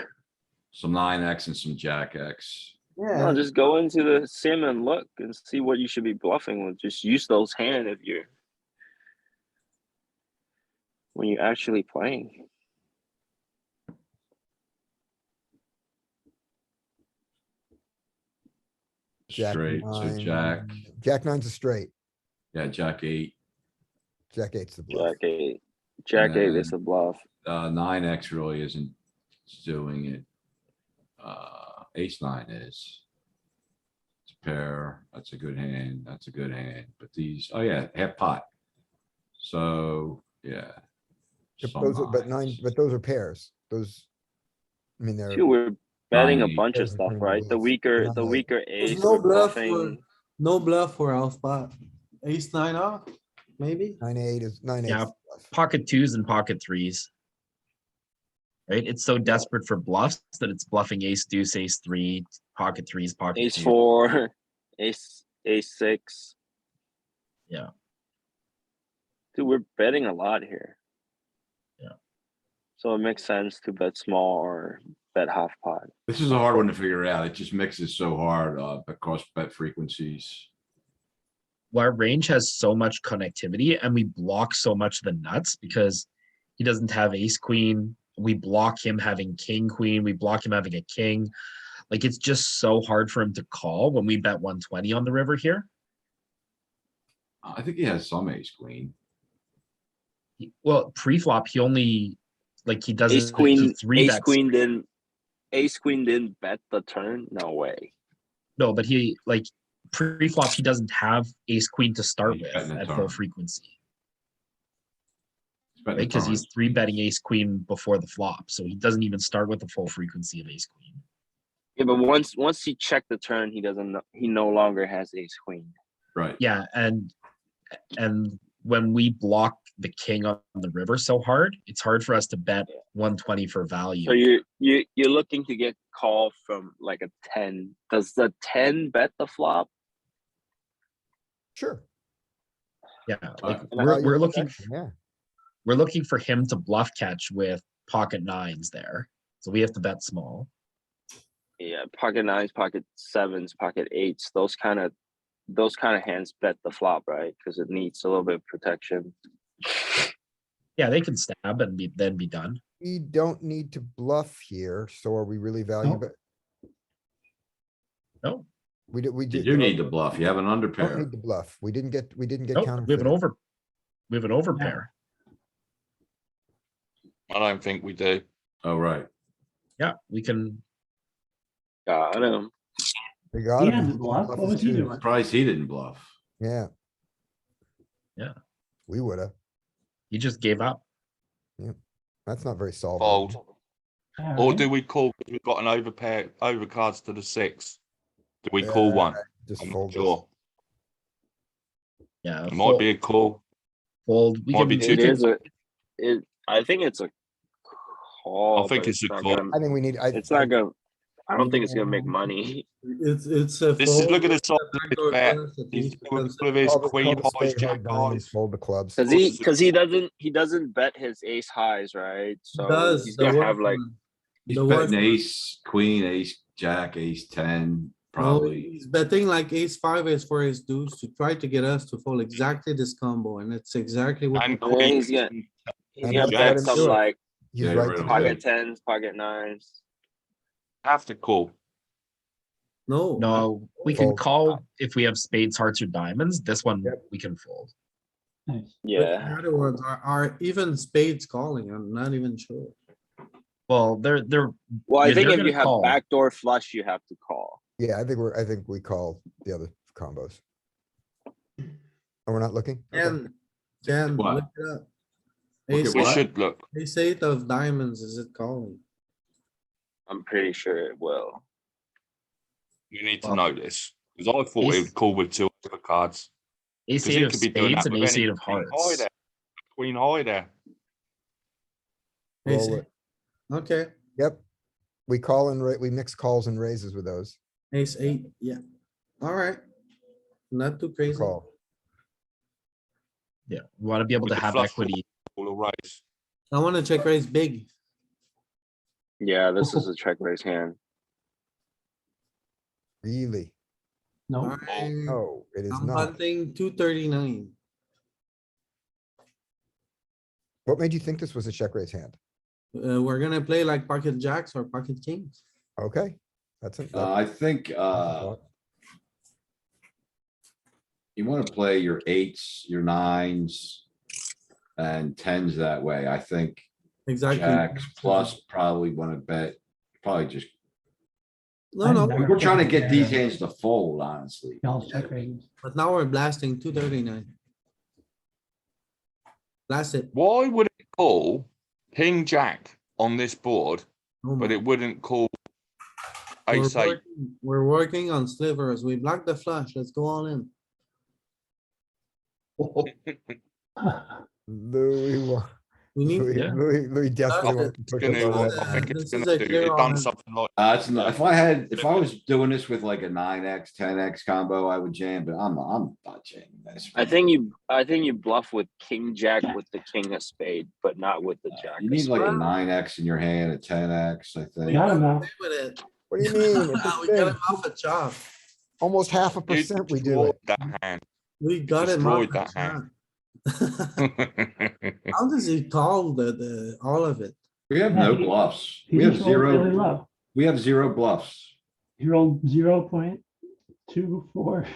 Speaker 2: Some 9X and some jack X.
Speaker 1: Yeah,
Speaker 10: No, just go into the sim and look and see what you should be bluffing with. Just use those hand if you're when you're actually playing.
Speaker 2: Straight, so
Speaker 7: nine-
Speaker 2: jack,
Speaker 7: Jack nine's a straight.
Speaker 2: yeah, jack 8,
Speaker 7: Jack eight's the bluff.
Speaker 10: Jack 8. Jack 8
Speaker 2: then-
Speaker 10: is a bluff.
Speaker 2: 9X really isn't doing it. Ace 9 is. It's a pair, that's a good hand, that's a good hand, but these, oh yeah, half pot. So, yeah.
Speaker 7: But
Speaker 2: some
Speaker 7: those are, but
Speaker 2: nines.
Speaker 7: those are pairs. Those. I mean, they're.
Speaker 10: Two, we're betting a
Speaker 2: 9-8.
Speaker 10: bunch of
Speaker 7: Those are
Speaker 10: stuff,
Speaker 7: pretty
Speaker 10: right? The
Speaker 7: bluffs.
Speaker 10: weaker,
Speaker 7: Not
Speaker 10: the
Speaker 7: like-
Speaker 10: weaker
Speaker 1: There's
Speaker 10: ace,
Speaker 1: no
Speaker 10: we're
Speaker 1: bluff
Speaker 10: bluffing.
Speaker 1: no bluff for half pot. Ace 9 off, maybe?
Speaker 7: 9-8 is 9-8.
Speaker 6: Yeah. Pocket twos and pocket threes. Right? It's so desperate for bluffs that it's bluffing ace deuce, ace three, pocket threes, pocket
Speaker 10: Ace
Speaker 6: twos.
Speaker 10: 4, ace 6.
Speaker 6: Yeah.
Speaker 10: Dude, we're betting a lot here.
Speaker 6: Yeah.
Speaker 10: So it makes sense to bet small or bet half pot.
Speaker 2: This is a hard one to figure out. It just mixes so hard, across bet frequencies.
Speaker 6: Our range has so much connectivity and we block so much of the nuts because he doesn't have ace queen, we block him having king, queen, we block him having a king. Like, it's just so hard for him to call when we bet 120 on the river here.
Speaker 2: I think he has some ace queen.
Speaker 6: Well, pre-flop, he only, like, he
Speaker 10: Ace
Speaker 6: doesn't, he
Speaker 10: queen,
Speaker 6: three
Speaker 10: ace
Speaker 6: bets.
Speaker 10: queen didn't, ace queen didn't bet the turn? No way.
Speaker 6: No, but he, like, pre-flop, he doesn't have ace queen to start
Speaker 2: He's
Speaker 6: with
Speaker 2: betting the
Speaker 6: at full
Speaker 2: turn.
Speaker 6: frequency,
Speaker 2: He's betting
Speaker 6: right?
Speaker 2: the
Speaker 6: Because
Speaker 2: turn.
Speaker 6: he's three betting ace queen before the flop, so he doesn't even start with the full frequency of ace queen.
Speaker 10: Yeah, but once he checked the turn, he doesn't know, he no longer has ace queen.
Speaker 2: Right.
Speaker 6: Yeah, and when we block the king on the river so hard, it's hard for us to bet 120 for value.
Speaker 10: So you're looking to get called from like a 10. Does the 10 bet the flop?
Speaker 7: Sure.
Speaker 6: Yeah, like
Speaker 10: And
Speaker 6: we're
Speaker 7: Value
Speaker 6: looking
Speaker 7: protection, Yeah.
Speaker 6: we're looking for him to bluff catch with pocket nines there, so we have to bet small.
Speaker 10: Yeah, pocket nines, pocket sevens, pocket eights, those kind of hands bet the flop, right? Because it needs a little bit of protection.
Speaker 6: Yeah, they can stab and then be done.
Speaker 7: We don't need to bluff here, so are we really value?
Speaker 9: Nope.
Speaker 7: bet?
Speaker 6: No,
Speaker 7: We did, we
Speaker 2: You
Speaker 7: did.
Speaker 2: do need to bluff. You have an under
Speaker 7: Don't
Speaker 2: pair.
Speaker 7: need to bluff. We didn't get
Speaker 6: no,
Speaker 7: counter.
Speaker 6: we have an over pair.
Speaker 3: I don't think we do.
Speaker 2: Oh, right.
Speaker 6: Yeah, we can.
Speaker 10: Got him.
Speaker 7: We got
Speaker 9: He
Speaker 7: him.
Speaker 9: had
Speaker 7: He
Speaker 9: the bluff.
Speaker 7: bluffed
Speaker 9: What was
Speaker 7: us
Speaker 9: he
Speaker 7: too.
Speaker 9: doing?
Speaker 2: Surprised he didn't bluff.
Speaker 7: Yeah.
Speaker 6: Yeah.
Speaker 7: We woulda.
Speaker 6: He just gave up.
Speaker 7: That's not very solid.
Speaker 3: Fold.
Speaker 9: All
Speaker 3: Or
Speaker 9: right.
Speaker 3: do we call, because we've got an overpair, overcards to the 6? Do we call one?
Speaker 7: Just
Speaker 3: I'm not
Speaker 7: fold.
Speaker 3: sure.
Speaker 6: Yeah,
Speaker 3: It might be a call.
Speaker 6: fold. We
Speaker 3: Might
Speaker 6: can.
Speaker 3: be
Speaker 6: We
Speaker 3: two
Speaker 10: It
Speaker 6: can-
Speaker 10: is I think it's a call.
Speaker 3: I think
Speaker 10: but
Speaker 3: it's a
Speaker 10: not
Speaker 3: call.
Speaker 10: gonna-
Speaker 7: I think we need,
Speaker 10: It's not gonna. I don't think it's gonna make money.
Speaker 1: It's a.
Speaker 3: This is,
Speaker 1: fold
Speaker 3: look at the
Speaker 1: with
Speaker 3: size
Speaker 1: a
Speaker 3: of his
Speaker 1: backdoor
Speaker 3: bet.
Speaker 1: flush that
Speaker 3: He's
Speaker 1: needs to
Speaker 3: doing
Speaker 1: consider.
Speaker 3: all of his
Speaker 7: Call the-
Speaker 3: queen
Speaker 7: call the
Speaker 3: highs,
Speaker 7: spade,
Speaker 3: jack
Speaker 7: hard diamonds,
Speaker 3: highs.
Speaker 7: fold the clubs.
Speaker 10: Because he doesn't bet his ace highs, right? So
Speaker 1: Does
Speaker 10: he's
Speaker 1: the
Speaker 10: gonna
Speaker 1: worst
Speaker 10: have like
Speaker 1: one.
Speaker 2: He's
Speaker 1: The
Speaker 2: betting
Speaker 1: worst one.
Speaker 2: ace, queen, ace, jack, ace 10,
Speaker 1: No,
Speaker 2: probably.
Speaker 1: he's betting like ace five, ace four, ace deuce to try to get us to fold exactly this combo, and it's exactly what.
Speaker 3: And
Speaker 10: And then
Speaker 3: queen.
Speaker 10: he's gonna
Speaker 7: And
Speaker 10: get
Speaker 7: let him
Speaker 10: some
Speaker 7: do it.
Speaker 10: like
Speaker 7: He's
Speaker 2: Yeah,
Speaker 7: right.
Speaker 2: right
Speaker 7: to
Speaker 2: on.
Speaker 7: do it.
Speaker 10: pocket tens, pocket nines.
Speaker 3: Have to call.
Speaker 1: No.
Speaker 6: No, we can
Speaker 7: Fold.
Speaker 6: call if we have spades, hearts, or diamonds. This one
Speaker 7: Yep.
Speaker 6: we can fold.
Speaker 9: Nice.
Speaker 1: But
Speaker 10: Yeah.
Speaker 1: In other words, are even spades calling? I'm not even sure.
Speaker 6: Well, they're
Speaker 10: Well, I
Speaker 6: Yeah,
Speaker 10: think
Speaker 6: they're
Speaker 10: if you
Speaker 6: gonna
Speaker 10: have
Speaker 6: call.
Speaker 10: backdoor flush, you have to call.
Speaker 7: Yeah, I think we call the other combos. Oh, we're not looking? Okay.
Speaker 1: Ken,
Speaker 2: What?
Speaker 1: look it up.
Speaker 2: Look
Speaker 1: Ace
Speaker 2: at
Speaker 3: We
Speaker 2: what?
Speaker 3: should look.
Speaker 1: ace eight of diamonds, is it calling?
Speaker 10: I'm pretty sure it will.
Speaker 3: You need to
Speaker 6: Well,
Speaker 3: know this. Because I thought it
Speaker 6: ace-
Speaker 3: would call with 2 other cards.
Speaker 6: ace
Speaker 3: Because
Speaker 6: eight
Speaker 3: he
Speaker 6: of
Speaker 3: could be doing
Speaker 6: spades
Speaker 3: that
Speaker 6: and
Speaker 3: with
Speaker 6: ace
Speaker 3: any
Speaker 6: eight of
Speaker 3: queen high
Speaker 6: hearts.
Speaker 3: there. Queen high there.
Speaker 1: Ace
Speaker 7: Roll
Speaker 1: eight.
Speaker 7: it.
Speaker 1: Okay,
Speaker 7: Yep. We call and we mix calls and raises with those.
Speaker 1: ace eight, yeah. Alright. Not too
Speaker 7: We
Speaker 1: crazy.
Speaker 7: Call.
Speaker 6: Yeah, we want to be able
Speaker 3: With
Speaker 6: to
Speaker 3: the
Speaker 6: have
Speaker 3: flush
Speaker 6: equity.
Speaker 3: All the raise.
Speaker 1: I wanna check raise big.
Speaker 10: Yeah, this is a check raise hand.
Speaker 7: Really?
Speaker 9: No,
Speaker 1: Alright,
Speaker 7: No, it is
Speaker 1: I'm
Speaker 7: not.
Speaker 1: hunting 239.
Speaker 7: What made you think this was a check raise hand?
Speaker 1: We're gonna play like pocket jacks or pocket kings.
Speaker 7: Okay, that's it.
Speaker 2: I think, you wanna play your eights, your nines, and tens that way. I think
Speaker 1: Exactly.
Speaker 2: jacks plus probably wanna bet, probably just,
Speaker 1: No, no,
Speaker 2: we're trying to get these hands to fold, honestly.
Speaker 9: y'all check raises.
Speaker 1: but now we're blasting 239. Blast it.
Speaker 3: Why would it call king jack on this board,
Speaker 1: Oh
Speaker 3: but
Speaker 1: my.
Speaker 3: it wouldn't call
Speaker 1: We're
Speaker 3: ace eight?
Speaker 1: we're working on slivers. We block the flush. Let's go all in.
Speaker 7: Louis,
Speaker 1: We need.
Speaker 6: Yeah.
Speaker 7: Louis definitely
Speaker 1: Okay.
Speaker 7: wants to push
Speaker 3: Gonna,
Speaker 7: it lower.
Speaker 1: uh,
Speaker 3: I think
Speaker 1: this
Speaker 3: it's
Speaker 1: is
Speaker 3: gonna
Speaker 1: a
Speaker 3: do,
Speaker 1: clear
Speaker 3: it done
Speaker 1: on-
Speaker 3: something like.
Speaker 2: It's not, if I was doing this with like a 9x, 10x combo, I would jam, but I'm not jamming this.
Speaker 10: I think you bluff with king jack with the king of spade, but not with the jack.
Speaker 2: You
Speaker 10: of
Speaker 2: need like a
Speaker 10: spade.
Speaker 2: 9x in your hand, a 10x, I
Speaker 9: We
Speaker 2: think.
Speaker 9: got him now.
Speaker 1: Play with it.
Speaker 7: What do you mean? It's a
Speaker 1: We got
Speaker 7: thing.
Speaker 1: him off a chop.
Speaker 7: Almost 0.5% we do it.
Speaker 3: That hand.
Speaker 1: We got him off
Speaker 3: Destroyed
Speaker 1: a
Speaker 3: that hand.
Speaker 1: chop. How does he call the all of it?
Speaker 2: We have
Speaker 9: Yeah,
Speaker 2: no
Speaker 9: he-
Speaker 2: bluffs.
Speaker 9: He
Speaker 2: We have
Speaker 9: just rolled really
Speaker 2: zero,
Speaker 9: low.
Speaker 2: we have zero bluffs.
Speaker 9: He rolled 0.24.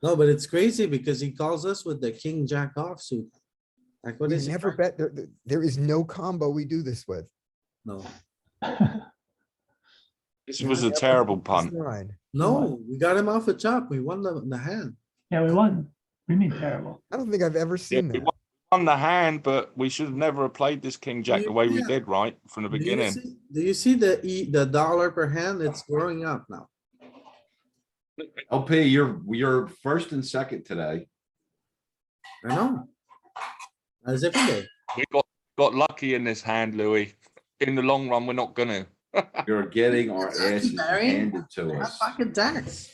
Speaker 1: No, but it's crazy because he calls us with the king jack offsuit. Like, what
Speaker 7: We
Speaker 1: is he
Speaker 7: never
Speaker 1: trying-
Speaker 7: bet, there is no combo we do this with.
Speaker 1: No,
Speaker 3: This was a terrible punt.
Speaker 7: Nine.
Speaker 1: no, we got him off a chop. We won the hand.
Speaker 9: Yeah, we won. We mean terrible.
Speaker 7: I don't think I've ever
Speaker 3: Yeah,
Speaker 7: seen
Speaker 3: we
Speaker 7: that.
Speaker 3: won the hand, but we should have never have played this king jack the way we
Speaker 1: Yeah.
Speaker 3: did, right, from the
Speaker 1: Do you
Speaker 3: beginning.
Speaker 1: see- Do you see the dollar per hand? It's growing up now.
Speaker 2: LP, you're first and second today.
Speaker 1: I know. As every day.
Speaker 3: We got lucky in this hand, Louis. In the long run, we're not gonna.
Speaker 2: You're getting our asses
Speaker 1: Barry.
Speaker 2: handed to
Speaker 1: Not
Speaker 2: us.
Speaker 1: pocket jacks.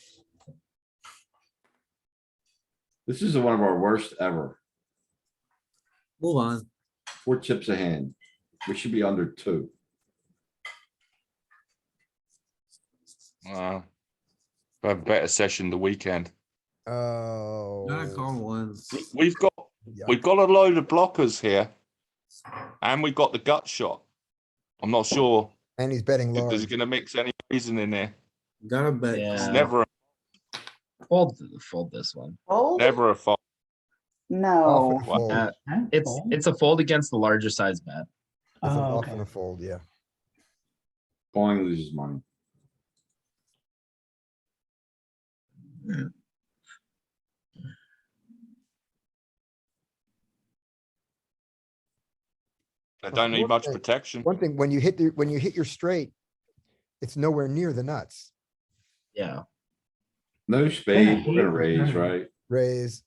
Speaker 2: This is one of our worst ever.
Speaker 1: Move on.
Speaker 2: 4 chips a hand. We should be under 2.
Speaker 3: Have a better session the weekend.
Speaker 7: Oh.
Speaker 1: Gotta call once.
Speaker 3: We've got a load of blockers here, and we've got the gut shot. I'm not sure
Speaker 7: And he's betting
Speaker 3: if there's
Speaker 7: large.
Speaker 3: gonna mix any reason in there.
Speaker 1: Gotta bet.
Speaker 6: Yeah.
Speaker 3: It's never
Speaker 6: Fold this one.
Speaker 11: Fold?
Speaker 3: never a fault.
Speaker 11: No.
Speaker 7: Often a fold.
Speaker 9: And
Speaker 6: It's
Speaker 9: fold?
Speaker 6: it's a fold against the larger size bet.
Speaker 7: It's
Speaker 9: Oh,
Speaker 7: often
Speaker 9: okay.
Speaker 7: a fold, yeah.
Speaker 2: Calling loses money.
Speaker 3: They don't need much protection.
Speaker 7: One thing, when you hit your straight, it's nowhere near the nuts.
Speaker 6: Yeah.
Speaker 2: No spade, we're gonna
Speaker 9: hate
Speaker 2: raise,
Speaker 9: return.
Speaker 2: right?
Speaker 7: Raise.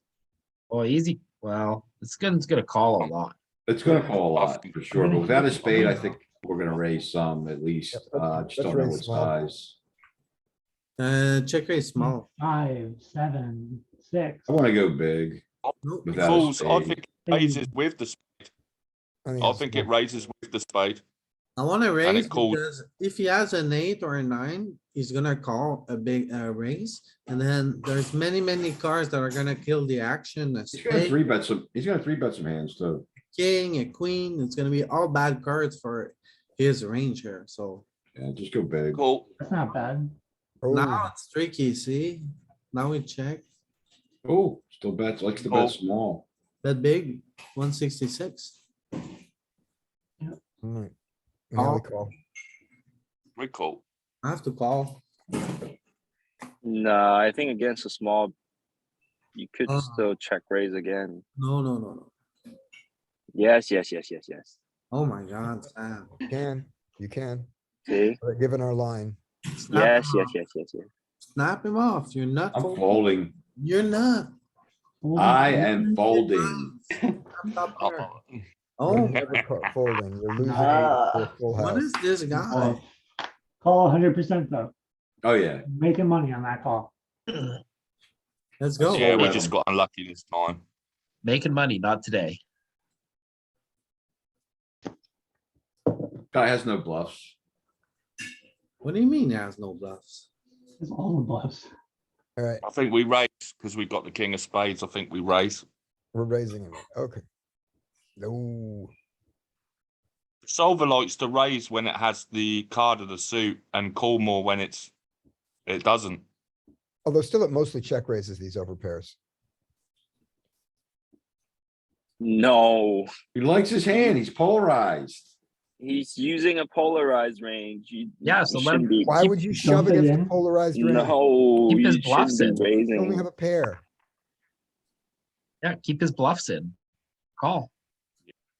Speaker 6: Oh, easy. Well, it's gonna call a lot.
Speaker 2: It's gonna call a lot for sure, but without a spade, I
Speaker 9: Yeah.
Speaker 2: think we're gonna raise some at least.
Speaker 7: Yep,
Speaker 2: Just
Speaker 7: let's
Speaker 2: don't know
Speaker 7: raise
Speaker 2: what
Speaker 7: small.
Speaker 2: size.
Speaker 1: Check raise small.
Speaker 9: 5, 7, 6.
Speaker 2: I wanna go big
Speaker 1: Nope.
Speaker 2: without a
Speaker 3: Fools, I
Speaker 2: spade.
Speaker 3: think it raises with the spade. I
Speaker 7: it's
Speaker 3: think it
Speaker 7: small.
Speaker 3: raises with the spade.
Speaker 1: I wanna raise
Speaker 3: calls.
Speaker 1: because if he has an 8 or a 9, he's gonna call a big raise. And then there's many cards that are gonna kill the action. A
Speaker 2: He's gonna
Speaker 1: spade,
Speaker 2: 3-bet some, he's gonna 3-bet some hands too.
Speaker 1: king, a queen. It's gonna be all bad cards for his range here. So
Speaker 2: Yeah, just go big.
Speaker 3: Cool.
Speaker 9: That's not bad.
Speaker 1: now
Speaker 7: Oh,
Speaker 1: it's tricky, see? Now we check.
Speaker 2: Oh, still bets, likes to
Speaker 3: Oh.
Speaker 2: bet small.
Speaker 1: Bet big, 166.
Speaker 7: alright. Now we
Speaker 1: Oh.
Speaker 7: call.
Speaker 3: We cool.
Speaker 1: I have to call.
Speaker 10: No, I think against a small, you could
Speaker 1: Uh.
Speaker 10: still check raise again.
Speaker 1: No.
Speaker 10: Yes.
Speaker 1: Oh my god, Sam.
Speaker 7: You can,
Speaker 10: See?
Speaker 7: but given our line.
Speaker 1: Snap
Speaker 10: Yes.
Speaker 1: him off. Snap him off. You're not
Speaker 2: I'm
Speaker 1: folding.
Speaker 2: folding.
Speaker 1: You're not.
Speaker 2: I am folding.
Speaker 1: Stop there.
Speaker 3: Uh-oh.
Speaker 1: Oh,
Speaker 7: You're never folding. You're losing
Speaker 11: Ah.
Speaker 7: to a full
Speaker 1: what
Speaker 7: house.
Speaker 1: is this guy?
Speaker 9: Call 100% though.
Speaker 2: Oh, yeah.
Speaker 9: Making money on that call.
Speaker 1: Let's go.
Speaker 3: Yeah, we
Speaker 2: Fold
Speaker 3: just
Speaker 2: him.
Speaker 3: got unlucky this time.
Speaker 6: Making money, not today.
Speaker 2: Guy has no bluffs.
Speaker 1: What do you mean he has no bluffs?
Speaker 9: It's all the bluffs.
Speaker 7: Alright,
Speaker 3: I think we raise because we got the king of spades. I think we raise.
Speaker 7: we're raising him. Okay. No,
Speaker 3: Solver likes to raise when it has the card of the suit and call more when it doesn't.
Speaker 7: although still it mostly check raises these over pairs.
Speaker 10: No,
Speaker 2: He likes his hand. He's polarized.
Speaker 10: he's using a polarized range.
Speaker 6: Yeah, so let him-
Speaker 10: shouldn't be.
Speaker 7: Why would you shove
Speaker 9: dump it
Speaker 7: against the
Speaker 9: in.
Speaker 7: polarized range?
Speaker 10: No,
Speaker 6: Keep his
Speaker 10: you
Speaker 6: bluffs
Speaker 10: shouldn't be
Speaker 6: in.
Speaker 7: You only have
Speaker 10: raising.
Speaker 7: a pair.
Speaker 6: Yeah, keep his bluffs in. Call.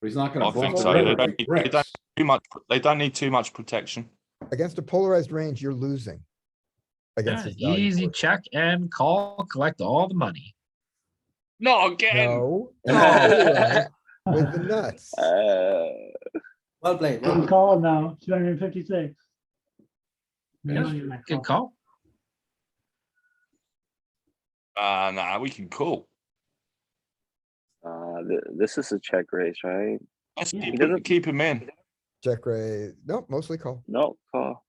Speaker 2: But he's not gonna
Speaker 3: I think
Speaker 2: bluff
Speaker 3: so.
Speaker 2: the
Speaker 3: They
Speaker 2: river.
Speaker 3: don't,
Speaker 2: He
Speaker 3: need, they don't
Speaker 2: bricks.
Speaker 3: too much. They don't need too much protection.
Speaker 7: Against a polarized range, you're losing. Against
Speaker 6: Yeah,
Speaker 7: his value
Speaker 6: easy
Speaker 7: portion.
Speaker 6: check and call, collect all the money.
Speaker 3: Not again.
Speaker 7: No. Polarized with the nuts.
Speaker 1: Well played. well
Speaker 9: Good
Speaker 1: played.
Speaker 9: call now, 256.
Speaker 6: Yeah,
Speaker 9: Money in that
Speaker 6: Good call.
Speaker 3: Nah, we can call.
Speaker 10: This is a check raise, right?
Speaker 3: Let's
Speaker 9: Yeah.
Speaker 3: keep him in.
Speaker 7: Check raise. Nope, mostly call.
Speaker 10: No, call.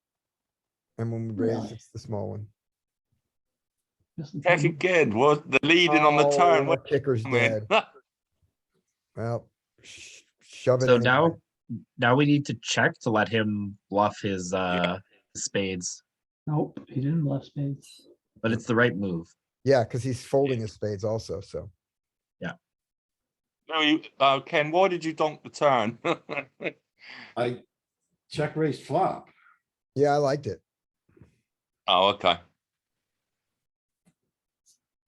Speaker 7: And when we raise, it's the small one.
Speaker 9: Just in
Speaker 3: Check
Speaker 9: time.
Speaker 3: again. What the leading on the
Speaker 7: Oh,
Speaker 3: turn?
Speaker 7: our
Speaker 3: What
Speaker 7: kicker's
Speaker 3: man?
Speaker 7: dead. Well, shove it.
Speaker 6: So
Speaker 7: anyway.
Speaker 6: now now we need to check to let him bluff his spades,
Speaker 9: Nope, he didn't bluff spades.
Speaker 6: but it's the right move.
Speaker 7: Yeah, because he's folding his spades also, so.
Speaker 3: No, Ken, why did you donk the turn?
Speaker 2: I check raised flop.
Speaker 7: Yeah, I liked it.
Speaker 3: Oh, okay.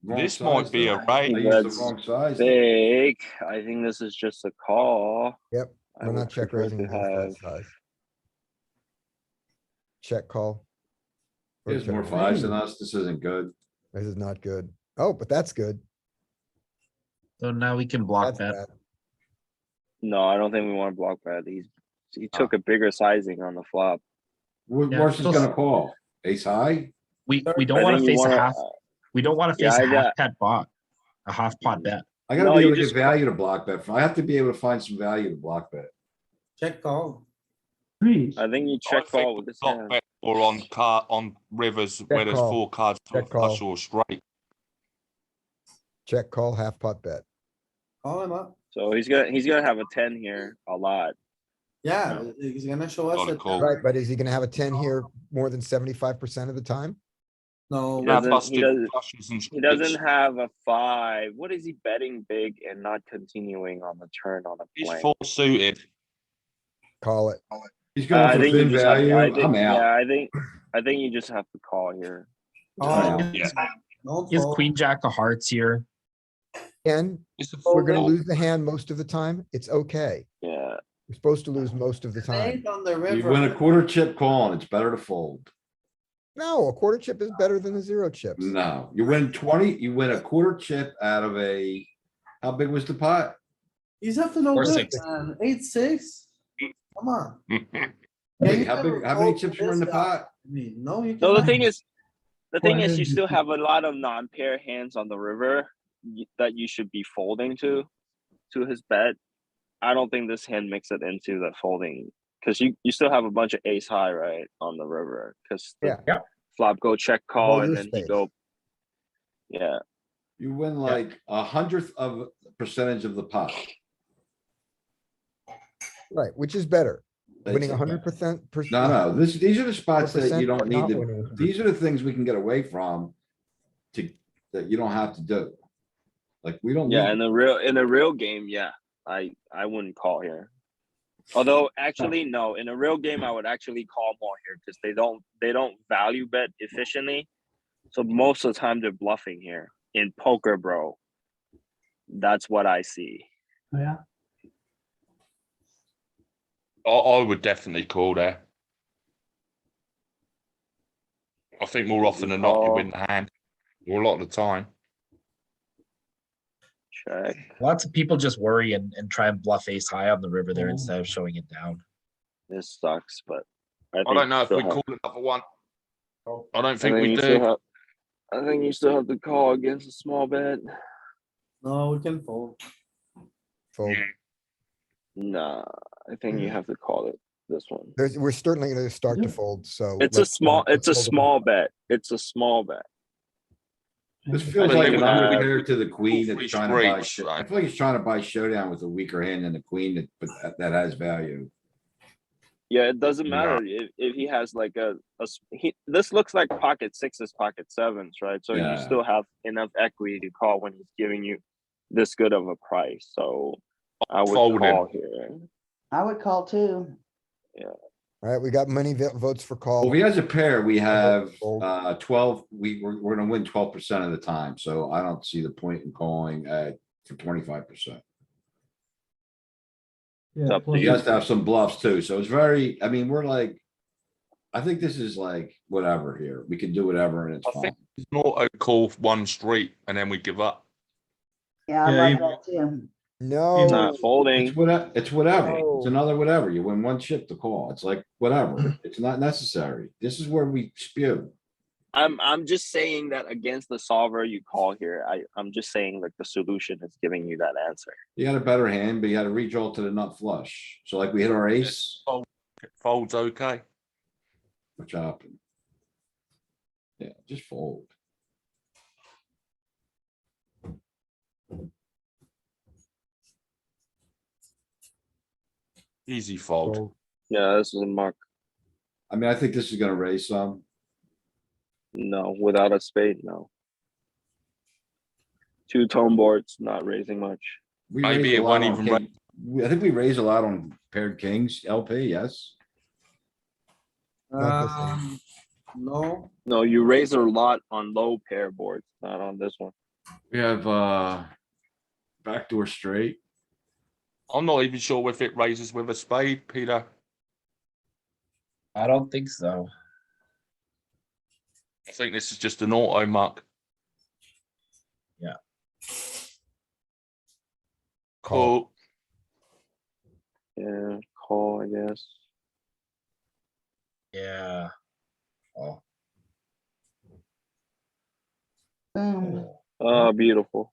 Speaker 2: Wrong
Speaker 3: This might
Speaker 2: size,
Speaker 3: be
Speaker 2: though.
Speaker 3: a
Speaker 2: I
Speaker 3: raise.
Speaker 2: used the
Speaker 10: That's
Speaker 2: wrong size.
Speaker 10: Big. I think this is just a call.
Speaker 7: Yep,
Speaker 10: I
Speaker 7: we're
Speaker 10: would
Speaker 7: not check
Speaker 10: prefer
Speaker 7: raising
Speaker 10: to
Speaker 7: against that
Speaker 10: have-
Speaker 7: size. Check call.
Speaker 2: He
Speaker 7: Or
Speaker 2: has
Speaker 7: check
Speaker 2: more
Speaker 7: raise.
Speaker 2: fives than us. This isn't good.
Speaker 7: This is not good. Oh, but that's good.
Speaker 6: So now we can block
Speaker 7: That's
Speaker 6: bet.
Speaker 7: bad.
Speaker 10: No, I don't think we want to block bet. He took a bigger sizing on the flop.
Speaker 6: Yeah,
Speaker 2: Worse is
Speaker 6: so-
Speaker 2: gonna call. Ace high?
Speaker 6: We
Speaker 10: I
Speaker 6: don't want to
Speaker 10: think you
Speaker 6: face a
Speaker 10: wanna-
Speaker 6: half. We don't want to
Speaker 10: Yeah,
Speaker 6: face a
Speaker 10: I
Speaker 6: half
Speaker 10: got-
Speaker 6: pot pot, a half pot bet.
Speaker 2: I gotta
Speaker 10: No,
Speaker 2: be
Speaker 10: you
Speaker 2: able to
Speaker 10: just
Speaker 2: get value to block bet. I have to be able to find some value to block bet.
Speaker 1: Check call.
Speaker 9: Threes.
Speaker 10: I think you
Speaker 3: I
Speaker 10: check
Speaker 3: think
Speaker 10: call with this
Speaker 3: block
Speaker 10: hand.
Speaker 3: bet or on rivers where there's
Speaker 7: call.
Speaker 3: 4 cards to a
Speaker 7: Check
Speaker 3: flush
Speaker 7: call.
Speaker 3: or straight.
Speaker 7: Check call, half pot bet.
Speaker 1: Call him up.
Speaker 10: So he's gonna have a 10 here a lot.
Speaker 1: Yeah, he's gonna show us
Speaker 3: Gotta
Speaker 1: a
Speaker 3: call.
Speaker 1: 10.
Speaker 7: Right, but is he gonna have a 10 here more than 75% of the time?
Speaker 1: No,
Speaker 10: He
Speaker 3: Nah,
Speaker 10: doesn't-
Speaker 3: busted
Speaker 10: he doesn't-
Speaker 3: flushes and
Speaker 10: He doesn't
Speaker 3: straights.
Speaker 10: have a 5. What is he betting big and not continuing on the turn on a
Speaker 3: He's
Speaker 10: blank?
Speaker 3: 4 suited.
Speaker 7: Call it.
Speaker 2: He's going
Speaker 10: I
Speaker 2: for
Speaker 10: think you
Speaker 2: thin
Speaker 10: just have.
Speaker 2: value.
Speaker 10: I think,
Speaker 2: I'm out.
Speaker 10: yeah, I think you just have to call here.
Speaker 1: Oh,
Speaker 3: Yeah.
Speaker 1: don't
Speaker 6: Is
Speaker 1: fold.
Speaker 6: queen jack of hearts here?
Speaker 7: And
Speaker 3: It's a
Speaker 7: we're gonna
Speaker 3: fold.
Speaker 7: lose the hand most of the time. It's okay.
Speaker 10: Yeah.
Speaker 7: We're supposed to lose most of the time.
Speaker 1: Eight on the
Speaker 2: You
Speaker 1: river.
Speaker 2: win a quarter chip call and it's better to fold.
Speaker 7: No, a quarter chip is better than the zero chips.
Speaker 2: No, you win 20, you win a quarter chip out of a, how big was the pot?
Speaker 1: He's up to no
Speaker 6: Or
Speaker 1: good,
Speaker 6: 6.
Speaker 1: man. 8-6. Come on.
Speaker 2: Wait,
Speaker 1: Can you
Speaker 2: how
Speaker 1: ever
Speaker 2: big, how many
Speaker 1: fold
Speaker 2: chips
Speaker 1: to
Speaker 2: were in the
Speaker 1: this guy?
Speaker 2: pot?
Speaker 1: I mean, no, you
Speaker 10: No, the
Speaker 1: cannot.
Speaker 10: thing is, you
Speaker 9: 450.
Speaker 10: still have a lot of non-pair hands on the river that you should be folding to his bet. I don't think this hand makes it into the folding because you still have a bunch of ace high right on the river because
Speaker 7: Yeah.
Speaker 6: Yeah.
Speaker 10: flop go check
Speaker 7: All
Speaker 10: call and
Speaker 7: your
Speaker 10: then he
Speaker 7: spades.
Speaker 10: go. Yeah,
Speaker 2: You win like 100th of a percentage of the pot.
Speaker 7: Right, which is better. Winning
Speaker 2: That's-
Speaker 7: 100%.
Speaker 2: No, these are the spots that you
Speaker 7: 100% or
Speaker 2: don't need
Speaker 7: not
Speaker 2: to,
Speaker 7: winning 100%.
Speaker 2: these are the things we can get away from that you don't have to do. Like, we don't.
Speaker 10: yeah.
Speaker 2: need-
Speaker 10: In a real game, yeah, I wouldn't call here. Although actually no, in a real game I would actually call more here because they don't value bet efficiently. So most of the time they're bluffing here in poker, bro. That's what I see.
Speaker 9: Oh, yeah.
Speaker 3: I would definitely call there. I think more often than not, you win the hand. Or a lot of the time.
Speaker 10: Check.
Speaker 6: Lots of people just worry and try and bluff ace high on the river there
Speaker 9: Oh.
Speaker 6: instead of showing it down.
Speaker 10: This sucks, but
Speaker 3: I don't know if we
Speaker 10: still
Speaker 3: call another one. I don't
Speaker 10: I
Speaker 3: think we
Speaker 10: you
Speaker 3: do.
Speaker 10: still have- I think you still have to call against a small bet.
Speaker 1: No, we can fold.
Speaker 7: Fold.
Speaker 10: Nah, I think you have to call it this one.
Speaker 7: We're certainly gonna start to
Speaker 9: Yeah.
Speaker 7: fold, so.
Speaker 10: It's a
Speaker 7: let's,
Speaker 10: small.
Speaker 7: let's
Speaker 10: It's a
Speaker 7: fold it.
Speaker 10: small bet. It's a small bet.
Speaker 2: This
Speaker 9: Yeah.
Speaker 2: feels
Speaker 3: I
Speaker 2: like
Speaker 3: think
Speaker 2: an
Speaker 3: we have
Speaker 2: unfair to the queen
Speaker 3: three
Speaker 2: that's trying to buy.
Speaker 3: straights,
Speaker 2: I
Speaker 3: right?
Speaker 2: feel like he's trying to buy showdown with a weaker hand than the queen that has value.
Speaker 10: Yeah, it doesn't
Speaker 3: No.
Speaker 10: matter if he has like this looks like pocket sixes, pocket sevens, right? So
Speaker 2: Yeah.
Speaker 10: you still have enough equity to call when he's giving you this good of a price. So I would
Speaker 3: Folding.
Speaker 10: call here.
Speaker 11: I would call too.
Speaker 7: Alright, we got many votes for
Speaker 2: Well,
Speaker 7: call.
Speaker 2: if he has a pair, we have
Speaker 7: Fold.
Speaker 2: 12, we're gonna win 12% of the time, so I don't see the point in calling for 25%.
Speaker 9: Yeah,
Speaker 10: up to
Speaker 9: plus
Speaker 2: He
Speaker 10: you.
Speaker 2: has to have some bluffs too, so it's very, I mean, we're like. I think this is like, whatever here, we can do whatever and it's
Speaker 3: I
Speaker 2: fine.
Speaker 3: think it's an auto call one street and then we give up.
Speaker 11: Yeah, I
Speaker 8: Yeah,
Speaker 11: love
Speaker 8: you-
Speaker 11: that too.
Speaker 7: No,
Speaker 10: Not folding.
Speaker 2: It's whatever, it's whatever, it's
Speaker 7: No.
Speaker 2: another whatever, you win one chip to call, it's like, whatever, it's not necessary, this is where we spew.
Speaker 10: I'm just saying that against the solver you call here. I'm just saying like the solution is giving you that answer.
Speaker 2: You got a better hand, but you had to redraw to the nut flush, so like we hit our ace,
Speaker 3: Fold's okay.
Speaker 2: which happened. Yeah, just fold.
Speaker 3: Easy fold.
Speaker 10: Yeah, this is a muck.
Speaker 2: I mean, I think this is gonna raise some.
Speaker 10: No, without a spade, no. Two tone boards, not raising much.
Speaker 2: We
Speaker 3: Maybe
Speaker 2: raise a
Speaker 3: it
Speaker 2: lot
Speaker 3: won't
Speaker 2: on
Speaker 3: even
Speaker 2: king. I think we raise a lot on paired kings, LP, yes.
Speaker 7: Not this one.
Speaker 1: No,
Speaker 10: No, you raise a lot on low pair boards, not on this one.
Speaker 2: We have, backdoor straight.
Speaker 3: I'm not even sure if it raises with a spade, Peter.
Speaker 6: I don't think so.
Speaker 3: I think this is just an auto muck.
Speaker 7: Call.
Speaker 3: Cool.
Speaker 10: Yeah, call, I guess.
Speaker 6: Yeah. Oh.
Speaker 11: Mm. Boom.
Speaker 10: Oh, beautiful.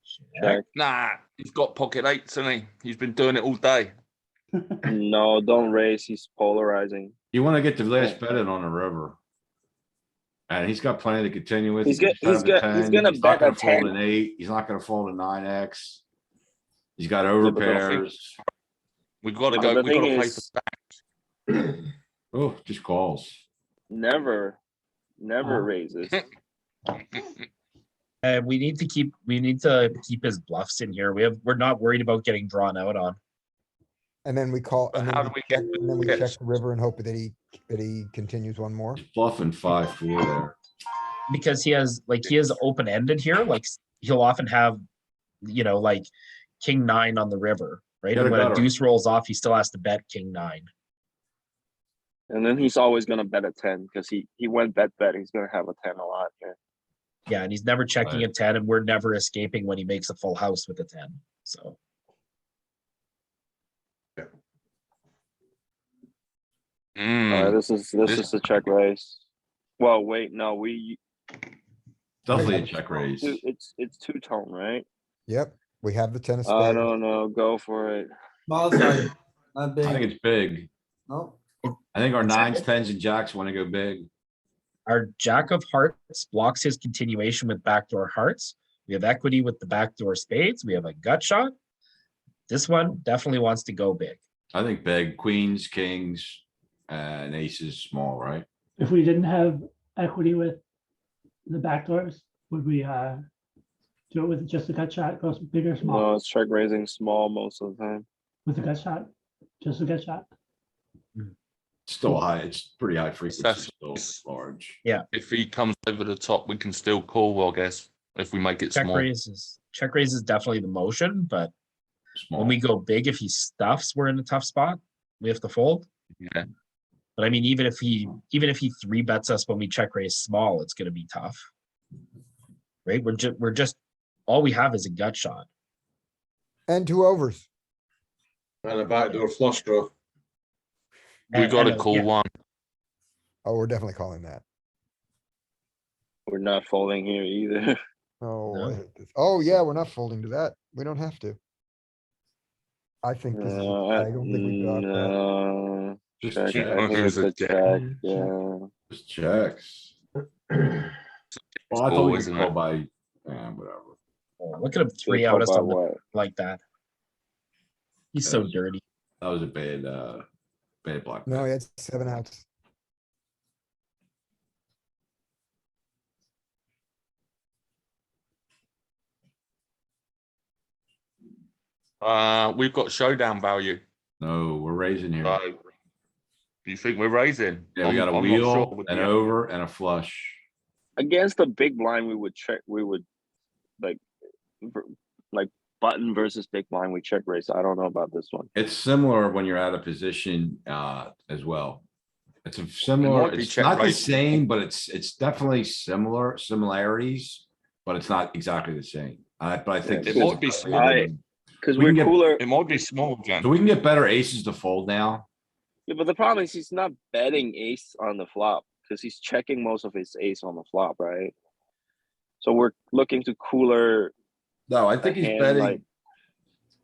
Speaker 6: Check.
Speaker 10: Check.
Speaker 3: Nah, he's got pocket eights, hasn't he? He's been doing it all day.
Speaker 10: No, don't raise. He's polarizing.
Speaker 2: You wanna get the last bet in on the river. And he's got plenty to continue with.
Speaker 10: He's
Speaker 2: He can
Speaker 10: he's
Speaker 2: have a 10.
Speaker 10: gonna
Speaker 2: He's not
Speaker 10: bet a
Speaker 2: gonna fold
Speaker 10: 10.
Speaker 2: an 8. He's not gonna fold a 9x. He's got
Speaker 10: but the
Speaker 2: overpairs.
Speaker 3: We've got to
Speaker 10: Yeah,
Speaker 3: go.
Speaker 10: but the
Speaker 3: We've got to
Speaker 10: thing
Speaker 3: play
Speaker 10: is-
Speaker 3: for back.
Speaker 2: Oh, just calls.
Speaker 10: Never
Speaker 9: Oh.
Speaker 10: raises.
Speaker 6: And we need to keep his bluffs in here. We're not worried about getting drawn out on.
Speaker 7: And then we call,
Speaker 3: But
Speaker 7: and
Speaker 3: how
Speaker 7: then
Speaker 3: do
Speaker 7: we
Speaker 3: we get
Speaker 7: check, and then we
Speaker 3: get-
Speaker 7: check the river and hope that he continues one more.
Speaker 2: He's bluffing 5-4 there.
Speaker 6: Because he has open-ended here, like he'll often have, like king 9 on the river, right?
Speaker 2: Get
Speaker 6: And
Speaker 2: it
Speaker 6: when a
Speaker 2: better.
Speaker 6: deuce rolls off, he still has to bet king 9.
Speaker 10: And then he's always gonna bet a 10 because he went bet. He's gonna have a 10 a lot here.
Speaker 6: Yeah, and he's never checking
Speaker 2: Right.
Speaker 6: a 10, and we're never escaping when he makes a full house with a 10. So
Speaker 10: This is a check raise. Well, wait, no,
Speaker 2: Definitely a check raise.
Speaker 10: it's two tone, right?
Speaker 7: Yep, we have the 10 of
Speaker 10: I
Speaker 7: spades.
Speaker 10: don't know. Go for it.
Speaker 1: small size, not
Speaker 2: I think
Speaker 1: big,
Speaker 2: it's big.
Speaker 1: no.
Speaker 2: I think our
Speaker 6: It's-
Speaker 2: nines, tens and jacks wanna go big.
Speaker 6: our jack of hearts blocks his continuation with backdoor hearts. We have equity with the backdoor spades. We have a gut shot. This one definitely wants to go big.
Speaker 2: I think big, queens, kings, and aces small, right?
Speaker 9: If we didn't have equity with the backdoors, would we do it with just a gut shot, goes big or small?
Speaker 10: No, it's check raising small most of the time.
Speaker 9: With a gut shot, just a gut shot.
Speaker 2: Still high, it's pretty high frequency,
Speaker 3: That's-
Speaker 2: still large.
Speaker 3: If he comes over the top, we can still call, I guess, if we make it
Speaker 6: Check
Speaker 3: small.
Speaker 6: raise is definitely the motion, but
Speaker 2: Small.
Speaker 6: when we go big, if he stuffs, we're in a tough spot. We have to fold.
Speaker 3: Yeah.
Speaker 6: But I mean, even if he 3-bets us when we check raise small, it's gonna be tough. Right? We're just all we have is a gut shot.
Speaker 7: And 2 overs.
Speaker 4: And a backdoor flush draw.
Speaker 3: We
Speaker 6: And-
Speaker 3: got to
Speaker 6: and,
Speaker 3: call
Speaker 6: yeah,
Speaker 3: one.
Speaker 7: Oh, we're definitely calling that.
Speaker 10: We're not folding here either.
Speaker 7: Oh,
Speaker 6: No.
Speaker 7: I hate this. Oh, yeah, we're not folding to that. We don't have to. I think this is, I don't think we got that.
Speaker 10: No.
Speaker 2: Just
Speaker 10: Check.
Speaker 2: check.
Speaker 10: I think
Speaker 3: Here's
Speaker 10: it's
Speaker 3: a
Speaker 10: a
Speaker 3: check.
Speaker 10: check. Yeah.
Speaker 2: Just checks. Well, I thought
Speaker 3: Call,
Speaker 2: we could
Speaker 3: isn't
Speaker 2: call
Speaker 3: it?
Speaker 2: by, whatever.
Speaker 6: Oh, look at him
Speaker 10: Good
Speaker 6: 3
Speaker 10: call
Speaker 6: out of
Speaker 10: by
Speaker 6: something
Speaker 10: what?
Speaker 6: like that. He's so
Speaker 2: Yes.
Speaker 6: dirty.
Speaker 2: That was a bad, bad block.
Speaker 7: No,
Speaker 2: bet.
Speaker 7: he had 7 outs.
Speaker 3: We've got showdown value.
Speaker 2: No, we're raising here.
Speaker 3: So, do you think we're raising?
Speaker 2: Yeah, we got a
Speaker 3: I'm not sure
Speaker 2: wheel,
Speaker 3: with
Speaker 2: an
Speaker 3: the-
Speaker 2: over, and a flush.
Speaker 10: Against the big blind, we would check. We would like button versus big blind. We check raise. I don't know about this one.
Speaker 2: It's similar when you're out of position, as well. It's a similar,
Speaker 3: might be
Speaker 2: it's
Speaker 3: check
Speaker 2: not the
Speaker 3: raise.
Speaker 2: same, but it's definitely similarities, but it's not exactly the same. But I think.
Speaker 10: Yeah,
Speaker 2: this
Speaker 3: it
Speaker 2: is
Speaker 3: might be
Speaker 2: definitely
Speaker 3: small.
Speaker 2: a good-
Speaker 10: Because
Speaker 2: We
Speaker 10: we're
Speaker 2: can get-
Speaker 10: cooler.
Speaker 3: It might be small, Jen.
Speaker 2: So we can get better aces to fold now.
Speaker 10: Yeah, but the problem is he's not betting ace on the flop because he's checking most of his ace on the flop, right? So we're looking to cooler.
Speaker 2: No, I think he's
Speaker 10: hand,
Speaker 2: betting.
Speaker 10: like,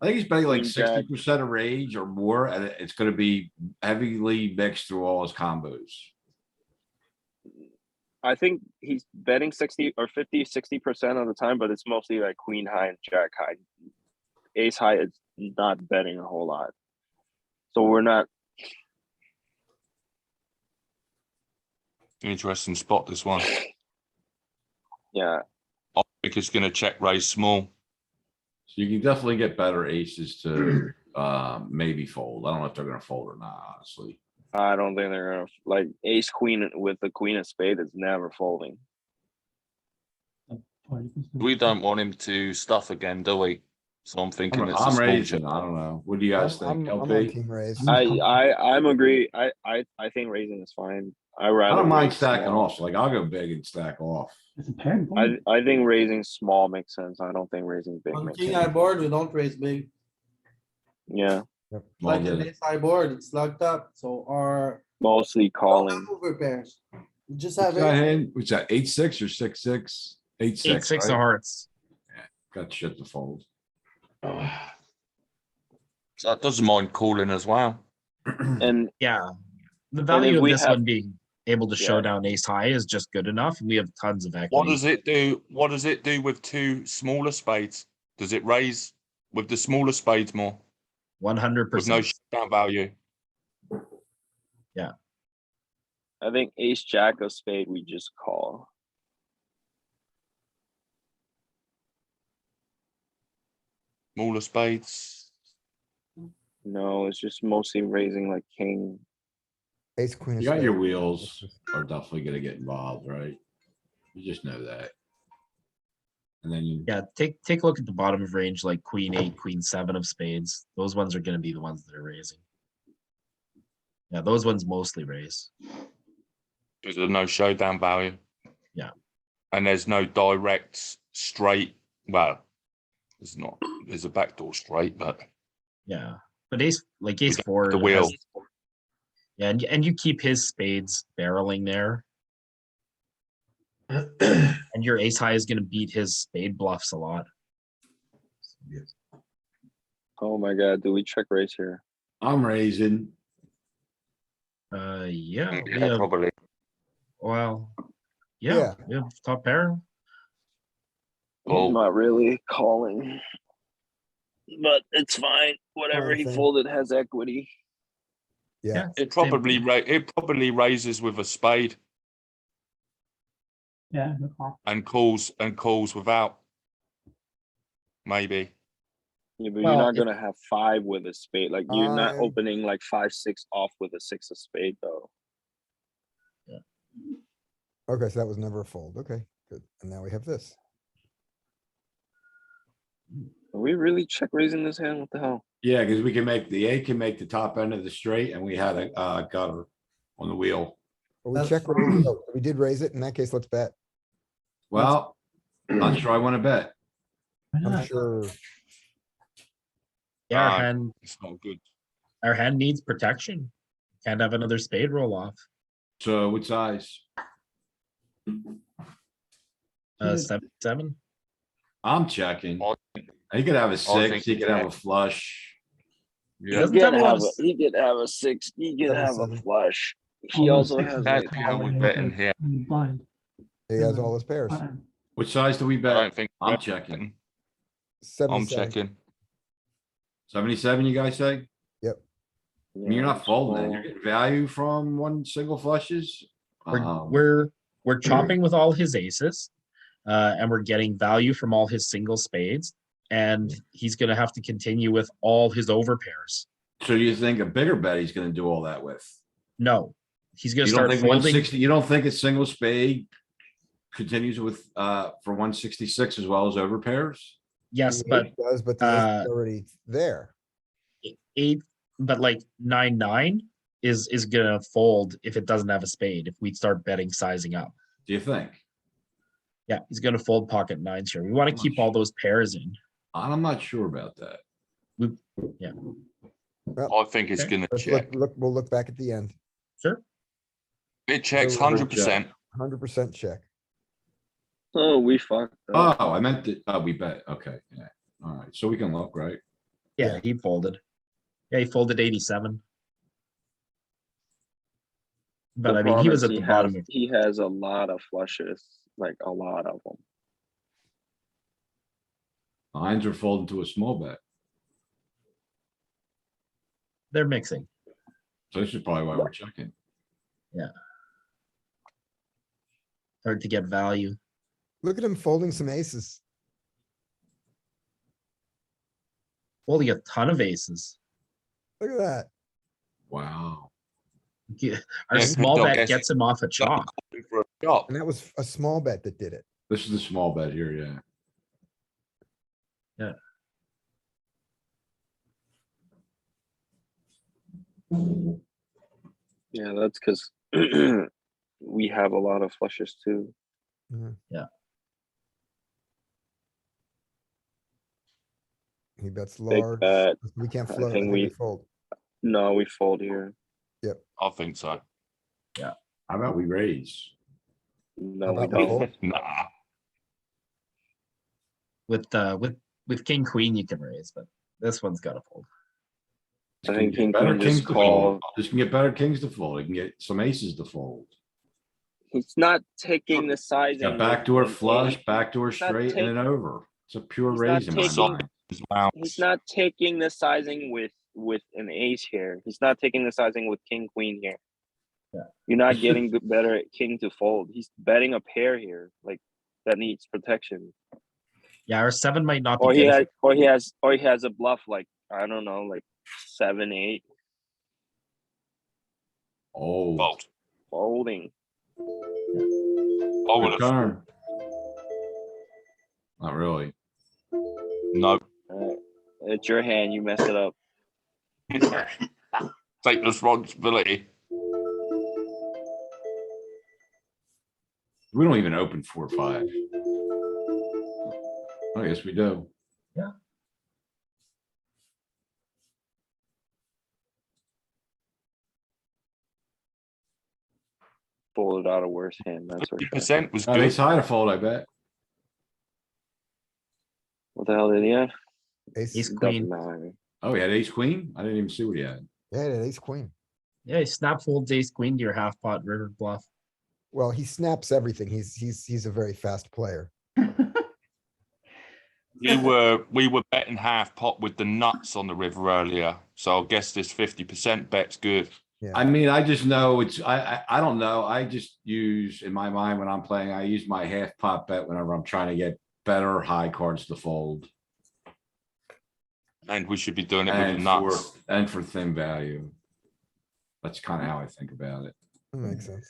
Speaker 2: I think he's betting like
Speaker 10: queen jack.
Speaker 2: 60% of range or more, and it's gonna be heavily mixed through all his combos.
Speaker 10: I think he's betting 60 or 50, 60% of the time, but it's mostly like queen high and jack high. Ace high is not betting a whole lot. So we're not,
Speaker 3: Interesting spot, this one.
Speaker 10: yeah,
Speaker 3: I think it's gonna check raise small.
Speaker 2: So you can definitely get better aces to, maybe fold. I don't know if they're gonna fold or not, honestly.
Speaker 10: I don't think they're gonna, like, ace queen with the queen of spade is never folding.
Speaker 9: 40%.
Speaker 3: We don't want him to stuff again, do we? So I'm thinking it's a
Speaker 2: I'm
Speaker 3: small
Speaker 2: raising,
Speaker 3: check.
Speaker 2: I don't know. What do you guys think,
Speaker 7: I'm on
Speaker 2: LP?
Speaker 7: team raise.
Speaker 10: I'm agree. I think raising is fine. I
Speaker 2: I
Speaker 10: rather
Speaker 2: don't mind
Speaker 10: raise
Speaker 2: stacking
Speaker 10: small.
Speaker 2: off, so like I'll go big and stack off.
Speaker 9: It's a paired board.
Speaker 10: I think raising small makes sense. I don't think raising big
Speaker 1: On
Speaker 10: makes
Speaker 1: king high
Speaker 10: sense.
Speaker 1: board, we don't raise big.
Speaker 10: Yeah,
Speaker 2: Well,
Speaker 1: Like an
Speaker 2: the-
Speaker 1: ace high board, it's locked up, so our.
Speaker 10: mostly calling.
Speaker 1: Over pairs. We just
Speaker 2: What's
Speaker 1: have
Speaker 2: that
Speaker 1: it.
Speaker 2: hand? What's that, 8-6 or 6-6? 8-6,
Speaker 6: 8-6 of
Speaker 2: right?
Speaker 6: hearts.
Speaker 2: Got shit to fold.
Speaker 3: So that doesn't mind calling as well.
Speaker 10: And
Speaker 6: Yeah. The
Speaker 10: if
Speaker 6: value of
Speaker 10: we
Speaker 6: this
Speaker 10: have-
Speaker 6: one being able to show
Speaker 10: Yeah.
Speaker 6: down ace high is just good enough. We have tons of equity.
Speaker 3: What does it do? What does it do with two smaller spades? Does it raise with the smaller spades more? With no
Speaker 6: 100%.
Speaker 3: shutdown value?
Speaker 10: I think ace jack of spade, we just call.
Speaker 3: Smaller spades?
Speaker 10: No, it's just mostly raising like king.
Speaker 7: Ace, queen. of
Speaker 2: You got your
Speaker 7: spades.
Speaker 2: wheels are definitely gonna get involved, right? You just know that. And then you,
Speaker 6: Yeah, take a look at the bottom of range, like queen 8, queen 7 of spades. Those ones are going to be the ones that are raising. Yeah, those ones mostly raise.
Speaker 3: Because there's no showdown value.
Speaker 6: Yeah.
Speaker 3: And there's no direct straight, well, there's not, there's a backdoor straight, but
Speaker 6: Yeah, but ace 4
Speaker 3: the wheel.
Speaker 6: Yeah, and you keep his spades barreling there, and your ace high is going to beat his spade bluffs a lot.
Speaker 10: Oh my god, do we check raise here?
Speaker 2: I'm raising.
Speaker 6: Yeah, we
Speaker 3: Yeah,
Speaker 6: have,
Speaker 3: probably.
Speaker 6: well,
Speaker 7: Yeah.
Speaker 6: yeah, we have top pair.
Speaker 3: Oh,
Speaker 10: Not really calling. But it's fine. Whatever he
Speaker 7: thing.
Speaker 10: folded has equity.
Speaker 7: Yeah,
Speaker 3: it
Speaker 6: same
Speaker 3: probably
Speaker 6: thing.
Speaker 3: it probably raises with a spade
Speaker 9: Yeah, good call.
Speaker 3: and calls without. Maybe.
Speaker 10: Yeah, but
Speaker 6: Well,
Speaker 10: you're not
Speaker 6: if-
Speaker 10: gonna have 5 with a spade. Like you're not
Speaker 7: I'm-
Speaker 10: opening like 5-6 off with a 6 of spade though.
Speaker 7: okay, so that was never a fold. Okay, good. And now we have this.
Speaker 10: Are we really check raising this hand? What the hell?
Speaker 2: Yeah, because we can make, the A can make the top end of the straight and we had a, gutter on the wheel.
Speaker 7: But we
Speaker 1: That's
Speaker 7: check,
Speaker 1: fine.
Speaker 7: we did raise it. In that case, let's bet.
Speaker 2: Well, not sure I wanna bet.
Speaker 9: Why
Speaker 7: I'm
Speaker 9: not?
Speaker 7: sure.
Speaker 6: Yeah, our
Speaker 3: It's not good.
Speaker 6: hand needs protection. Can't have another spade roll off.
Speaker 2: So what size?
Speaker 6: 7-7.
Speaker 2: I'm checking.
Speaker 3: I
Speaker 2: He could have a
Speaker 3: think
Speaker 2: 6, he could have a
Speaker 3: check.
Speaker 2: flush.
Speaker 3: Yeah.
Speaker 6: Doesn't have a lot of
Speaker 10: He could have a 6. He could have a
Speaker 7: 7-7.
Speaker 10: flush. He
Speaker 9: Almost
Speaker 10: also
Speaker 9: six
Speaker 10: has
Speaker 9: of
Speaker 10: like.
Speaker 3: That's how we bet in here.
Speaker 9: Blind.
Speaker 7: He has all his pairs.
Speaker 9: Button.
Speaker 2: Which size do we
Speaker 3: I
Speaker 2: bet?
Speaker 3: don't think
Speaker 2: I'm
Speaker 3: we're
Speaker 2: checking.
Speaker 3: betting. I'm
Speaker 7: 77.
Speaker 3: checking.
Speaker 2: 77, you guys say? I mean, you're not
Speaker 10: Yeah,
Speaker 2: folding, then.
Speaker 10: small.
Speaker 2: You're getting value from one single flushes.
Speaker 6: We're chopping with all his aces, and we're getting value from all his single spades, and he's gonna have to continue with all his overpairs.
Speaker 2: So you think a bigger bet he's gonna do all that with?
Speaker 6: No, he's gonna
Speaker 2: You don't
Speaker 6: start
Speaker 2: think
Speaker 6: folding.
Speaker 2: 160, you don't think a single spade continues with, for 166 as well as overpairs?
Speaker 6: Yes,
Speaker 7: The
Speaker 6: but
Speaker 7: eight does, but the ace is
Speaker 6: uh,
Speaker 7: already there.
Speaker 6: 8, but like 9-9 is gonna fold if it doesn't have a spade. If we start betting sizing up,
Speaker 2: Do you think?
Speaker 6: yeah, he's gonna fold pocket nines here. We want to keep all those pairs in.
Speaker 2: I'm not sure about that.
Speaker 6: Yeah,
Speaker 3: I think it's
Speaker 6: Okay.
Speaker 3: gonna
Speaker 7: Let's
Speaker 3: check.
Speaker 7: we'll look back at the end.
Speaker 6: sure.
Speaker 3: It checks
Speaker 2: We'll check.
Speaker 3: 100%.
Speaker 7: 100% check.
Speaker 10: Oh, we fucked up.
Speaker 2: Oh, I meant that, we bet, okay, yeah, alright, so we can look, right?
Speaker 6: Yeah,
Speaker 7: Yeah.
Speaker 6: he folded. Yeah, he folded 87. But
Speaker 10: The
Speaker 6: I mean, he
Speaker 10: problem
Speaker 6: was
Speaker 10: is
Speaker 6: at the bottom of.
Speaker 10: He has a lot of flushes, like a lot of them.
Speaker 2: Lines are folding to a small bet.
Speaker 6: They're mixing.
Speaker 2: So this is probably why we're checking.
Speaker 6: Hard to get value.
Speaker 7: Look at him folding some aces.
Speaker 6: Holding a ton of aces.
Speaker 7: Look at that.
Speaker 2: Wow.
Speaker 6: Our
Speaker 3: Yeah,
Speaker 6: small
Speaker 3: don't
Speaker 6: bet
Speaker 3: guess
Speaker 6: gets him off a chop.
Speaker 3: For a chop.
Speaker 7: And that was a small bet that did it.
Speaker 2: This is the small bet here, yeah.
Speaker 10: Yeah, that's because we have a lot of flushes too.
Speaker 7: He bets
Speaker 10: Big
Speaker 7: large.
Speaker 10: bet.
Speaker 7: We can't
Speaker 10: I
Speaker 7: float. I
Speaker 10: think
Speaker 7: think we
Speaker 10: we-
Speaker 7: fold.
Speaker 10: No, we fold here.
Speaker 3: I think so.
Speaker 2: How about we raise?
Speaker 10: No, we
Speaker 7: about we fold?
Speaker 10: don't.
Speaker 3: Nah.
Speaker 6: With king queen you can raise, but this one's gotta fold.
Speaker 10: I think king
Speaker 2: Better
Speaker 10: queen just
Speaker 2: kings to fold.
Speaker 10: call.
Speaker 2: This can get better kings to fold. It can get some aces to fold.
Speaker 10: He's not taking the sizing.
Speaker 2: Got
Speaker 10: with
Speaker 2: backdoor
Speaker 10: an
Speaker 2: flush,
Speaker 10: ace.
Speaker 2: backdoor
Speaker 10: He's not
Speaker 2: straight and an over. It's a pure
Speaker 10: he's not
Speaker 2: raise in my
Speaker 10: taking-
Speaker 2: mind.
Speaker 3: As well.
Speaker 10: He's not taking the sizing with an ace here. He's not taking the sizing with king queen here.
Speaker 6: Yeah.
Speaker 10: You're not getting better at king to fold. He's betting a pair here, like that needs protection.
Speaker 6: Yeah, our 7 might not be
Speaker 10: Or he
Speaker 6: good.
Speaker 10: has a bluff like I don't know, like 7-8
Speaker 2: Oh,
Speaker 3: Fold.
Speaker 10: folding.
Speaker 3: I
Speaker 2: good
Speaker 3: would have.
Speaker 2: turn. Not really.
Speaker 3: No.
Speaker 10: It's your hand. You mess it up.
Speaker 3: Take responsibility.
Speaker 2: We don't even open 4-5. I guess we do.
Speaker 10: Folded out a worse hand. That's for sure.
Speaker 3: 50% was
Speaker 2: Oh,
Speaker 3: good.
Speaker 2: ace high to fold, I bet.
Speaker 10: What the hell did he have?
Speaker 6: Ace
Speaker 7: Ace,
Speaker 6: queen.
Speaker 10: Doesn't matter.
Speaker 2: Oh, he had ace queen? I didn't even see what he had.
Speaker 7: yeah, that ace queen.
Speaker 6: Yeah, he snap folds ace queen to your half pot river bluff.
Speaker 7: Well, he snaps everything. He's a very fast player.
Speaker 3: We were betting half pot with the nuts on the river earlier, so I guess this 50% bet's good.
Speaker 7: Yeah.
Speaker 2: I mean, I just know I don't know. I just use, in my mind, when I'm playing, I use my half pot bet whenever I'm trying to get better high cards to fold.
Speaker 3: And we should be doing it with the
Speaker 2: And
Speaker 3: nuts.
Speaker 2: and for thin value. That's kind of how I think about it.
Speaker 7: That makes sense.